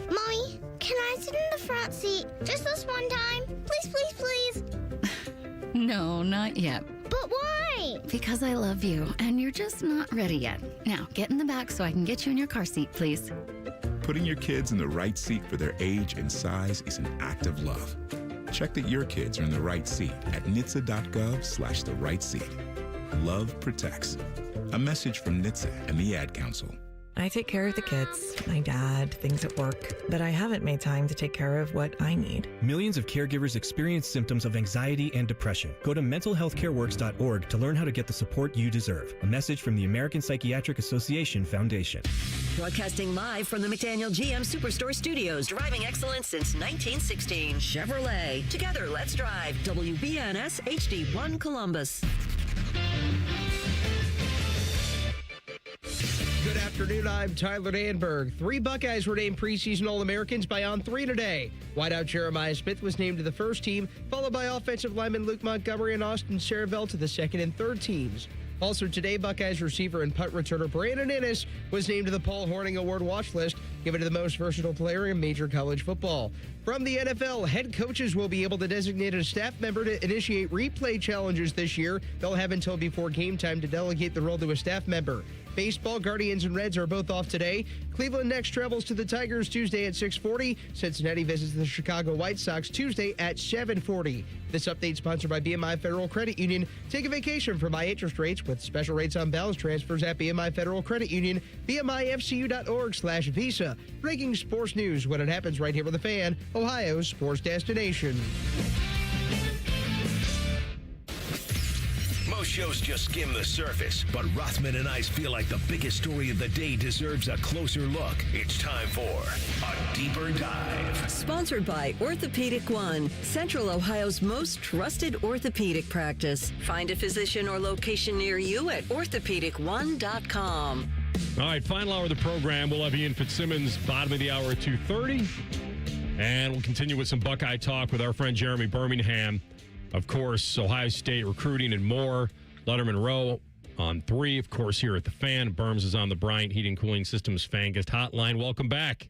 Mommy, can I sit in the front seat just this one time? Please, please, please. No, not yet. But why? Because I love you, and you're just not ready yet. Now, get in the back so I can get you in your car seat, please. Putting your kids in the right seat for their age and size is an act of love. Check that your kids are in the right seat at NHTSA.gov/the right seat. Love protects. A message from NHTSA and the Ad Council. I take care of the kids, my dad, things at work, but I haven't made time to take care of what I need. Millions of caregivers experience symptoms of anxiety and depression. Go to mentalhealthcareworks.org to learn how to get the support you deserve. A message from the American Psychiatric Association Foundation. Broadcasting live from the McDaniel GM Superstore Studios, driving excellence since 1916. Chevrolet. Together, let's drive. WBNS HD1 Columbus. Good afternoon. afternoon. I'm Tyler Danberg. 3 Buckeyes were named preseason All-Americans by On 3 today. Wideout Jeremiah Smith was named to the first team, followed by offensive lineman Luke Montgomery and Austin Saravel to the second and third teams. Also today, Buckeyes receiver and punt returner Brandon Innes was named to the Paul Hornung Award watch list, given to the most versatile player in major college football. From the NFL, head coaches will be able to designate a staff member to initiate replay challenges this year. They'll have until before game time to delegate the role to a staff member. Baseball, Guardians and Reds are both off today. Cleveland next travels to the Tigers Tuesday at 6:40. Cincinnati visits the Chicago White Sox Tuesday at 7:40. This update sponsored by BMI Federal Credit Union. Take a vacation from high interest rates with special rates on balance transfers at BMI Federal Credit Union. BMIFCU.org/Visa. Breaking sports news when it happens right here with the Fan, Ohio's sports destination. Most shows just skim the surface, but Rothman and Ice feel like the biggest story of the day deserves a closer look. It's time for a deeper dive. Sponsored by Orthopedic One, Central Ohio's most trusted orthopedic practice. Find a physician or location near you at orthopedic1.com. All right, final hour of the program. We'll have Ian Fitzsimmons, bottom of the hour at 2:30. And we'll continue with some Buckeye talk with our friend Jeremy Birmingham. Of course, Ohio State recruiting and more. Letterman Rowe on 3, of course, here at the Fan. Burns is on the Bryant Heating Cooling Systems Fan Guest Hotline. Welcome back.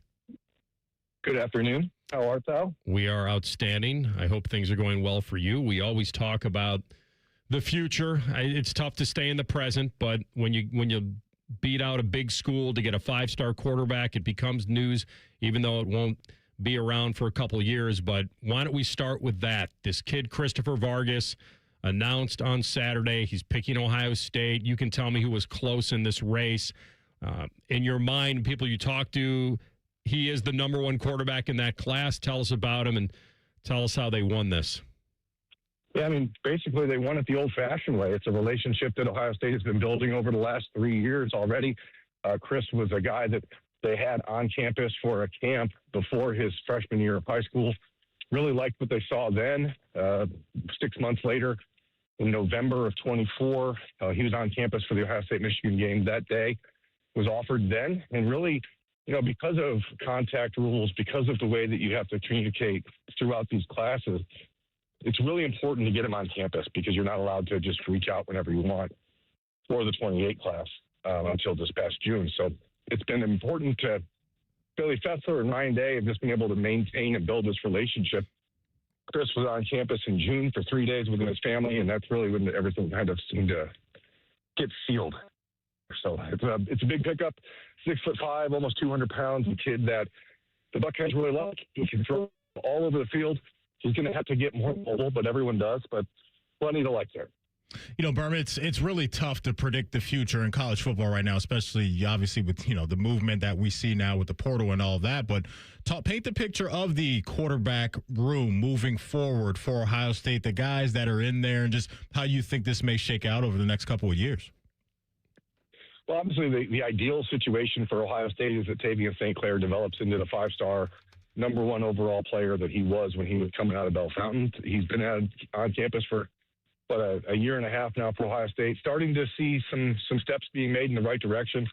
Good afternoon. How art thou? We are outstanding. I hope things are going well for you. We always talk about the future. It's tough to stay in the present, but when you beat out a big school to get a 5-star quarterback, it becomes news, even though it won't be around for a couple of years. But why don't we start with that? This kid, Christopher Vargas, announced on Saturday he's picking Ohio State. You can tell me who was close in this race. In your mind, people you talk to, he is the number 1 quarterback in that class. Tell us about him and tell us how they won this. Yeah, I mean, basically they won it the old-fashioned way. It's a relationship that Ohio State has been building over the last 3 years already. Chris was a guy that they had on campus for a camp before his freshman year of high school. Really liked what they saw then. 6 months later, in November of 24, he was on campus for the Ohio State-Michigan game that day, was offered then. And really, because of contact rules, because of the way that you have to communicate throughout these classes, it's really important to get him on campus because you're not allowed to just reach out whenever you want for the 28 class until this past June. So it's been important to Billy Fessler and Ryan Day have just been able to maintain and build this relationship. Chris was on campus in June for 3 days with his family, and that's really when everything kind of seemed to get sealed. So it's a big pickup, 6'5", almost 200 pounds, a kid that the Buckeyes really like. He can throw all over the field. He's going to have to get more mobile, but everyone does, but plenty to like there. Berman, it's really tough to predict the future in college football right now, especially obviously with, the movement that we see now with the portal and all that. But paint the picture of the quarterback room moving forward for Ohio State, the guys that are in there, and just how you think this may shake out over the next couple of years. Well, obviously the ideal situation for Ohio State is that Tavian St. Clair develops into the 5-star number 1 overall player that he was when he was coming out of Bell Fountain. He's been on campus for a year and a half now for Ohio State, starting to see some steps being made in the right direction.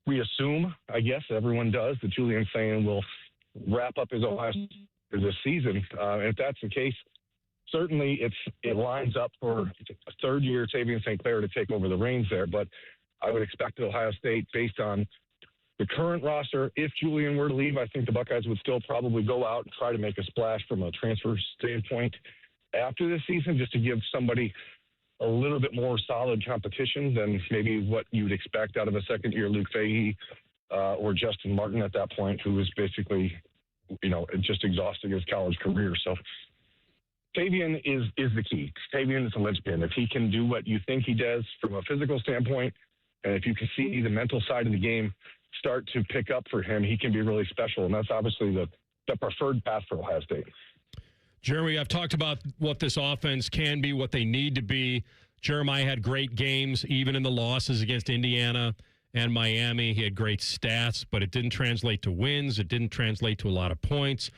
We assume, I guess everyone does, that Julian Sayin will wrap up his Ohio State this season. And if that's the case, certainly it lines up for a third-year Tavian St. Clair to take over the reins there. But I would expect Ohio State, based on the current roster, if Julian were to leave, I think the Buckeyes would still probably go out and try to make a splash from a transfer standpoint after this season, just to give somebody a little bit more solid competition than maybe what you'd expect out of a second-year Luke Fahey or Justin Martin at that point, who was basically, just exhausting his college career. So Tavian is the key. Tavian is the linchpin. If he can do what you think he does from a physical standpoint, and if you can see the mental side of the game start to pick up for him, he can be really special. And that's obviously the preferred path for Ohio State. Jeremy, I've talked about what this offense can be, what they need to be. Jeremiah had great games, even in the losses against Indiana and Miami. He had great stats, but it didn't translate to wins. It didn't translate to a lot of points.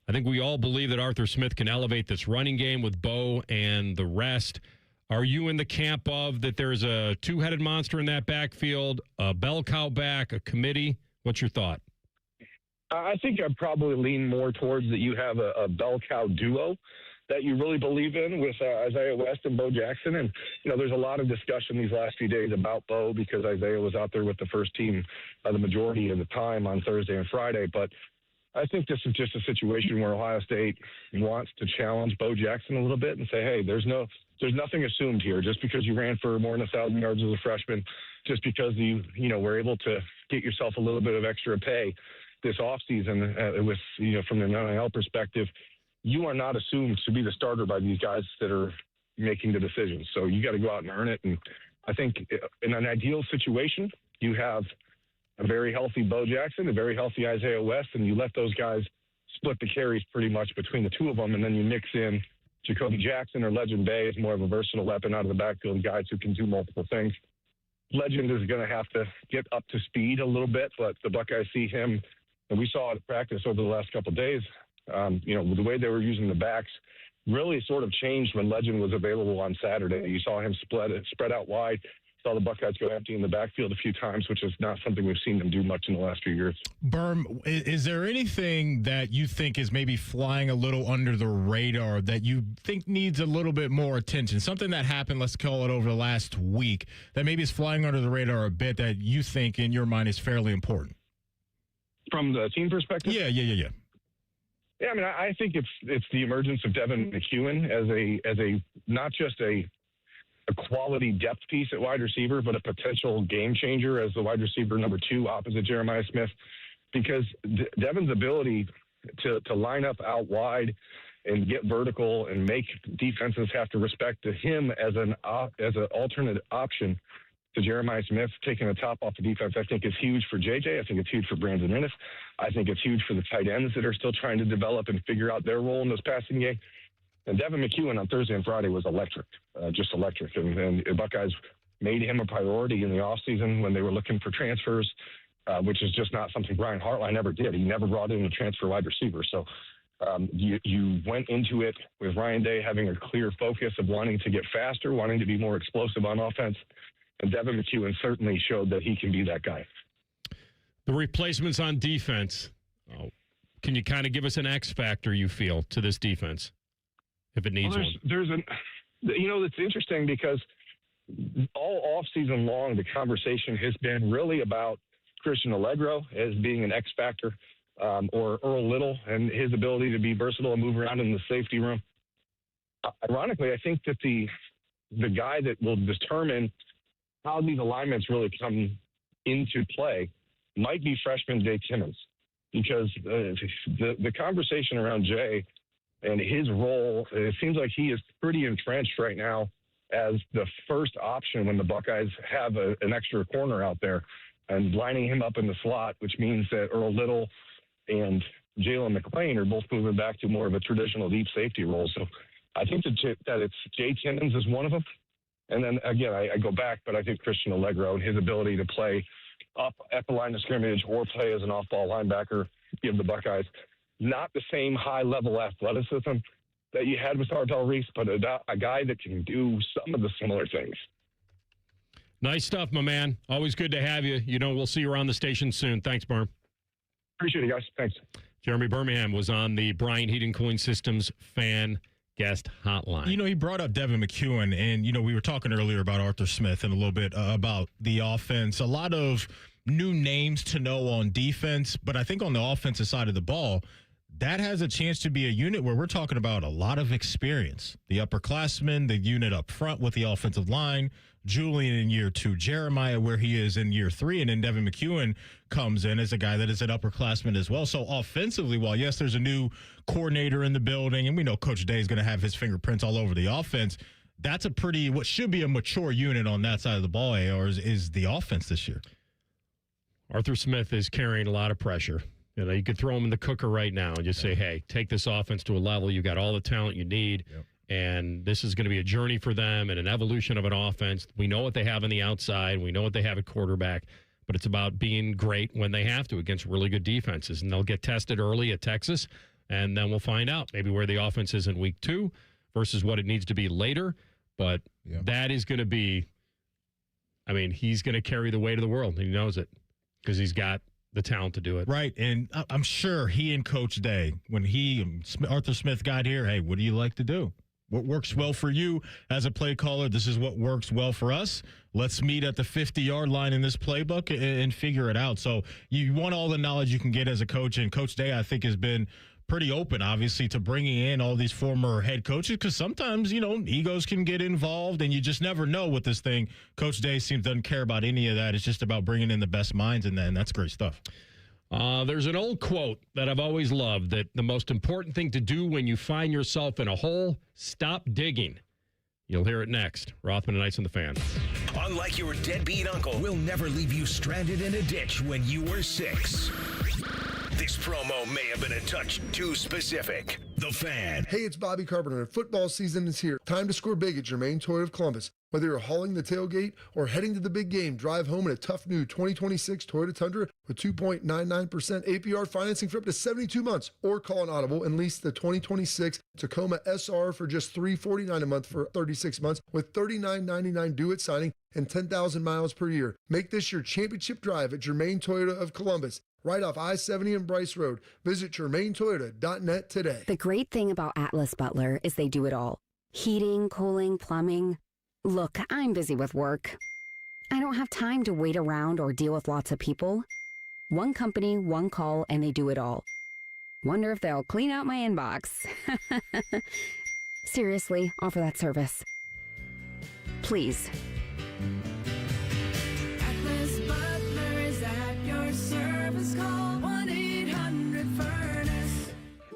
I think we all believe that Arthur Smith can elevate this running game with Bo and the rest. Are you in the camp of that there's a two-headed monster in that backfield, a bell cow back, a committee? What's your thought? I think I'd probably lean more towards that you have a bell cow duo that you really believe in with Isaiah West and Bo Jackson. And, there's a lot of discussion these last few days about Bo because Isaiah was out there with the first team the majority of the time on Thursday and Friday. But I think this is just a situation where Ohio State wants to challenge Bo Jackson a little bit and say, hey, there's nothing assumed here. Just because you ran for more than 1,000 yards as a freshman, just because you were able to get yourself a little bit of extra pay this offseason with, from the NIL perspective, you are not assumed to be the starter by these guys that are making the decisions. So you got to go out and earn it. And I think in an ideal situation, you have a very healthy Bo Jackson, a very healthy Isaiah West, and you let those guys split the carries pretty much between the two of them, and then you mix in Jacoby Jackson or Legend Bay as more of a versatile weapon out of the backfield, guys who can do multiple things. Legend is going to have to get up to speed a little bit, but the Buckeyes see him, and we saw it at practice over the last couple of days. The way they were using the backs really sort of changed when Legend was available on Saturday. You saw him spread out wide. Saw the Buckeyes go empty in the backfield a few times, which is not something we've seen them do much in the last few years. Berm, is there anything that you think is maybe flying a little under the radar that you think needs a little bit more attention? Something that happened, let's call it over the last week, that maybe is flying under the radar a bit that you think in your mind is fairly important? From the team perspective? Yeah. Yeah, I mean, I think it's the emergence of Devin McEwen as a not just a quality depth piece at wide receiver, but a potential game changer as the wide receiver number 2 opposite Jeremiah Smith, because Devin's ability to line up out wide and get vertical and make defenses have to respect to him as an alternate option to Jeremiah Smith, taking the top off the defense, I think is huge for JJ. I think it's huge for Brandon Inniss. I think it's huge for the tight ends that are still trying to develop and figure out their role in this passing game. And Devin McEwen on Thursday and Friday was electric, just electric. And the Buckeyes made him a priority in the offseason when they were looking for transfers, which is just not something Brian Hartline ever did. He never brought in a transfer wide receiver. So you went into it with Ryan Day having a clear focus of wanting to get faster, wanting to be more explosive on offense. And Devin McEwen certainly showed that he can be that guy. The replacements on defense, can you kind of give us an X factor you feel to this defense, if it needs one? It's interesting because all offseason long, the conversation has been really about Christian Allegro as being an X factor, or Earl Little and his ability to be versatile and move around in the safety room. Ironically, I think that the guy that will determine how these alignments really come into play might be freshman Jay Timmons, because the conversation around Jay and his role, it seems like he is pretty entrenched right now as the first option when the Buckeyes have an extra corner out there, and lining him up in the slot, which means that Earl Little and Jalen McClain are both moving back to more of a traditional deep safety role. So I think that it's Jay Timmons is one of them. And then, again, I go back, but I think Christian Allegro and his ability to play up at the line of scrimmage or play as an off-ball linebacker give the Buckeyes not the same high-level athleticism that you had with Ardell Reese, but a guy that can do some of the similar things. Nice stuff, my man. Always good to have you. We'll see you around the station soon. Thanks, Berm. Appreciate it, guys. Thanks. Jeremy Birmingham was on the Bryant Heating Cooling Systems fan guest hotline. He brought up Devin McEwen, and, we were talking earlier about Arthur Smith and a little bit about the offense. A lot of new names to know on defense, but I think on the offensive side of the ball, that has a chance to be a unit where we're talking about a lot of experience. The upperclassmen, the unit up front with the offensive line, Julian in year 2, Jeremiah where he is in year 3, and then Devin McEwen comes in as a guy that is an upperclassman as well. So offensively, while yes, there's a new coordinator in the building, and we know Coach Day is going to have his fingerprints all over the offense, that's what should be a mature unit on that side of the ball, is the offense this year. Arthur Smith is carrying a lot of pressure. You could throw him in the cooker right now and just say, hey, take this offense to a level. You got all the talent you need. Yep. And this is going to be a journey for them and an evolution of an offense. We know what they have on the outside. We know what they have at quarterback. But it's about being great when they have to against really good defenses. And they'll get tested early at Texas, and then we'll find out maybe where the offense is in week 2 versus what it needs to be later. But that is going to be, I mean, he's going to carry the weight of the world. And he knows it because he's got the talent to do it. Right. And I'm sure he and Coach Day, when Arthur Smith got here, hey, what do you like to do? What works well for you as a play caller? This is what works well for us. Let's meet at the 50-yard line in this playbook and figure it out. So you want all the knowledge you can get as a coach. And Coach Day, I think, has been pretty open, obviously, to bringing in all these former head coaches because sometimes, egos can get involved and you just never know with this thing. Coach Day doesn't care about any of that. It's just about bringing in the best minds, and that's great stuff. There's an old quote that I've always loved, that the most important thing to do when you find yourself in a hole, stop digging. You'll hear it next. Rothman Ice on the Fan. Unlike your deadbeat uncle, we'll never leave you stranded in a ditch when you were 6. This promo may have been a touch too specific. The Fan. Hey, it's Bobby Carpenter, and football season is here. Time to score big at Germain Toyota of Columbus. Whether you're hauling the tailgate or heading to the big game, drive home in a tough new 2026 Toyota Tundra with 2.99% APR financing for up to 72 months, or call an audible and lease the 2026 Tacoma SR for just $349 a month for 36 months with $39.99 due at signing and 10,000 miles per year. Make this your championship drive at Germain Toyota of Columbus, right off I-70 and Bryce Road. Visit GermainToyota.net today. The great thing about Atlas Butler is they do it all. Heating, cooling, plumbing. Look, I'm busy with work. I don't have time to wait around or deal with lots of people. One company, one call, and they do it all. Wonder if they'll clean out my inbox. Seriously, offer that service. Please. Atlas Butler is at your service. Call 1-800-FURNACE.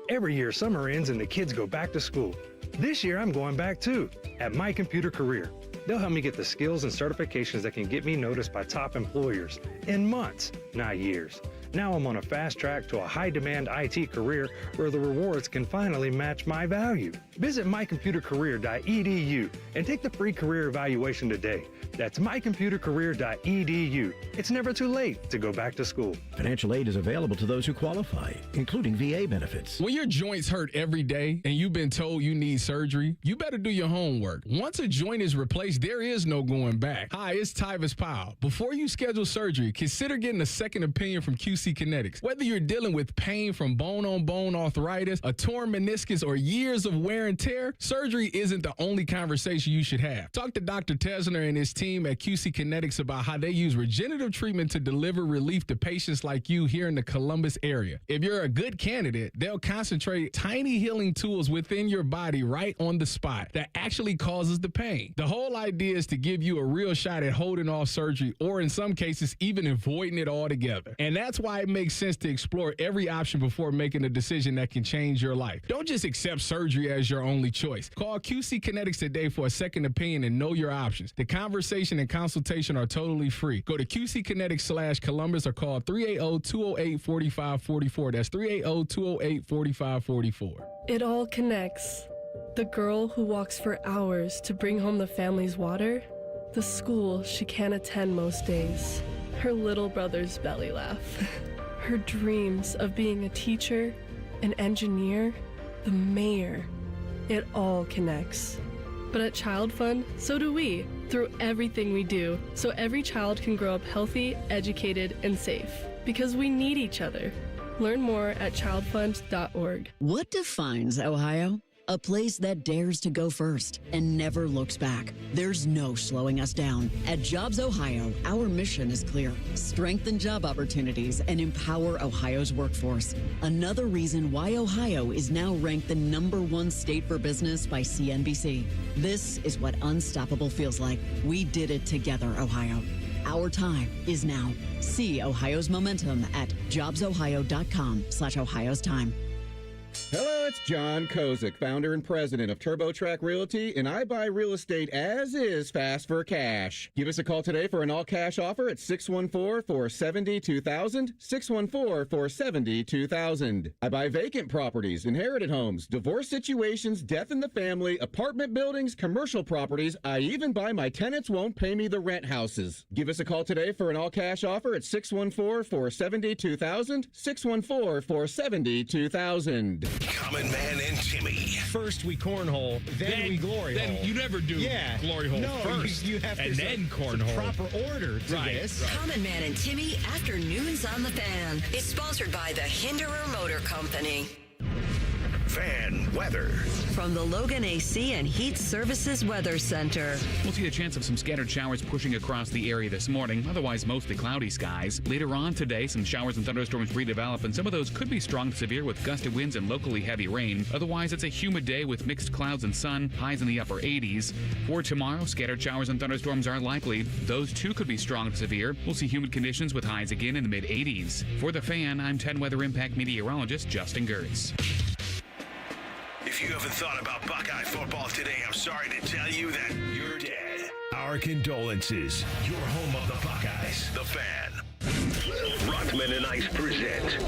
Every year, summer ends and the kids go back to school. This year, I'm going back too, at My Computer Career. They'll help me get the skills and certifications that can get me noticed by top employers in months, not years. Now I'm on a fast track to a high-demand IT career where the rewards can finally match my value. Visit mycomputercareer.edu and take the free career evaluation today. That's mycomputercareer.edu. It's never too late to go back to school. Financial aid is available to those who qualify, including VA benefits. When your joints hurt every day and you've been told you need surgery, you better do your homework. Once a joint is replaced, there is no going back. Hi, it's Tyvis Powell. Before you schedule surgery, consider getting a second opinion from QC Kinetics. Whether you're dealing with pain from bone-on-bone arthritis, a torn meniscus, or years of wear and tear, surgery isn't the only conversation you should have. Talk to Dr. Tesner and his team at QC Kinetics about how they use regenerative treatment to deliver relief to patients like you here in the Columbus area. If you're a good candidate, they'll concentrate tiny healing tools within your body right on the spot that actually causes the pain. The whole idea is to give you a real shot at holding off surgery, or in some cases, even avoiding it altogether. And that's why it makes sense to explore every option before making a decision that can change your life. Don't just accept surgery as your only choice. Call QC Kinetics today for a second opinion and know your options. The conversation and consultation are totally free. Go to QCKinetics/Columbus or call 380-208-4544. That's 380-208-4544. It all connects. The girl who walks for hours to bring home the family's water, the school she can't attend most days, her little brother's belly laugh, her dreams of being a teacher, an engineer, the mayor. It all connects. But at Child Fund, so do we, through everything we do, so every child can grow up healthy, educated, and safe. Because we need each other. Learn more at childfund.org. What defines Ohio? A place that dares to go first and never looks back. There's no slowing us down. At Jobs Ohio, our mission is clear. Strengthen job opportunities and empower Ohio's workforce. Another reason why Ohio is now ranked the #1 state for business by CNBC. This is what unstoppable feels like. We did it together, Ohio. Our time is now. See Ohio's momentum at jobsohio.com/Ohio's time. Hello, it's John Kozik, founder and president of TurboTrack Realty, and I buy real estate as is, fast for cash. Give us a call today for an all-cash offer at 614-470-2000, 614-470-2000. I buy vacant properties, inherited homes, divorce situations, death in the family, apartment buildings, commercial properties. I even buy my tenants won't pay me the rent houses. Give us a call today for an all-cash offer at 614-470-2000, 614-470-2000. Weekend. Common Man and Timmy. First we cornhole, then we glory hole. Then you never do glory hole first. You have and to then cornhole. Proper order to this. Common Man and Timmy Afternoons on the Fan is sponsored by the Hinderer Motor Company. Fan weather. From the Logan AC and Heat Services Weather Center. We'll see a chance of some scattered showers pushing across the area this morning. Otherwise, mostly cloudy skies. Later on today, some showers and thunderstorms redevelop, and some of those could be strong to severe with gusty winds and locally heavy rain. Otherwise, it's a humid day with mixed clouds and sun, highs in the upper 80s. For tomorrow, scattered showers and thunderstorms are likely. Those too could be strong to severe. We'll see humid conditions with highs again in the mid-80s. For the Fan, I'm 10 Weather Impact meteorologist Justin Gertz. If you haven't thought about Buckeye football today, I'm sorry to tell you that you're dead. Our condolences. Your home of the Buckeyes, the Fan. Rothman and Ice present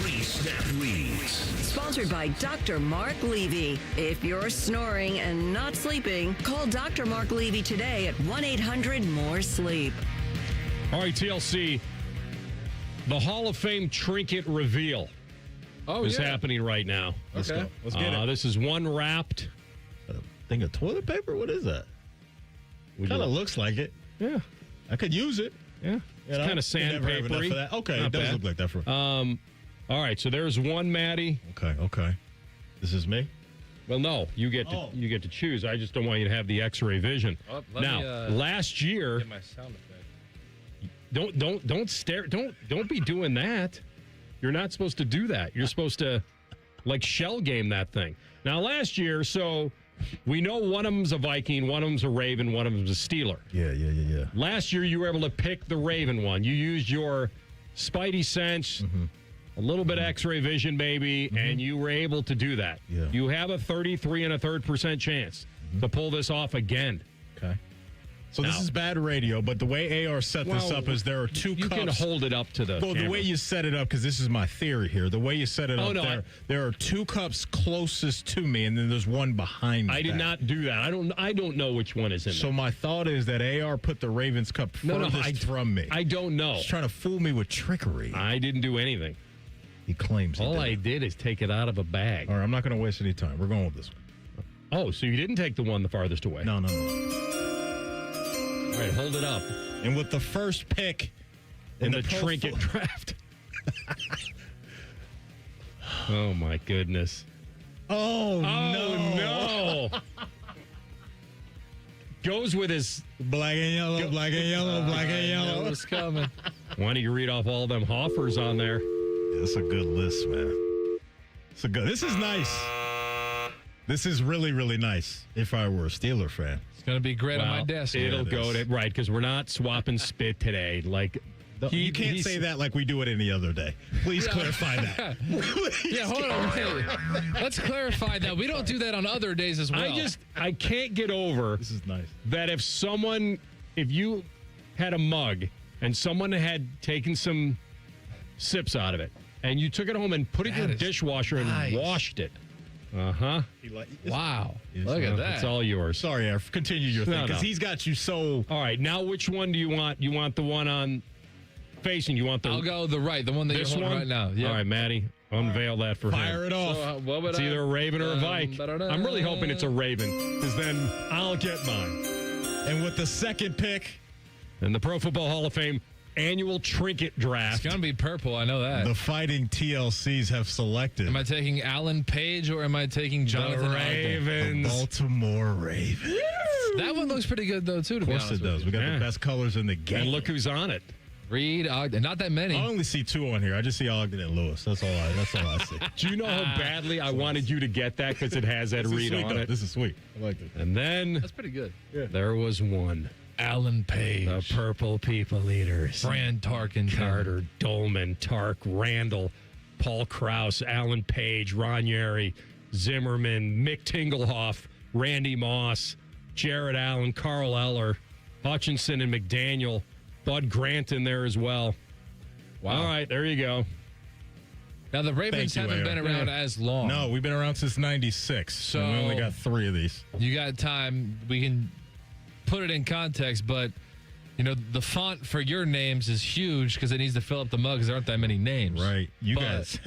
Pre-Snap Leads. Sponsored by Dr. Mark Levy. If you're snoring and not sleeping, call Dr. Mark Levy today at 1-800-MORE-SLEEP. All right, TLC. The Hall of Fame trinket reveal is happening right now. Let's go. Let's get it. This is one wrapped. Thing of toilet paper? What is that? Kind of looks like it. Yeah. I could use it. Yeah. It's kind of sandpapery. Okay, it does look like that for all right, so there's one, Maddie. Okay. This is me? Well, no, you get to choose. I just don't want you to have the X-ray vision. Last year, Get my sound effect. don't stare. Don't be doing that. You're not supposed to do that. You're supposed to, shell game that thing. Now, last year, so we know one of them's a Viking, one of them's a Raven, one of them's a Steeler. Yeah. Last year, you were able to pick the Raven one. You used your Spidey sense, a little bit X-ray vision, maybe, and you were able to do that. Yeah. You have a 33.33% chance to pull this off again. Okay. So this is bad radio, but the way AR set this up is there are two cups. You can hold it up to the camera. The way you set it up, because this is my theory here, the way you set it up there are two cups closest to me, and then there's one behind I did not do that. I don't know which one is in there. So my thought is that AR put the Ravens cup furthest from me. I don't know. He's trying to fool me with trickery. I didn't do anything. He claims All I did is take it out of a bag. All right, I'm not going to waste any time. We're going with this one. Oh, so you didn't take the one the farthest away? No. All right, hold it up. And with the first pick in the trinket draft. Oh, my goodness. Oh no. Goes with his black and yellow, black and yellow, black and yellow. It's coming. Why don't you read off all them Hoffers on there? Yeah, that's a good list, man. This is nice. This is really, really nice if I were a Steeler fan. It's going to be great on my desk. It'll go to, right, because we're not swapping spit today. You can't say that like we do it any other day. Please clarify that. Yeah, hold on. Hey, let's clarify that. We don't do that on other days as well. I can't get over this is nice. That if you had a mug and someone had taken some sips out of it and you took it home and put it in the dishwasher and washed it. Wow. Look at that. It's all yours. Sorry, I continued your thing because he's got you so. All right, now which one do you want? You want the one on facing? You want the? I'll go the right, the one that you're holding right now. Yeah. All right, Maddie, unveil that for him. Fire it off. So, it's either a Raven or a Vike. I'm really hoping it's a Raven because then I'll get mine. And with the second pick, in the Pro Football Hall of Fame annual trinket draft. It's going to be purple. I know that. The Fighting TLCs have selected. Am I taking Alan Page or am I taking Jonathan Ravens? The Baltimore Ravens. That one looks pretty good, though, too, to be honest. Of course it does. We got the best colors in the game. And look who's on it. Reed, Ogden. Not that many. I only see two on here. I just see Ogden and Lewis. That's all I see. Do you know how badly I wanted you to get that because it has Ed Reed on it? This is sweet. I like it. And then that's pretty good. Yeah. There was one. Alan Page. The Purple People Eaters. Fran Tarkenton. Carter, Dolman, Tark, Randall, Paul Krause, Alan Page, Ranieri, Zimmerman, Mick Tingelhoff, Randy Moss, Jared Allen, Carl Eller, Hutchinson and McDaniel, Bud Grant in there as well. Wow. All right, there you go. Now, the Ravens haven't been around as long. No, we've been around since 96. So we only got 3 of these. You got time. We can put it in context, but the font for your names is huge because it needs to fill up the mug because there aren't that many names. Right. You guys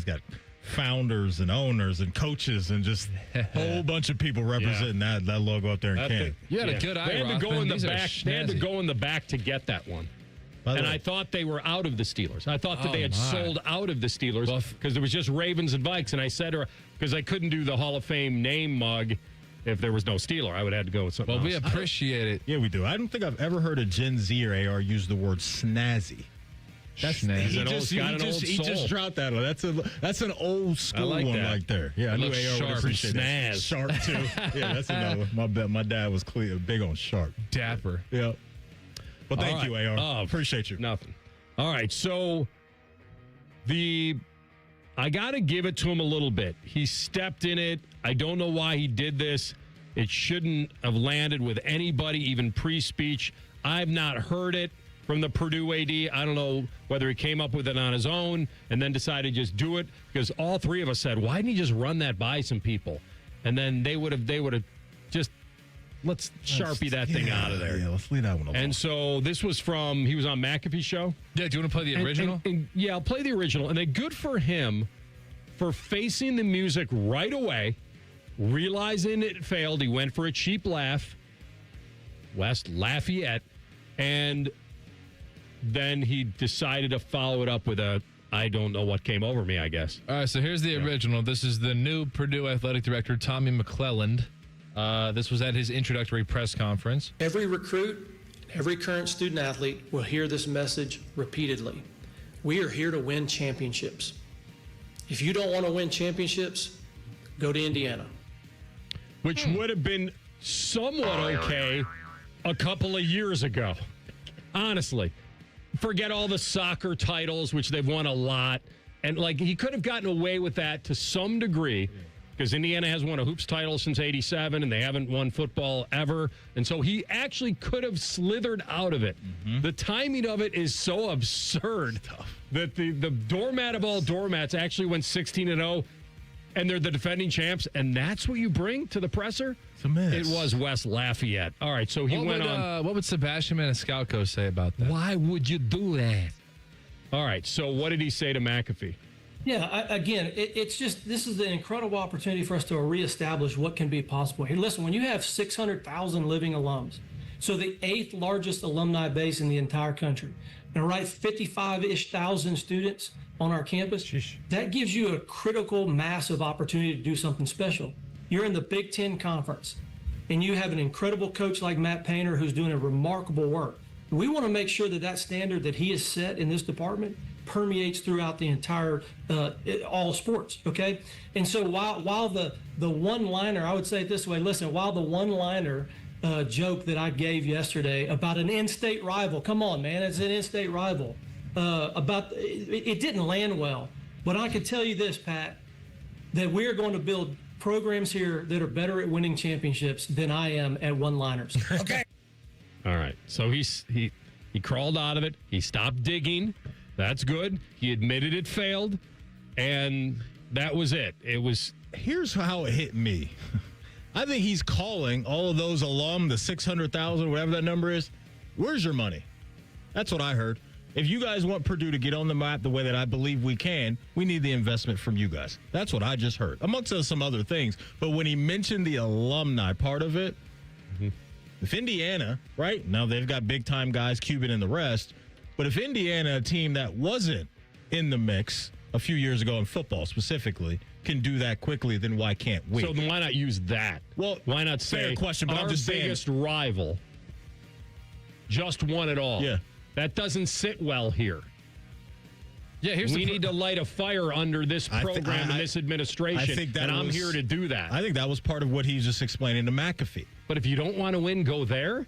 got founders and owners and coaches and just a whole bunch of people representing that logo up there in Canton. You had a good eye, They had to go in the These are back. They had to snazzy. go in the back to get that one. And I thought they were out of the Steelers. I thought that they had sold out of the Steelers because there was just Ravens and Vikes. And I said to her, because I couldn't do the Hall of Fame name mug if there was no Steeler. I would have had to go with something else. We appreciate it. Yeah, we do. I don't think I've ever heard a Gen Z or AR use the word snazzy. That's Snazzy. He just dropped that one. That's an old school like one that. right there. Yeah, I knew AR would sharp appreciate and that. snaz. Sharp too. Yeah, that's another one. My dad was big on sharp. Dapper. Yep. Well, thank All you, right. AR. Appreciate you. Nothing. All right, so I got to give it to him a little bit. He stepped in it. I don't know why he did this. It shouldn't have landed with anybody, even pre-speech. I've not heard it from the Purdue AD. I don't know whether he came up with it on his own and then decided to just do it, because all three of us said, why didn't he just run that by some people? And then they would have just, let's Sharpie that thing out of there. Yeah, let's leave that one alone. And so this was he was on McAfee's show. Yeah, do you want to play the original? Yeah, I'll play the original. And then good for him for facing the music right away, realizing it failed. He went for a cheap laugh, West Lafayette, and then he decided to follow it up with I don't know what came over me, I guess. All right, so here's the original. This is the new Purdue athletic director, Tommy McClelland. This was at his introductory press conference. Every recruit, every current student athlete will hear this message repeatedly. We are here to win championships. If you don't want to win championships, go to Indiana. Which would have been somewhat okay a couple of years ago. Honestly. Forget all the soccer titles, which they've won a lot. And, he could have gotten away with that to some degree, because Indiana has won a hoops title since 87, and they haven't won football ever. And so he actually could have slithered out of it. Mm-hmm. The timing of it is so absurd that the doormat of all doormats actually went 16-0, and they're the defending champs, and that's what you bring to the presser? It's a mess. It was West Lafayette. All right, so he went on. What would Sebastian Maniscalco say about that? Why would you do that? All right, so what did he say to McAfee? Yeah, it's just, this is an incredible opportunity for us to reestablish what can be possible here. Listen, when you have 600,000 living alums, so the 8th largest alumni base in the entire country, and 55-ish thousand students on our campus, that gives you a critical, massive opportunity to do something special. You're in the Big Ten Conference, and you have an incredible coach like Matt Painter who's doing a remarkable work. We want to make sure that standard that he has set in this department permeates throughout the entire all sports. Okay, and so while the one-liner, I would say it this way: listen, while the one-liner joke that I gave yesterday about an in-state rival, come on, man, it's an in-state rival. It didn't land well, but I can tell you this, Pat, that we are going to build programs here that are better at winning championships than I am at one-liners. Okay. All right. So he crawled out of it. He stopped digging. That's good. He admitted it failed, and that was it. Here's how it hit me. I think he's calling all of those alum, the 600,000, whatever that number is. Where's your money? That's what I heard. If you guys want Purdue to get on the map the way that I believe we can, we need the investment from you guys. That's what I just heard, amongst some other things. But when he mentioned the alumni part of it, if Indiana, right, now they've got big-time guys, Cuban and the rest, but if Indiana, a team that wasn't in the mix a few years ago in football specifically, can do that quickly, then why can't we? So then why not use that? Well, why not say fair question, but our I'm just biggest rival just won it all? Yeah. That doesn't sit well here. Yeah, we need to light a fire under this program and this administration, I'm here to do that. I think that was part of what he's just explaining to McAfee. But if you don't want to win, go there?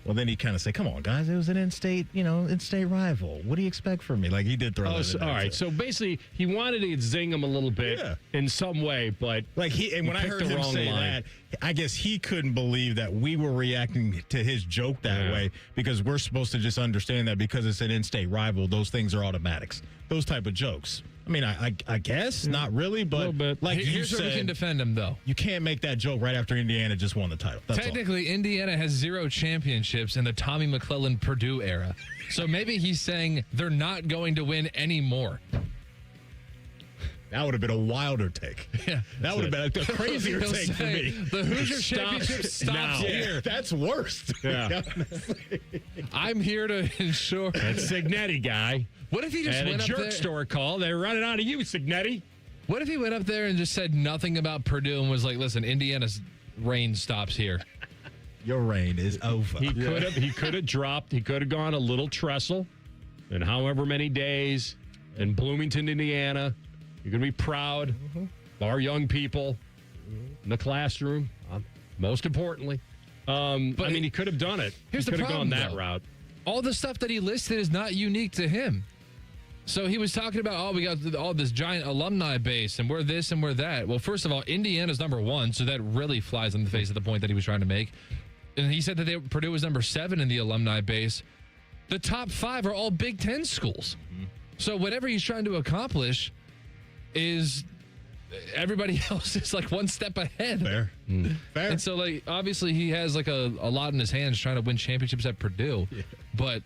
Well, then he kind of say, come on, guys, it was an in-state rival. What do you expect from me? Like, he did throw that in there. All right, so basically, he wanted to zing him a little bit in some way, but when I heard him say that, I guess he couldn't believe that we were reacting to his joke that way, because we're supposed to just understand that because it's an in-state rival, those things are automatics. Those type of jokes. I mean, I guess not really, but like here's you said, where we can defend him, though. You can't make that joke right after Indiana just won the title. That's Technically, Indiana has 0 championships in the Tommy McClelland Purdue era. So maybe he's saying they're not going to win anymore. That would have been a wilder take. Yeah. That would have been a crazier He'll take for say, me. The Hoosier Championship stops now. here. That's worse. Yeah. I'm here to ensure. That Signetti guy. What if he just and went a up jerk there? store call. They're running out of you, Signetti. What if he went up there and just said nothing about Purdue and was like, listen, Indiana's reign stops here. Your reign is over. He could have dropped. He could have gone a little trestle in however many days in Bloomington, Indiana. You're going to be proud of our young people in the classroom, most importantly. But I mean, he could have done it. Here's he the could have problem, gone that though. route. All the stuff that he listed is not unique to him. So he was talking about, we got all this giant alumni base, and we're this and we're that. Well, first of all, Indiana's number 1, so that really flies in the face of the point that he was trying to make. And he said that Purdue was number 7 in the alumni base. The top 5 are all Big Ten schools. So whatever he's trying to accomplish is everybody else is like one step ahead. Fair. And so, like, obviously he has like a lot in his hands trying to win championships at Purdue. Yeah. But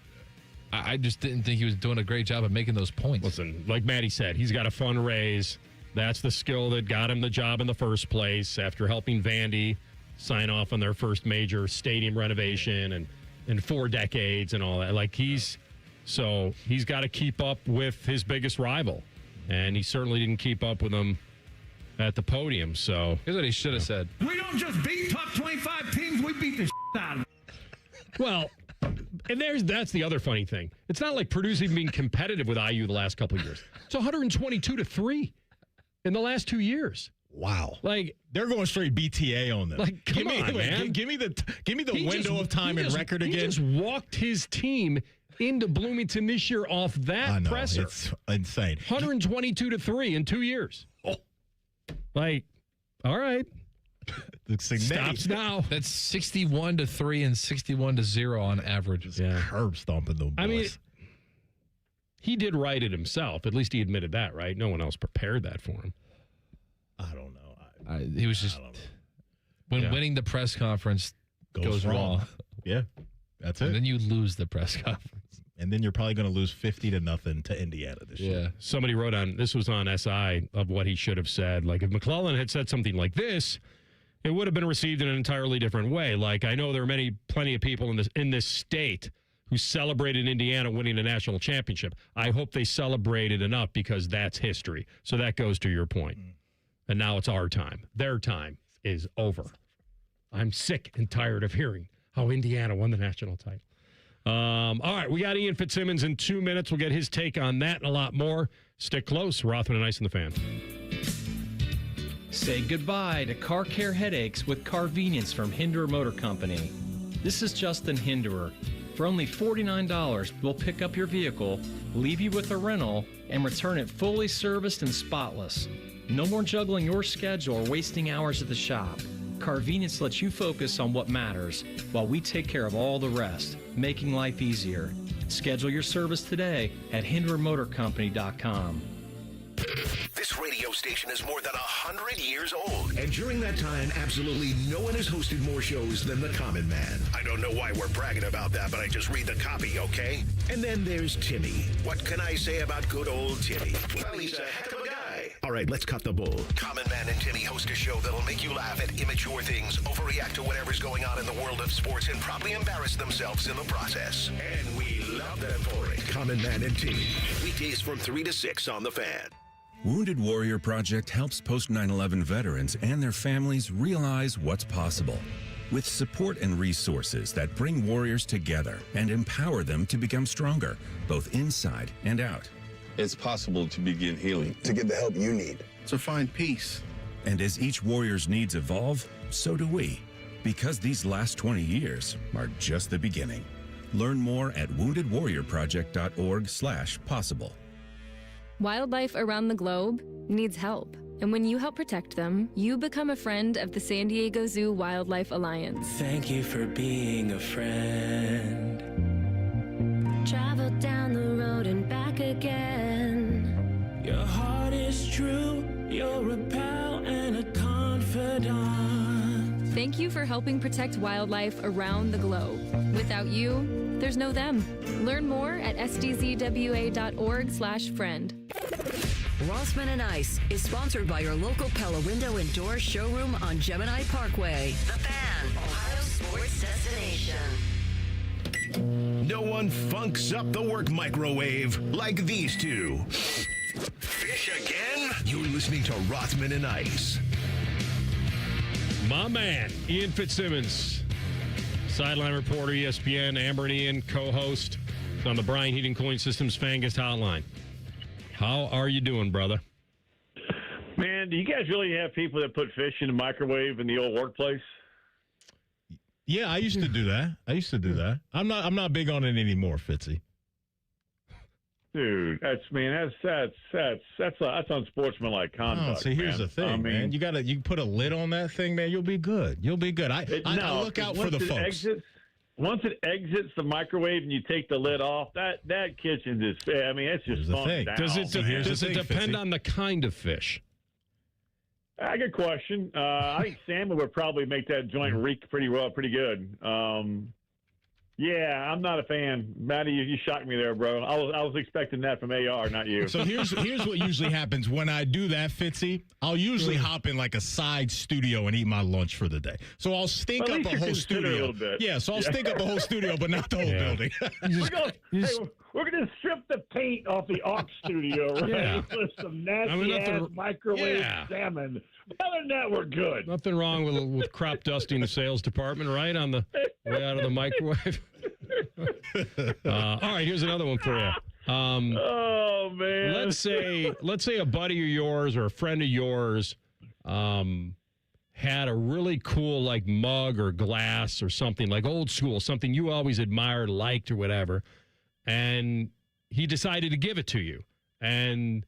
I just didn't think he was doing a great job of making those points. Listen, like Maddie said, he's got to fundraise. That's the skill that got him the job in the first place after helping Vandy sign off on their first major stadium renovation and in 4 decades and all that. Like he's got to keep up with his biggest rival. And he certainly didn't keep up with him at the podium. So here's what he should have said. We don't just beat top 25 teams, we beat the out of them. Well, and that's the other funny thing. It's not like Purdue's even been competitive with IU the last couple of years. It's 122-3 in the last 2 years. Wow. Like they're going straight BTA on them. Like, come on, man. Give me the window of time and record again. He just walked his team into Bloomington this year off that presser. It's insane. 122-3 in 2 years. Oh. Like, all right. Stops now. That's 61-3 and 61-0 on average. Yeah. Curb stomping them boys. I mean, he did write it himself. At least he admitted that, right? No one else prepared that for him. I don't know. He was just when winning the press conference goes wrong. Yeah, that's it. And then you lose the press conference. And then you're probably going to lose 50-0 to Indiana this year. Somebody wrote this was on SI, of what he should have said. Like, if McClellan had said something like this, it would have been received in an entirely different way. Like, I know there are plenty of people in this state who celebrated Indiana winning a national championship. I hope they celebrated enough because that's history. So that goes to your point. And now it's our time. Their time is over. I'm sick and tired of hearing how Indiana won the national title. All right, we got Ian Fitzsimmons in 2 minutes. We'll get his take on that and a lot more. Stick close. Rothman Ice and the Fan. Say goodbye to car care headaches with Carvenience from Hinderer Motor Company. This is Justin Hinderer. For only $49, we'll pick up your vehicle, leave you with a rental, and return it fully serviced and spotless. No more juggling your schedule or wasting hours at the shop. Carvenience lets you focus on what matters while we take care of all the rest, making life easier. Schedule your service today at HindererMotorCompany.com. This radio station is more than 100 years old. And during that time, absolutely no one has hosted more shows than The Common Man. I don't know why we're bragging about that, but I just read the copy, okay? And then there's Timmy. What can I say about good old Timmy? Well, he's a heck of a guy. All right, let's cut the bull. Common Man and Timmy host a show that'll make you laugh at immature things, overreact to whatever's going on in the world of sports, and probably embarrass themselves in the process. And we love them for it. Common Man and Timmy. Weekdays from 3 to 6 on The Fan. Wounded Warrior Project helps post 9/11 veterans and their families realize what's possible. With support and resources that bring warriors together and empower them to become stronger, both inside and out. It's possible to begin healing, to get the help you need, to find peace. And as each warrior's needs evolve, so do we. Because these last 20 years are just the beginning. Learn more at woundedwarriorproject.org/possible. Wildlife around the globe needs help. And when you help protect them, you become a friend of the San Diego Zoo Wildlife Alliance. Thank you for being a friend. Travel down the road and back again. Your heart is true. You're a pal and a confidant. Thank you for helping protect wildlife around the globe. Without you, there's no them. Learn more at sdzwa.org/friend. Rothman Ice is sponsored by your local Pella Window and Door showroom on Gemini Parkway. The Fan, Ohio sports destination. No one funks up the work microwave like these two. Fish again? You're listening to Rothman and Ice. My man, Ian Fitzsimmons, sideline reporter, ESPN, Amber and Ian, co-host on the Bryan Heating Cooling Systems Fan Guest Hotline. How are you doing, brother? Man, do you guys really have people that put fish in the microwave in the old workplace? Yeah, I used to do that. I'm not big on it anymore, Fitzy. Dude, that's unsportsmanlike conduct. See, here's the thing, man. You can put a lid on that thing, man. You'll be good. I look out for the folks. Once it exits the microwave and you take the lid off, that kitchen is. It's just fun. Does it depend on the kind of fish? Good question. I think salmon would probably make that joint reek pretty good. Yeah, I'm not a fan. Matty, you shocked me there, bro. I was expecting that from AR, not you. So here's what usually happens when I do that, Fitzy. I'll usually hop in like a side studio and eat my lunch for the day. So I'll stink up a whole studio. A little bit. Yeah, so I'll stink up a whole studio, but not the whole building. We're going to strip the paint off the aux studio, right? Yeah. With some nasty-ass microwave salmon. Other than that, we're good. Nothing wrong with crop dusting the sales department, right, on the way out of the microwave. All right, here's another one for you. Oh, man. Let's say a buddy of yours or a friend of yours had a really cool like mug or glass or something like old school, something you always admired, liked, or whatever, and he decided to give it to you. And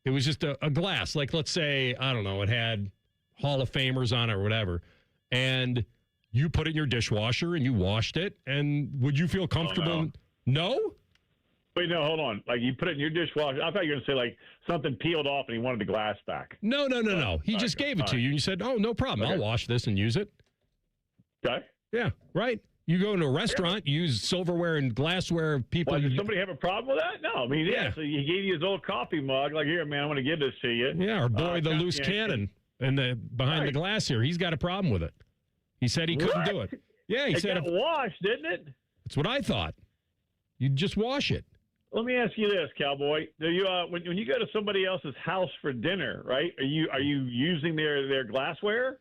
it was just a glass. Like, let's say, I don't know, it had Hall of Famers on it or whatever. And you put it in your dishwasher and you washed it. And would you feel comfortable? Oh, no? Wait, no, hold on. Like, you put it in your dishwasher. I thought you were going to say, like, something peeled off and he wanted the glass back. No. He just gave it to you. And you said, oh, no problem. I'll wash this and use it. Okay. Yeah, right. You go into a restaurant, you use silverware and glassware. People. Did somebody have a problem with that? No. I mean, yeah. So he gave you his old coffee mug. Like, here, man, I'm going to give this to you. Yeah, or boy, the loose cannon behind the glass here. He's got a problem with it. He said he couldn't do it. Yeah, he said it got washed, didn't it? That's what I thought. You'd just wash it. Let me ask you this, Cowboy. Do you when you go to somebody else's house for dinner, right? Are you using their glassware?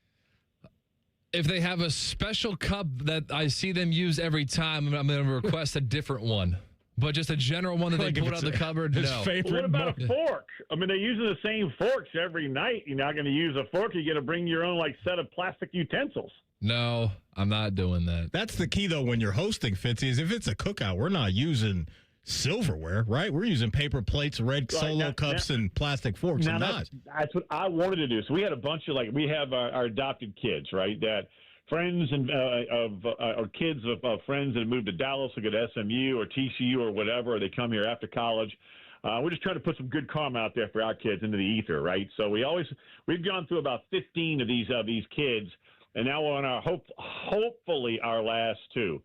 If they have a special cup that I see them use every time, I'm going to request a different one. But just a general one that they put out the cupboard, no. What about a fork? I mean, they're using the same forks every night. You're not going to use a fork. You're going to bring your own set of plastic utensils. No, I'm not doing that. That's the key, though, when you're hosting, Fitzy, is if it's a cookout, we're not using silverware, right? We're using paper plates, red Solo cups, and plastic forks. Now, that's what I wanted to do. So we had a bunch of, we have our adopted kids, right, that friends and or kids of friends that have moved to Dallas or go to SMU or TCU or whatever, or they come here after college. We're just trying to put some good karma out there for our kids into the ether, right? So we've gone through about 15 of these kids, and now we're on our hopefully our last two.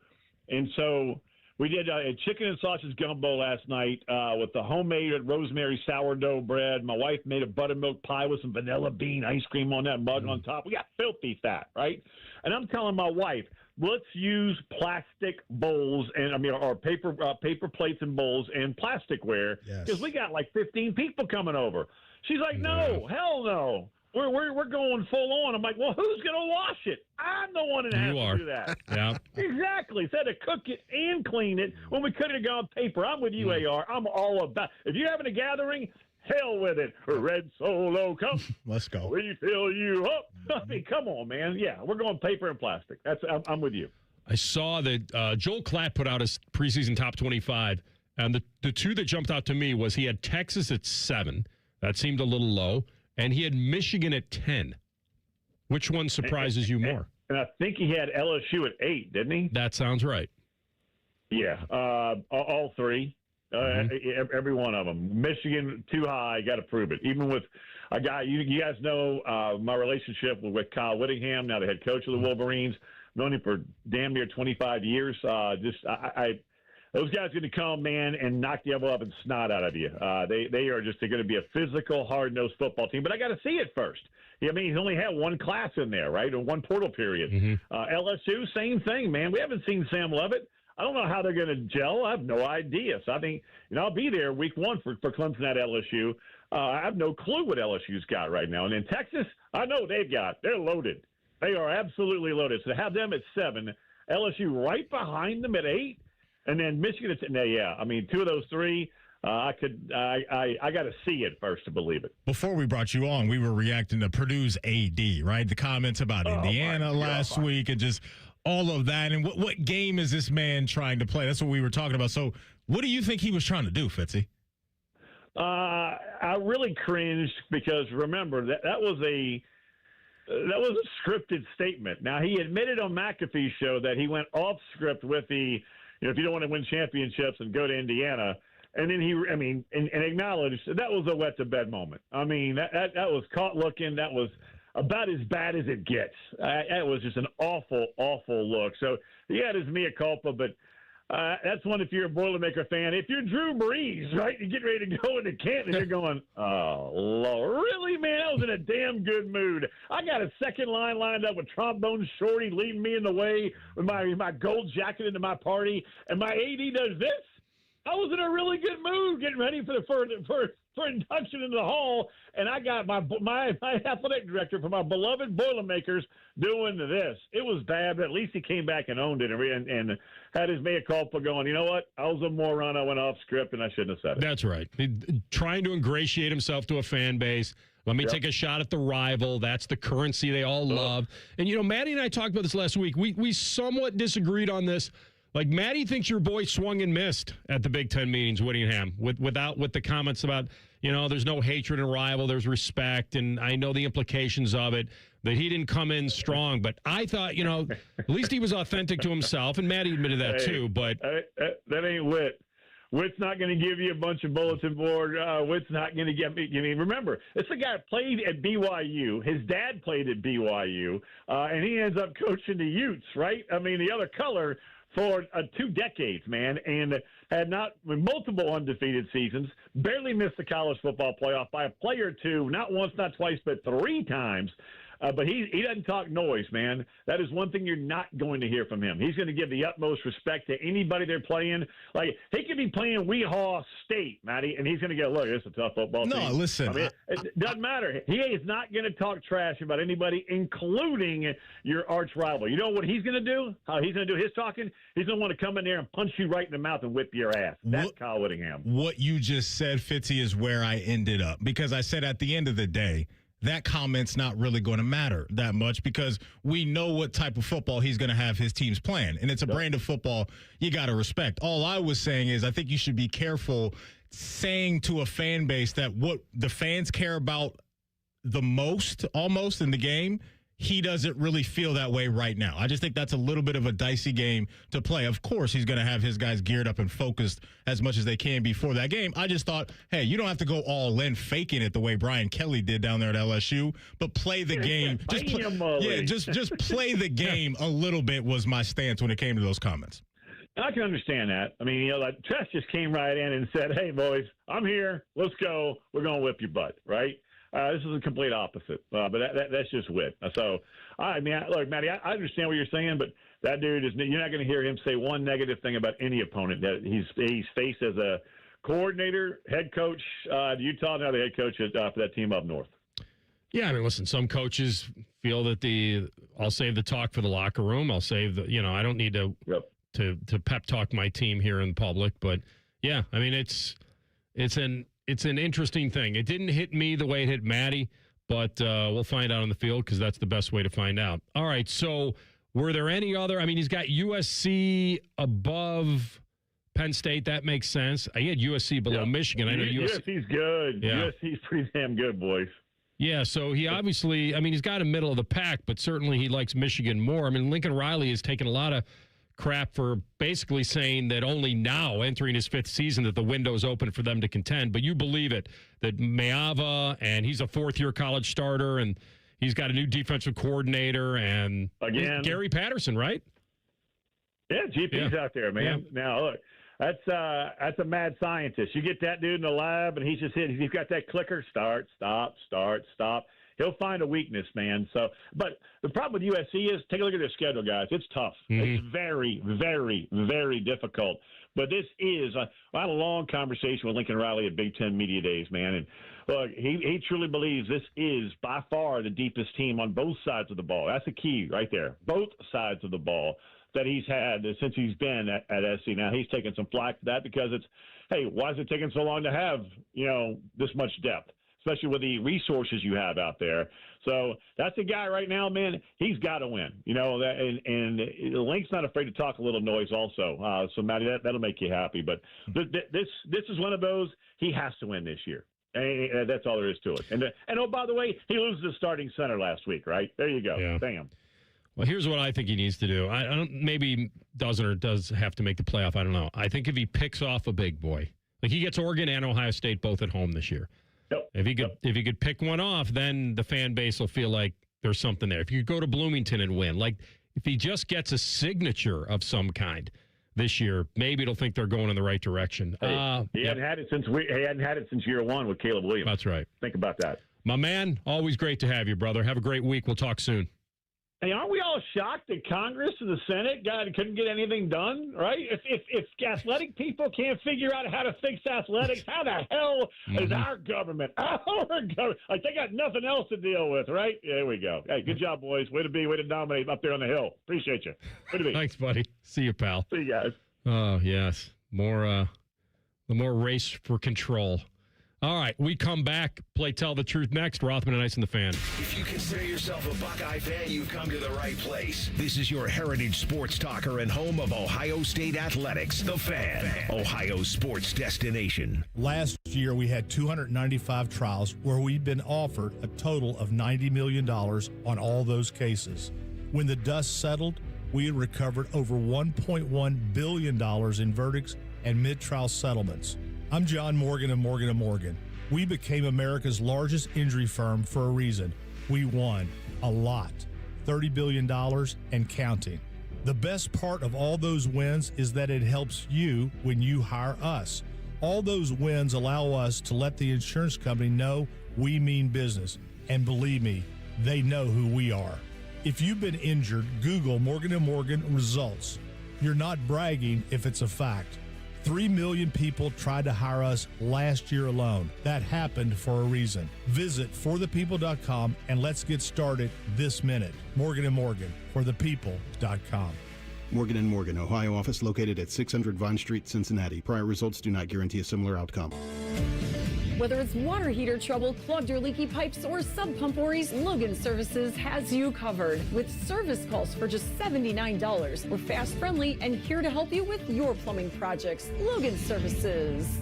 And so we did a chicken and sausage gumbo last night with the homemade rosemary sourdough bread. My wife made a buttermilk pie with some vanilla bean ice cream on that mug on top. We got filthy fat, right? And I'm telling my wife, let's use plastic bowls or paper plates and bowls and plasticware because we got 15 people coming over. She's like, no, hell no. We're going full on. I'm like, well, who's going to wash it? I'm the one that has to do that. Yeah. Exactly. Said to cook it and clean it when we could have gone paper. I'm with you, AR. I'm all about. If you're having a gathering, hell with it. Red Solo cup. Let's go. We fill you up. I mean, come on, man. Yeah, we're going paper and plastic. I'm with you. I saw that Joel Klatt put out his preseason top 25, and the two that jumped out to me was he had Texas at 7. That seemed a little low. And he had Michigan at 10. Which one surprises you more? And I think he had LSU at 8, didn't he? That sounds right. Yeah, all three, every one of them. Michigan too high, got to prove it. Even with a guy, you guys know my relationship with Kyle Whittingham, now the head coach of the Wolverines. Known him for damn near 25 years. those guys are going to come, man, and knock the elbow up and snot out of you. They are just going to be a physical, hard-nosed football team. But I got to see it first. I mean, he's only had one class in there, right, or one portal period. LSU, same thing, man. We haven't seen Sam Levitt. I don't know how they're going to gel. I have no idea. So I think, I'll be there week one for Clemson at LSU. I have no clue what LSU's got right now. And in Texas, I know what they're loaded. They are absolutely loaded. So to have them at 7, LSU right behind them at 8, and then Michigan at 10. Yeah, I mean, 2 of those 3, I got to see it first to believe it. Before we brought you on, we were reacting to Purdue's AD, right? The comments about Indiana last week and just all of that. And what game is this man trying to play? That's what we were talking about. So what do you think he was trying to do, Fitzy? I really cringed because, remember, that was a scripted statement. Now, he admitted on McAfee's show that he went off script with the, if you don't want to win championships and go to Indiana. And then and acknowledged that was a wet to bed moment. I mean, that was caught looking. That was about as bad as it gets. That was just an awful, awful look. So he had his mea culpa, but that's one if you're a Boilermaker fan. If you're Drew Brees, right, you get ready to go into Canton, and you're going, oh, Lord, really, man? I was in a damn good mood. I got a second line lined up with Trombone Shorty leading me in the way with my gold jacket into my party, and my AD does this? I was in a really good mood getting ready for induction into the hall, and I got my athletic director for my beloved Boilermakers doing this. It was bad, but at least he came back and owned it and had his mea culpa going, you know what? I was a moron. I went off script, and I shouldn't have said it. That's right. Trying to ingratiate himself to a fan base. Let me take a shot at the rival. That's the currency they all love. And, Maddie and I talked about this last week. We somewhat disagreed on this. Like, Maddie thinks your boy swung and missed at the Big Ten meetings, Whittingham, with the comments about, there's no hatred and rival, there's respect, and I know the implications of it, that he didn't come in strong. But I thought, at least he was authentic to himself, and Maddie admitted that too. But that ain't Whit. Whit's not going to give you a bunch of bulletin board. Whit's not going to get me. Remember, this is a guy that played at BYU. His dad played at BYU, and he ends up coaching the Utes, right? I mean, the other color for 2 decades, man, and had multiple undefeated seasons, barely missed the college football playoff by a play or two, not once, not twice, but 3 times. But he doesn't talk noise, man. That is one thing you're not going to hear from him. He's going to give the utmost respect to anybody they're playing. Like, he could be playing Weehaw State, Matty, and he's going to go, look, it's a tough football team. No, listen. I mean, it doesn't matter. He is not going to talk trash about anybody, including your arch rival. You know what he's going to do? How he's going to do his talking? He's going to want to come in there and punch you right in the mouth and whip your ass. That's Kyle Whittingham. What you just said, Fitzy, is where I ended up. Because I said at the end of the day, that comment's not really going to matter that much because we know what type of football he's going to have his teams playing. And it's a brand of football you got to respect. All I was saying is I think you should be careful saying to a fan base that what the fans care about the most almost in the game, he doesn't really feel that way right now. I just think that's a little bit of a dicey game to play. Of course, he's going to have his guys geared up and focused as much as they can before that game. I just thought, hey, you don't have to go all in faking it the way Brian Kelly did down there at LSU, but play the game. Just play the game a little bit was my stance when it came to those comments. I can understand that. I mean, like Tress just came right in and said, hey, boys, I'm here. Let's go. We're going to whip your butt, right? This is a complete opposite, but that's just wit. So, look, Matty, I understand what you're saying, but that dude you're not going to hear him say one negative thing about any opponent that he's faced as a coordinator, head coach at Utah, now the head coach for that team up north. Yeah, I mean, listen, some coaches feel that I'll save the talk for the locker room. I'll save I don't need to pep talk my team here in public, but yeah, I mean, it's an interesting thing. It didn't hit me the way it hit Maddie, but we'll find out on the field because that's the best way to find out. All right, so were there any other? I mean, he's got USC above Penn State. That makes sense. He had USC below Michigan. I know USC's good. Yeah. USC's pretty damn good, boys. Yeah, so he obviously, he's got a middle of the pack, but certainly he likes Michigan more. I mean, Lincoln Riley has taken a lot of crap for basically saying that only now, entering his 5th season, that the window's open for them to contend. But you believe it, that Meava, and he's a 4th-year college starter, and he's got a new defensive coordinator, and again Gary Patterson, right? Yeah, GP's out there, man. Yeah. Now, look, That's a mad scientist. You get that dude in the lab, and he's got that clicker, start, stop. He'll find a weakness, man. So, but the problem with USC is, take a look at their schedule, guys. It's tough. It's very, very, very difficult. But this is, I had a long conversation with Lincoln Riley at Big Ten Media Days, man. And look, he truly believes this is by far the deepest team on both sides of the ball. That's the key right there. Both sides of the ball that he's had since he's been at SC. Now, he's taken some flack for that because hey, why is it taking so long to have, this much depth, especially with the resources you have out there? So that's a guy right now, man, he's got to win, and Link's not afraid to talk a little noise also. So, Matty, that'll make you happy. But this is one of those, he has to win this year. And that's all there is to it. And oh, by the way, he loses the starting center last week, right? There you go. Yeah. Bam. Well, here's what I think he needs to do. I don't, maybe doesn't or does have to make the playoff. I don't know. I think if he picks off a big boy, like he gets Oregon and Ohio State both at home this year. Yep. If he could pick one off, then the fan base will feel like there's something there. If you could go to Bloomington and win, like if he just gets a signature of some kind this year, maybe it'll think they're going in the right direction. He hadn't had it since year one with Caleb Williams. That's right. Think about that. My man, always great to have you, brother. Have a great week. We'll talk soon. Hey, aren't we all shocked that Congress and the Senate couldn't get anything done, right? If athletic people can't figure out how to fix athletics, how the hell is our government? Like, they got nothing else to deal with, right? There we go. Hey, good job, boys. Way to dominate up there on the Hill. Appreciate you. Way to be. Thanks, buddy. See you, pal. See you guys. Oh, yes. The more race for control. All right, we come back, play Tell the Truth next. Rothman Ice and the Fan. If you consider yourself a Buckeye fan, you've come to the right place. This is your heritage sports talker and home of Ohio State Athletics, The Fan, Ohio's sports destination. Last year, we had 295 trials where we'd been offered a total of $90 million on all those cases. When the dust settled, we had recovered over $1.1 billion in verdicts and mid-trial settlements. I'm John Morgan of Morgan & Morgan. We became America's largest injury firm for a reason. We won a lot, $30 billion and counting. The best part of all those wins is that it helps you when you hire us. All those wins allow us to let the insurance company know we mean business. And believe me, they know who we are. If you've been injured, Google Morgan & Morgan results. You're not bragging if it's a fact. 3 million people tried to hire us last year alone. That happened for a reason. Visit forthepeople.com and let's get started this minute. Morgan & Morgan, forthepeople.com. Morgan & Morgan, Ohio office located at 600 Vine Street, Cincinnati. Prior results do not guarantee a similar outcome. Whether it's water heater trouble, clogged or leaky pipes, or sub pump worries, Logan Services has you covered. With service calls for just $79. We're fast, friendly, and here to help you with your plumbing projects. Logan Services.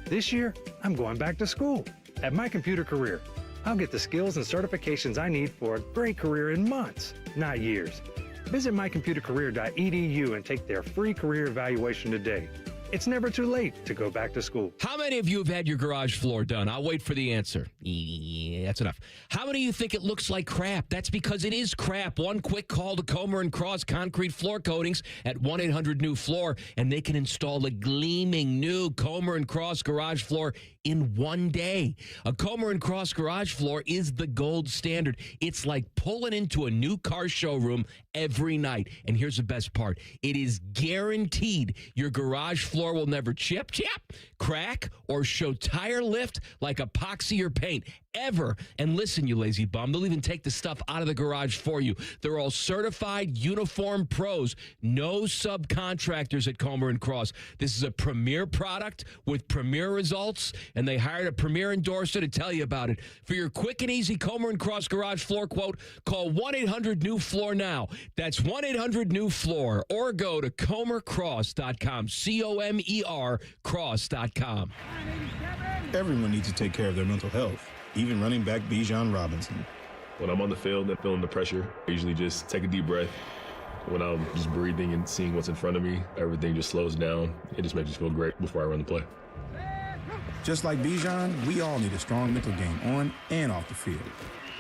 This year, I'm going back to school. At My Computer Career, I'll get the skills and certifications I need for a great career in months, not years. Visit mycomputercareer.edu and take their free career evaluation today. It's never too late to go back to school. How many of you have had your garage floor done? I'll wait for the answer. Yeah, that's enough. How many of you think it looks like crap? That's because it is crap. One quick call to Comer & Cross Concrete Floor Coatings at 1-800-NEW-FLOOR, and they can install a gleaming new Comer & Cross garage floor in one day. A Comer & Cross garage floor is the gold standard. It's like pulling into a new car showroom every night. And here's the best part. It is guaranteed your garage floor will never chip, crack, or show tire lift like epoxy or paint. Ever. And listen, you lazy bum, they'll even take the stuff out of the garage for you. They're all certified uniform pros. No subcontractors at Comer & Cross. This is a premier product with premier results, and they hired a premier endorser to tell you about it. For your quick and easy Comer & Cross garage floor quote, call 1-800-NEW-FLOOR now. That's 1-800-NEW-FLOOR, or go to comercross.com, C-O-M-E-R cross.com. Everyone needs to take care of their mental health, even running back Bijan Robinson. When I'm on the field and feeling the pressure, I usually just take a deep breath. When I'm just breathing and seeing what's in front of me, everything just slows down. It just makes me feel great before I run the play. Just like Bijan, we all need a strong mental game on and off the field.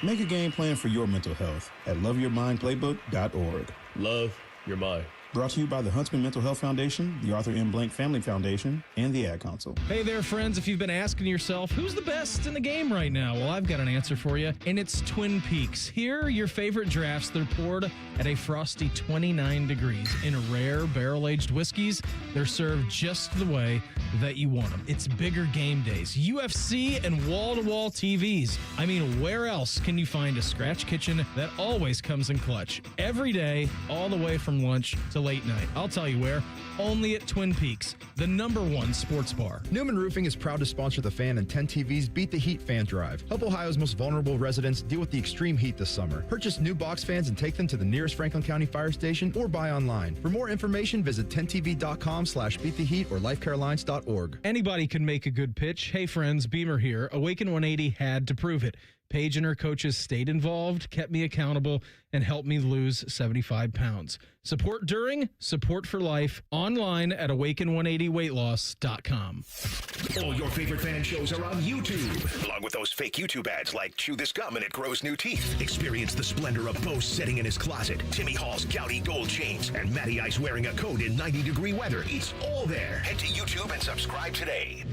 Make a game plan for your mental health at loveyourmindplaybook.org. Love your mind. Brought to you by the Huntsman Mental Health Foundation, the Arthur M. Blank Family Foundation, and the Ad Council. Hey there, friends. If you've been asking yourself, who's the best in the game right now? Well, I've got an answer for you, and it's Twin Peaks. Here are your favorite drafts. They're poured at a frosty 29 degrees in rare barrel-aged whiskeys. They're served just the way that you want them. It's bigger game days, UFC, and wall-to-wall TVs. I mean, where else can you find a scratch kitchen that always comes in clutch? Every day, all the way from lunch to late night. I'll tell you where. Only at Twin Peaks, the #1 sports bar. Newman Roofing is proud to sponsor the Fan and 10 TV's Beat the Heat fan drive. Help Ohio's most vulnerable residents deal with the extreme heat this summer. Purchase new box fans and take them to the nearest Franklin County fire station or buy online. For more information, visit 10tv.com/beattheheat or lifecarelines.org. Anybody can make a good pitch. Hey friends, Beamer here. Awaken 180 had to prove it. Paige and her coaches stayed involved, kept me accountable, and helped me lose 75 pounds. Support during, support for life, online at awaken180weightloss.com. All your favorite fan shows are on YouTube, along with those fake YouTube ads like chew this gum and it grows new teeth. Experience the splendor of Bo sitting in his closet, Timmy Hall's gouty gold chains, and Matty Ice wearing a coat in 90-degree weather. It's all there. Head to YouTube and subscribe today.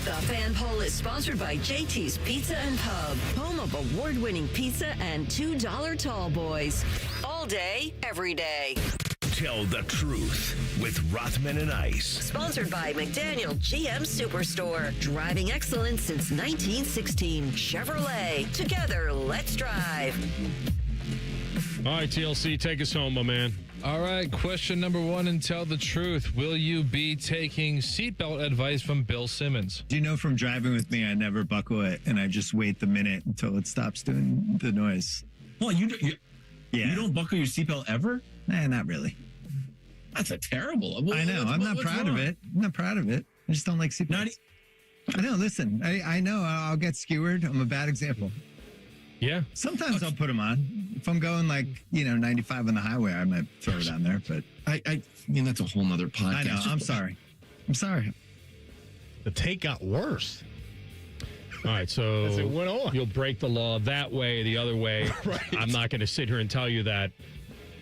The Fan Poll is sponsored by JT's Pizza and Pub, home of award-winning pizza and $2 tall boys. All day, every day. Tell the truth with Rothman and Ice. Sponsored by McDaniel GM Superstore. Driving excellence since 1916. Chevrolet. Together, let's drive. All right, TLC, take us home, my man. All right, question number 1 and tell the truth. Will you be taking seatbelt advice from Bill Simmons? Do you know from driving with me, I never buckle it, and I just wait the minute until it stops doing the noise. Well, you don't buckle your seatbelt ever? Nah, not really. That's a terrible. I know. I'm not proud of it. I'm not proud of it. I just don't like seatbelts. I know. Listen, I know I'll get skewered. I'm a bad example. Yeah. Sometimes I'll put them on. If I'm going 95 on the highway, I might throw it on there. But I mean, that's a whole nother podcast. I know. I'm sorry. The take got worse. All right, so as it went on. You'll break the law that way, the other way. Right. I'm not going to sit here and tell you that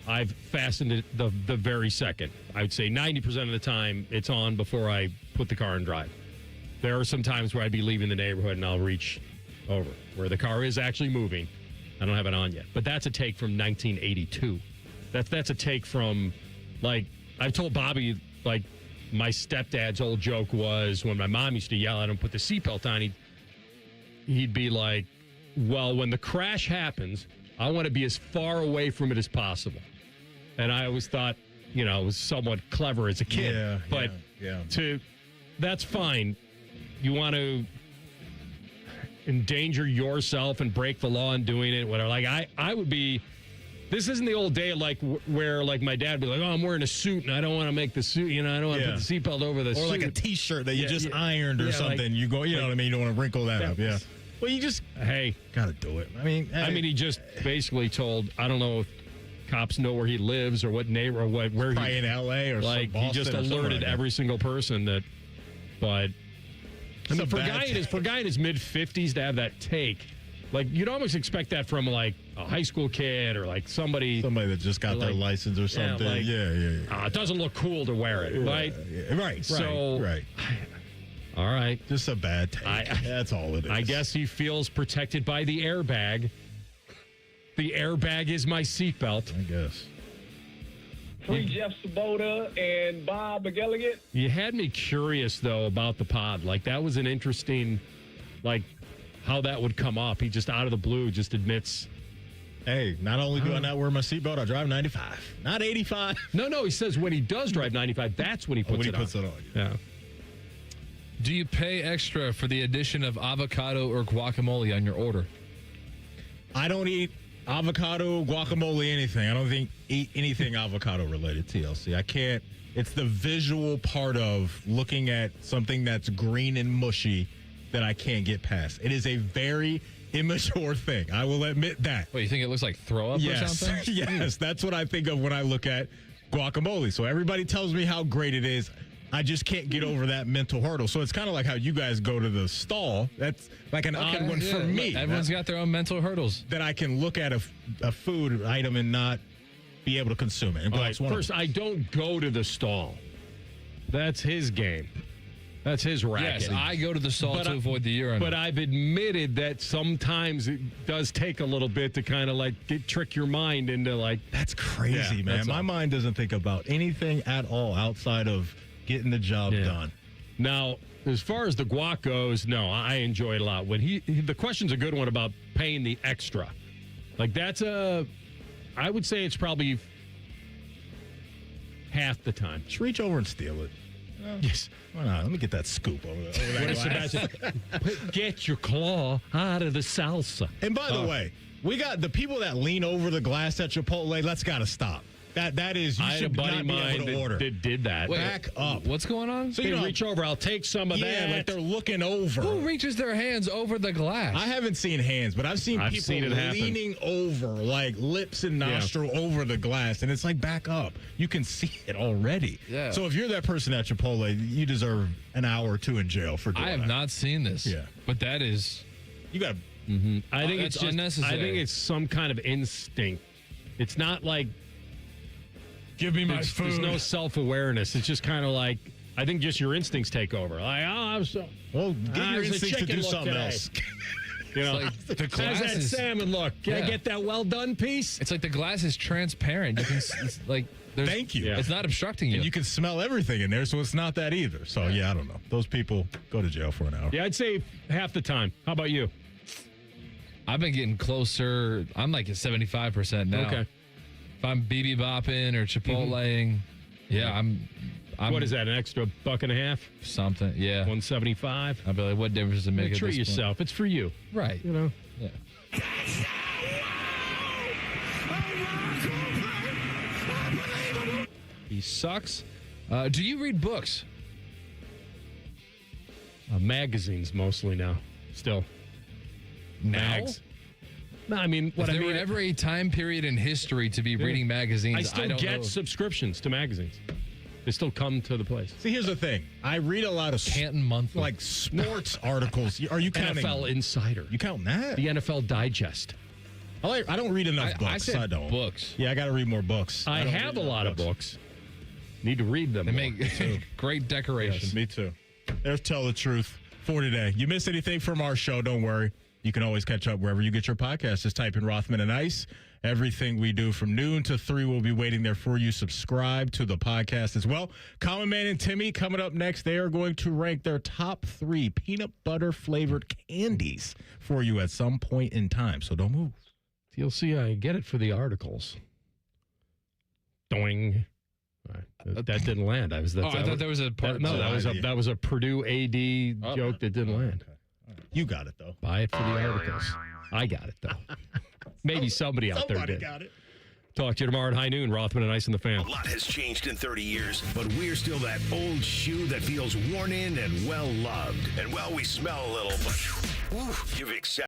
I've fastened it the very second. I would say 90% of the time it's on before I put the car in drive. There are some times where I'd be leaving the neighborhood and I'll reach over where the car is actually moving. I don't have it on yet. But that's a take from 1982. That's a take from, I've told Bobby, my stepdad's old joke was when my mom used to yell at him, put the seatbelt on, he'd be like, well, when the crash happens, I want to be as far away from it as possible. And I always thought, it was somewhat clever as a kid. Yeah. That's fine. You want to endanger yourself and break the law in doing it, whatever. I would be, this isn't the old day where my dad would be like, oh, I'm wearing a suit and I don't want to make the suit, I don't want to put the seatbelt over the suit. Or like a T-shirt that you just ironed or something. You go, you know what I mean? You don't want to wrinkle that up, yeah. Well, you just, gotta do it. I mean, he just basically told, I don't know if cops know where he lives or what neighbor or where probably he, in L.A. or Boston he just alerted every single person that, but for a guy in his mid-50s to have that take, you'd almost expect that from a high school kid or somebody that just got their license or something. Yeah. It doesn't look cool to wear it, right? Right. So, right. All right. Just a bad take. That's all it is. I guess he feels protected by the airbag. The airbag is my seatbelt. I guess. Free Jeff Sabota and Bob McElligott. You had me curious, though, about the pod. That was an interesting, how that would come up. He just out of the blue just admits, hey, not only do I not wear my seatbelt, I drive 95, not 85. No, he says when he does drive 95, that's when he puts it on. Yeah. Do you pay extra for the addition of avocado or guacamole on your order? I don't eat avocado, guacamole, anything. I don't eat anything avocado related, TLC. I can't. It's the visual part of looking at something that's green and mushy that I can't get past. It is a very immature thing. I will admit that. Well, you think it looks like throw up or something? Yes, that's what I think of when I look at guacamole. So everybody tells me how great it is. I just can't get over that mental hurdle. So it's kind of like how you guys go to the stall. That's like an odd one for me. Everyone's got their own mental hurdles. That I can look at a food item and not be able to consume it. And All Black's right, one of first, them. I don't go to the stall. That's his game. That's his racket. Yes, I go to the stall to avoid the urinal. But I've admitted that sometimes it does take a little bit to kind of like trick your mind into like. That's crazy, Yeah, man. that's My all. mind doesn't think about anything at all outside of getting the job done. Now, as far as the guac goes, no, I enjoy it a lot. When the question's a good one about paying the extra. Like I would say it's probably half the time. Just reach over and steal it. Yes. Why not? Let me get that scoop over that What is glass. Sebastian? Get your claw out of the salsa. And by the way, we got the people that lean over the glass at Chipotle. That's got to stop. That is, you I had a should buddy not of be mine able to order. that did that. Back up. What's going on? So you reach over, I'll take some of that. Like they're looking over. Who reaches their hands over the glass? I haven't seen hands, but I've seen people seen it happen. leaning over, like lips and nostril over the glass, and it's like back up. You can see it already. Yeah. So if you're that person at Chipotle, you deserve an hour or two in jail for doing I have that. not seen this. Yeah. But that is. You got. I think that's it's just, unnecessary. I think it's some kind of instinct. It's not like give me my there's food. no self-awareness. It's just kind of like I think just your instincts take over. Like, I'm so well, get your how's the instincts to chicken do look something today? else. You know, like the how's glass that is- salmon look? Can I Yeah. get that well done piece? It's like the glass is transparent. You can it's like. There's, Thank you. It's not obstructing you. And you can smell everything in there, so it's not that either. So yeah, I don't know. Those people go to jail for an hour. Yeah, I'd say half the time. How about you? I've been getting closer. I'm like at 75% now. Okay. If I'm BB bopping or Chipotleing, yeah, I'm. What is that? An extra $1.50? Something. Yeah. 175. I'd be like, what difference does it make? At Treat this point? yourself. It's for you. Right. You know. Yeah. He sucks. Do you read books? Magazines mostly now. Still. Mags. No, I mean, If there were ever a time period in history to be reading magazines, I still don't get know. subscriptions to magazines. They still come to the place. See, here's the thing. I read a lot of Canton Monthly, like sports articles. Are you counting NFL Insider? You counting that? The NFL Digest. I don't read enough books. I said don't. books. Yeah, I got to read more books. I don't have read a lot of books. Need to read them. They more. make great decoration. Yes, me too. There's Tell the Truth for today. You miss anything from our show, don't worry. You can always catch up wherever you get your podcast. Just type in Rothman and Ice. Everything we do from noon to 3 will be waiting there for you. Subscribe to the podcast as well. Common Man and Timmy coming up next. They are going to rank their top 3 peanut butter flavored candies for you at some point in time. So don't move. You'll see I get it for the articles. Doing. All right. That didn't land. I thought there was a part. That was a Purdue AD joke that didn't land. You got it, though. Buy it for the articles. I got it, though. Maybe somebody out there did. got it. Talk to you tomorrow at high noon. Rothman and Ice and the Fan. A lot has changed in 30 years, but we're still that old shoe that feels worn in and well loved. And well, we smell a little, but you've accepted.